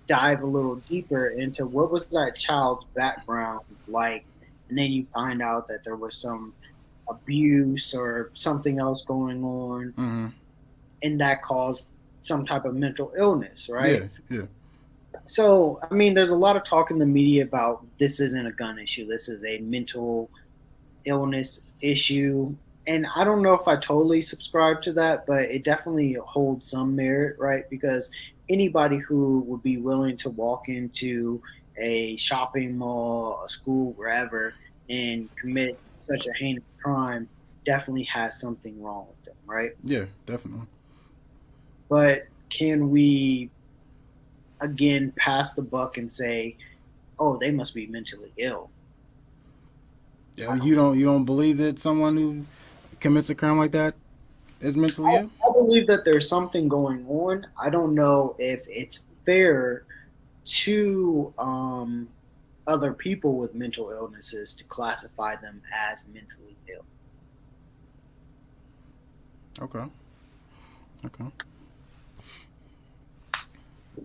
dive a little deeper into what was that child's background like, and then you find out that there was some abuse or something else going on, Mm-hmm. and that caused some type of mental illness, Yeah, right? yeah, So, I mean, there's a lot of talk in the media about this isn't a gun issue, this is a mental illness issue. And I don't know if I totally subscribe to that, but it definitely holds some merit, right? Because anybody who would be willing to walk into a shopping mall, a school, wherever, and commit such a heinous crime definitely has something wrong with them, right? yeah, definitely. But can we again pass the buck and say, "Oh, they must be mentally ill"? Yeah, I don't. you don't believe that someone who commits a crime like that is mentally ill? I believe that there's something going on. I don't know if it's fair to other people with mental illnesses to classify them as mentally ill. Okay, okay.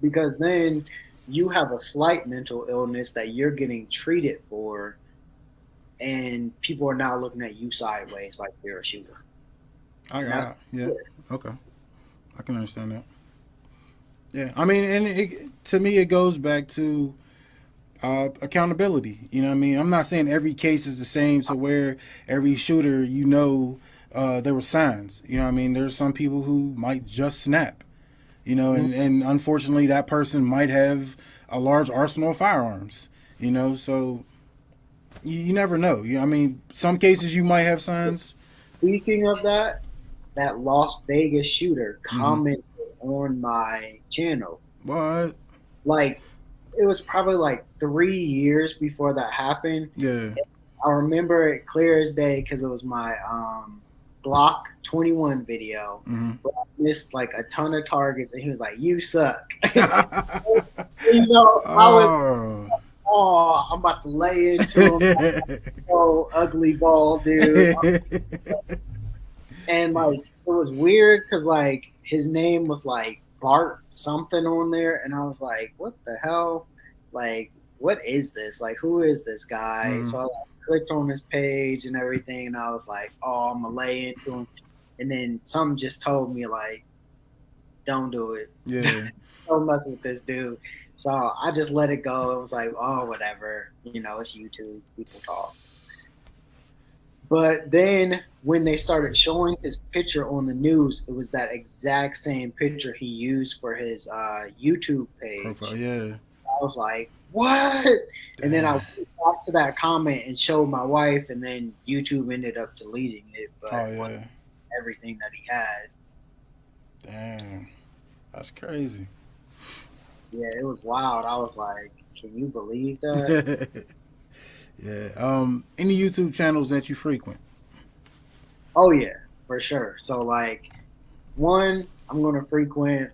Because then you have a slight mental illness that you're getting treated for, and people are now looking at you sideways like you're a shooter. And that's Yeah, okay. I can understand that. Yeah, I mean, and to me, it goes back to accountability. You know what I mean? I'm not saying every case is the same to where every shooter, there were signs. You know what I mean? There's some people who might just snap, and unfortunately, that person might have a large arsenal of firearms, so you never know. I mean, some cases you might have signs. speaking of that, that Las Vegas shooter Mm-hmm. commented on my channel. What? Like it was probably like 3 years before that happened. Yeah. I remember it clear as day because it was my Glock 21 video. Mm-hmm. But I missed like a ton of targets, and he was like, "You suck." I was, Oh. oh, I'm about to lay into him. Oh, ugly ball, dude. And like it was weird because like his name was like Bart something on there, and I was like, "What the hell? Like, what is this? Like, who is this guy?" Mm-hmm. So I like, clicked on his page and everything, and I was like, "Oh, I'm gonna lay into him." and then some just told me like, don't do it. Yeah. Don't mess with this dude. So I just let it go. It was like, oh, whatever. It's YouTube. People talk. But then when they started showing his picture on the news, it was that exact same picture he used for his YouTube Profile. page. Yeah. I was like, what? And then I Damn. went back to that comment and showed my wife, and then YouTube ended up deleting it, but Oh it wasn't yeah. everything that he had. Damn. That's crazy. Yeah, it was wild. I was like, can you believe that? Yeah. Any YouTube channels that you frequent? Oh yeah, for sure. So like one, I'm gonna frequent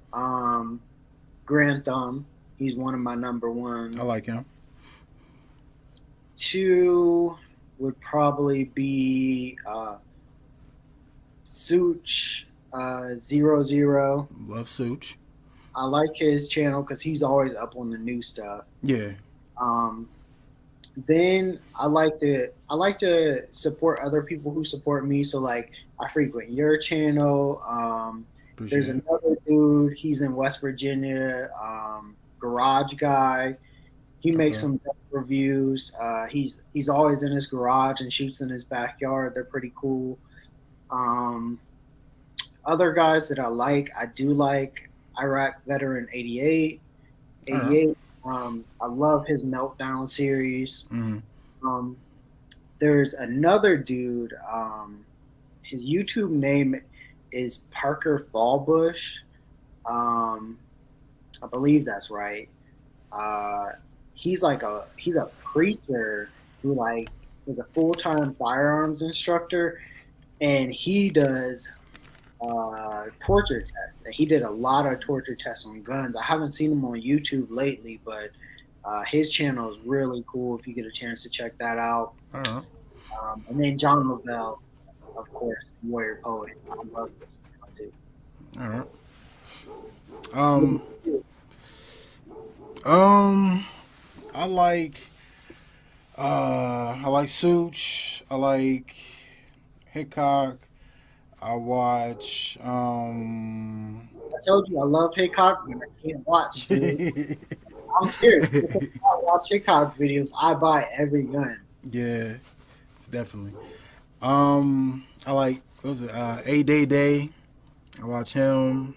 Grand Thumb. He's one of my number I ones. like him. Two would probably be Such 00. Love Such. I like his channel because he's always up on the new stuff. Yeah. Um, then I like to support other people who support me. So like I frequent your channel. There's Appreciate it. another dude. He's in West Virginia. Garage guy. He makes Okay. some reviews. He's always in his garage and shoots in his backyard. They're pretty cool. Um, Other guys that I do like Iraq Veteran 88. All right. 88. I love his Meltdown series. Mm-hmm. Um, there's another dude. His YouTube name is Parker Fallbush. Um, I believe that's right. Uh, he's a preacher who like is a full time firearms instructor, and he does torture tests. And he did a lot of torture tests on guns. I haven't seen him on YouTube lately, but his channel is really cool. If you get a chance to check that out. All right. And then John Lavelle, of course, Warrior Poet. I love this too. All right. Um. Um. I like. I like Such. I like Hickok. I watch. I told you I love Hickok, but I can't watch, dude. I'm serious. If I watch Hickok videos, I buy every gun. Yeah, it's definitely. I like what was it? A Day Day. I watch him.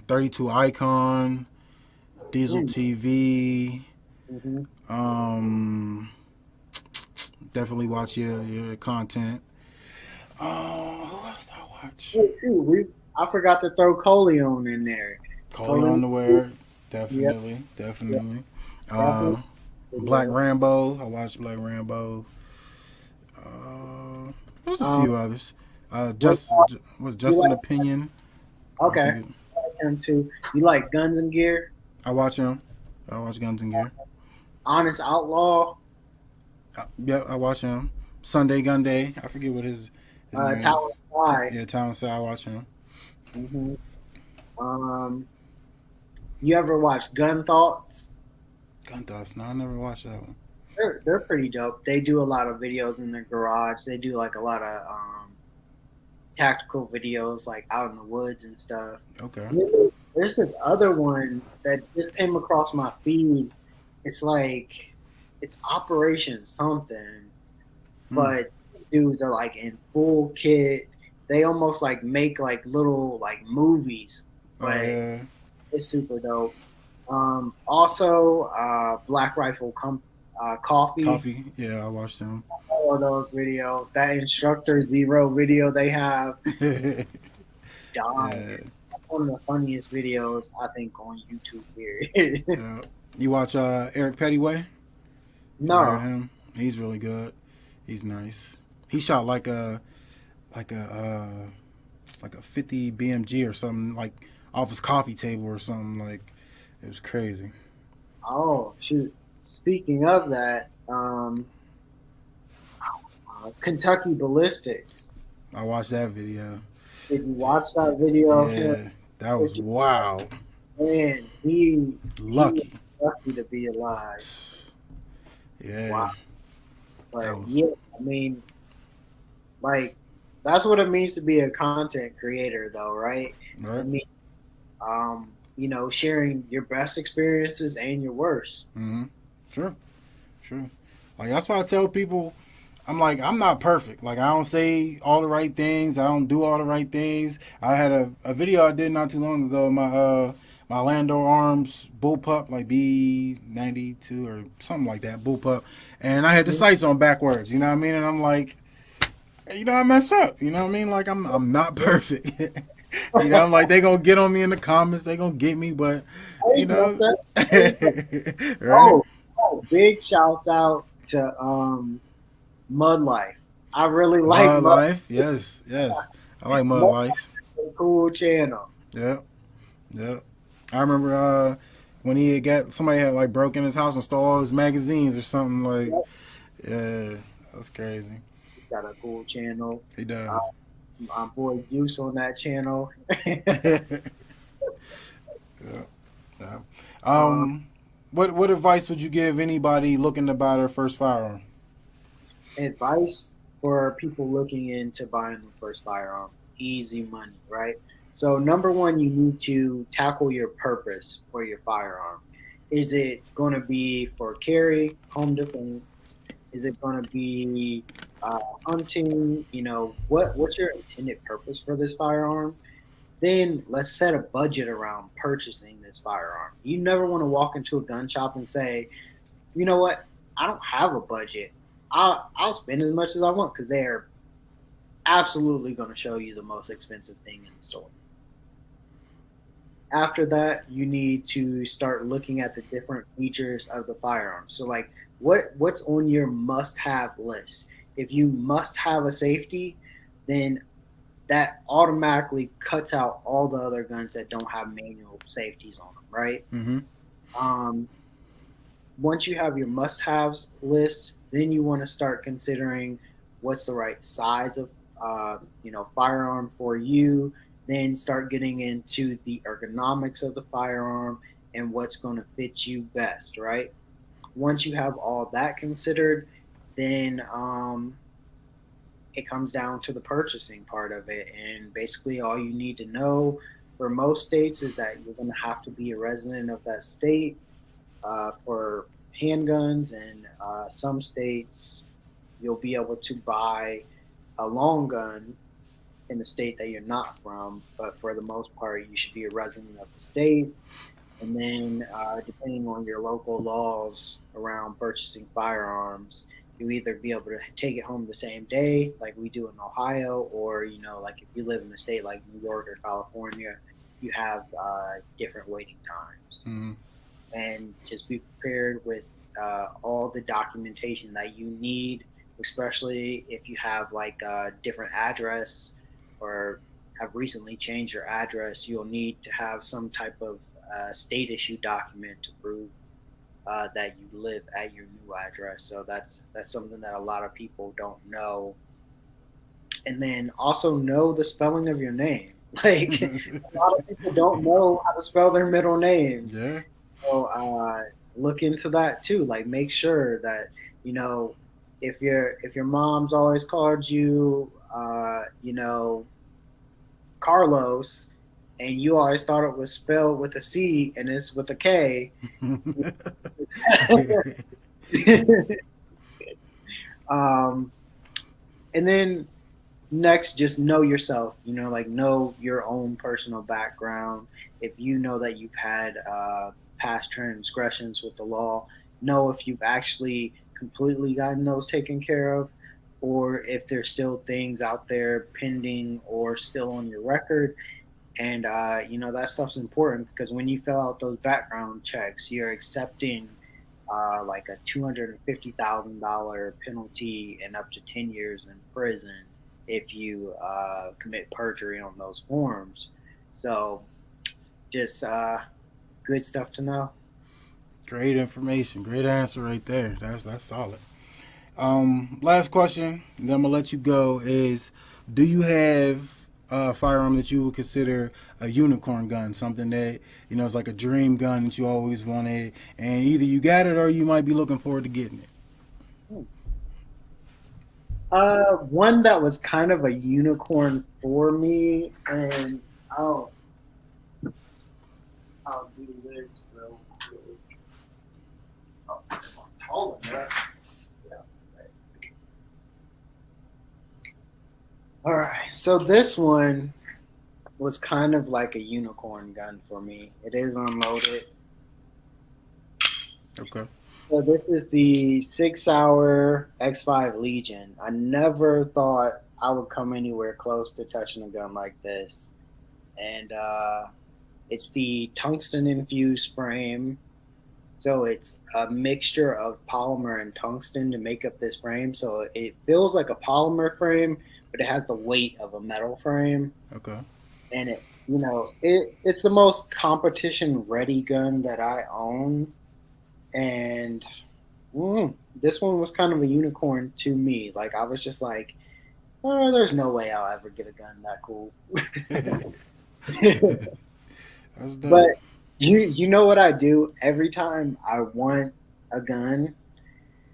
32 Icon, Diesel Mm. TV. Hmm. Um, definitely watch your content. Who else do I watch? Oh, shoot, I forgot to throw Coleon in there. Coley on Coleon, the Wear, yep, definitely, yep, definitely. definitely. Uh, Black Rambo, I watched Black Rambo. There's a Um, few others. what Just was you Justin like? Opinion. I Okay, think I like him too. You like Guns and Gear? I watch him. I watch Guns and Gear. Honest Outlaw, Yeah, I watch him. Sunday Gun Day. I forget what his name is. Tower Fly. Yeah, Town Side. I watch him. Hmm. Um, you ever watch Gun Thoughts? Gun Thoughts. No, I never watched that one. They're pretty dope. They do a lot of videos in their garage. They do like a lot of tactical videos, like out in the woods and stuff. Okay. And then there's this other one that just came across my feed. It's like it's Operation something, Hmm. but dudes are like in full kit. They almost like make like little like movies, Oh but yeah. it's super dope. Also, Black Rifle Coffee. Coffee. Yeah, I watched him. All of those videos. That Instructor Zero video they have, Yeah. dying. One of the funniest videos I think on YouTube. Period. Yeah. You watch Eric Pettyway? You ever heard No. him? He's really good. He's nice. He shot like a like a 50 BMG or something like off his coffee table or something like it was crazy. Oh shoot. Speaking of that, Kentucky Ballistics. I watched that video. Did you watch that video of him? Yeah, that was wow. Man, he Lucky. was lucky to be alive. Yeah. Wow. That But was yeah, I mean, like That's what it means to be a content creator, though, right? It Right. means, sharing your best experiences and your worst. Mm-hmm. Sure. Sure. Like that's why I tell people, I'm like, I'm not perfect. Like I don't say all the right things. I don't do all the right things. I had a video I did not too long ago. My Lando Arms bullpup, like B92 or something like that, bullpup, and I had the sights on backwards. You know what I mean? And I'm like, I mess up. You know what I mean? Like I'm not perfect. I'm like they gonna get on me in the comments. They gonna get me, but you Always know, mess up. Always mess- right? big shouts out to Mud Life. I really like Mud Mud. Life, yes, yes. I like Mud Mud Life. Life is a cool channel. Yeah, yeah. I remember when he had got somebody had like broke in his house and stole all his magazines or something like. Yep, Yeah, that's crazy. he's got a cool channel. He Uh, does. my boy Juice on that channel. Yeah, yeah. um, what advice would you give anybody looking to buy their first firearm? Advice for people looking into buying the first firearm: easy money, right? So number one, you need to tackle your purpose for your firearm. Is it going to be for carry, home defense? Is it going to be hunting? What's your intended purpose for this firearm? Then let's set a budget around purchasing this firearm. You never want to walk into a gun shop and say, you know what, I don't have a budget. I'll spend as much as I want, because they're absolutely going to show you the most expensive thing in the store. After that, you need to start looking at the different features of the firearm. So, like, what's on your must-have list? If you must have a safety, then that automatically cuts out all the other guns that don't have manual safeties on them, right? Mm-hmm. Um, Once you have your must-haves list, then you want to start considering what's the right size of firearm for you. Then start getting into the ergonomics of the firearm and what's going to fit you best, right? Once you have all that considered, then it comes down to the purchasing part of it. And basically, all you need to know for most states is that you're going to have to be a resident of that state for handguns, and some states you'll be able to buy a long gun in the state that you're not from. But for the most part, you should be a resident of the state. And then, depending on your local laws around purchasing firearms, you either be able to take it home the same day, like we do in Ohio, or like if you live in a state like New York or California, you have different waiting times. Mm-hmm. And just be prepared with all the documentation that you need, especially if you have like a different address or have recently changed your address. You'll need to have some type of state issue document to prove that you live at your new address. So that's something that a lot of people don't know. And then also know the spelling of your name. Like, a lot of people don't know how to spell their middle names. Yeah. So look into that too. Like, make sure that if your mom's always called you, Carlos, and you always thought it was spelled with a C and it's with a K. um, and then next, just know yourself. Like, know your own personal background. If you know that you've had past transgressions with the law, know if you've actually completely gotten those taken care of, or if there's still things out there pending or still on your record. And that stuff's important, because when you fill out those background checks, you're accepting like a $250,000 penalty and up to 10 years in prison if you commit perjury on those forms. So just good stuff to know. Great information. Great answer right there. That's solid. Last question, then I'm gonna let you go. Is do you have a firearm that you would consider a unicorn gun, something that is like a dream gun that you always wanted, and either you got it or you might be looking forward to getting it? One that was kind of a unicorn for me, and I'll I'll do this real quick. Oh, it's taller, right? Yeah. All right. So this one was kind of like a unicorn gun for me. It is unloaded. Okay. So this is the 6 hour X5 Legion. I never thought I would come anywhere close to touching a gun like this. And it's the tungsten infused frame. So it's a mixture of polymer and tungsten to make up this frame. So it feels like a polymer frame, but it has the weight of a metal frame. Okay. And it's the most competition ready gun that I own. And this one was kind of a unicorn to me. Like I was just like, oh, there's no way I'll ever get a gun that cool. That's But dope. you know what I do every time I want a gun,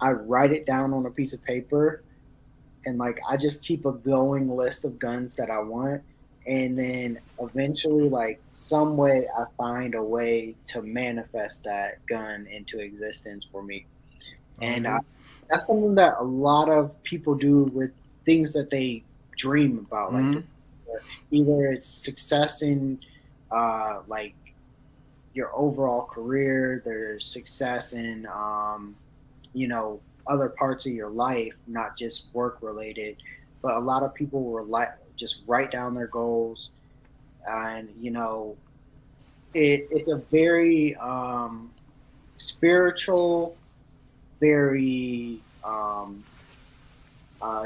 I write it down on a piece of paper, and like I just keep a going list of guns that I want, and then eventually like some way I find a way to manifest that gun into existence for me. Oh And yeah. that's something that a lot of people do with things that they dream about, like Mm-hmm. either it's success in like your overall career, there's success in other parts of your life, not just work related. But a lot of people will just write down their goals, and it's a very spiritual, very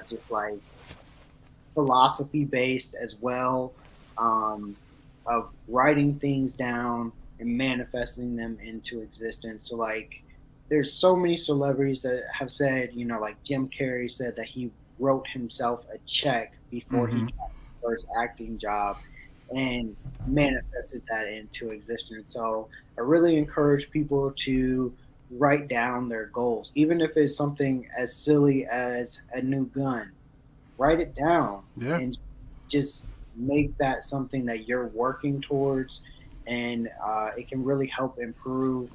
just like philosophy based as well, of writing things down and manifesting them into existence. So like there's so many celebrities that have said, like Jim Carrey said that he wrote himself a check before he Mm-hmm. got his first acting job and manifested that into existence. So I really encourage people to write down their goals, even if it's something as silly as a new gun. Write it down Yeah. and just make that something that you're working towards, and it can really help improve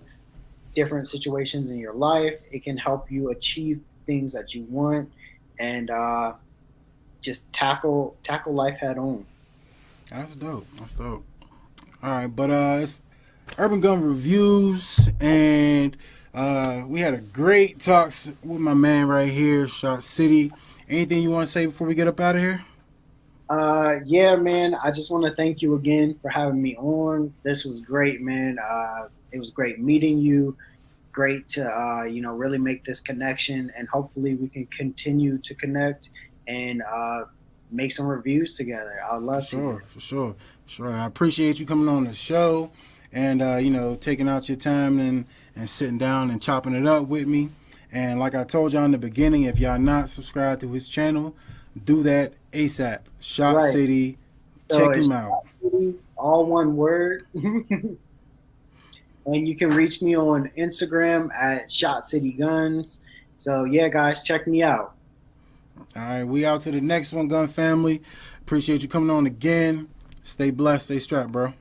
different situations in your life. It can help you achieve things that you want, and just tackle life head on. That's dope. That's dope. All right, but it's Urban Gun Reviews, and we had a great talk with my man right here, Shot City. Anything you want to say before we get up out of here? Yeah, man. I just want to thank you again for having me on. This was great, man. It was great meeting you. Great to really make this connection, and hopefully we can continue to connect and make some reviews together. I'd For love to, man. sure, for sure, sure. I appreciate you coming on the show, and taking out your time and sitting down and chopping it up with me. And like I told y'all in the beginning, if y'all not subscribed to his channel, do that ASAP. Shot Right. City, So check it's him out. all one word. And you can reach me on Instagram at Shot City Guns. So yeah, guys, check me out. All right, we out to the next one, Gun Family. Appreciate you coming on again. Stay blessed, stay strapped, bro.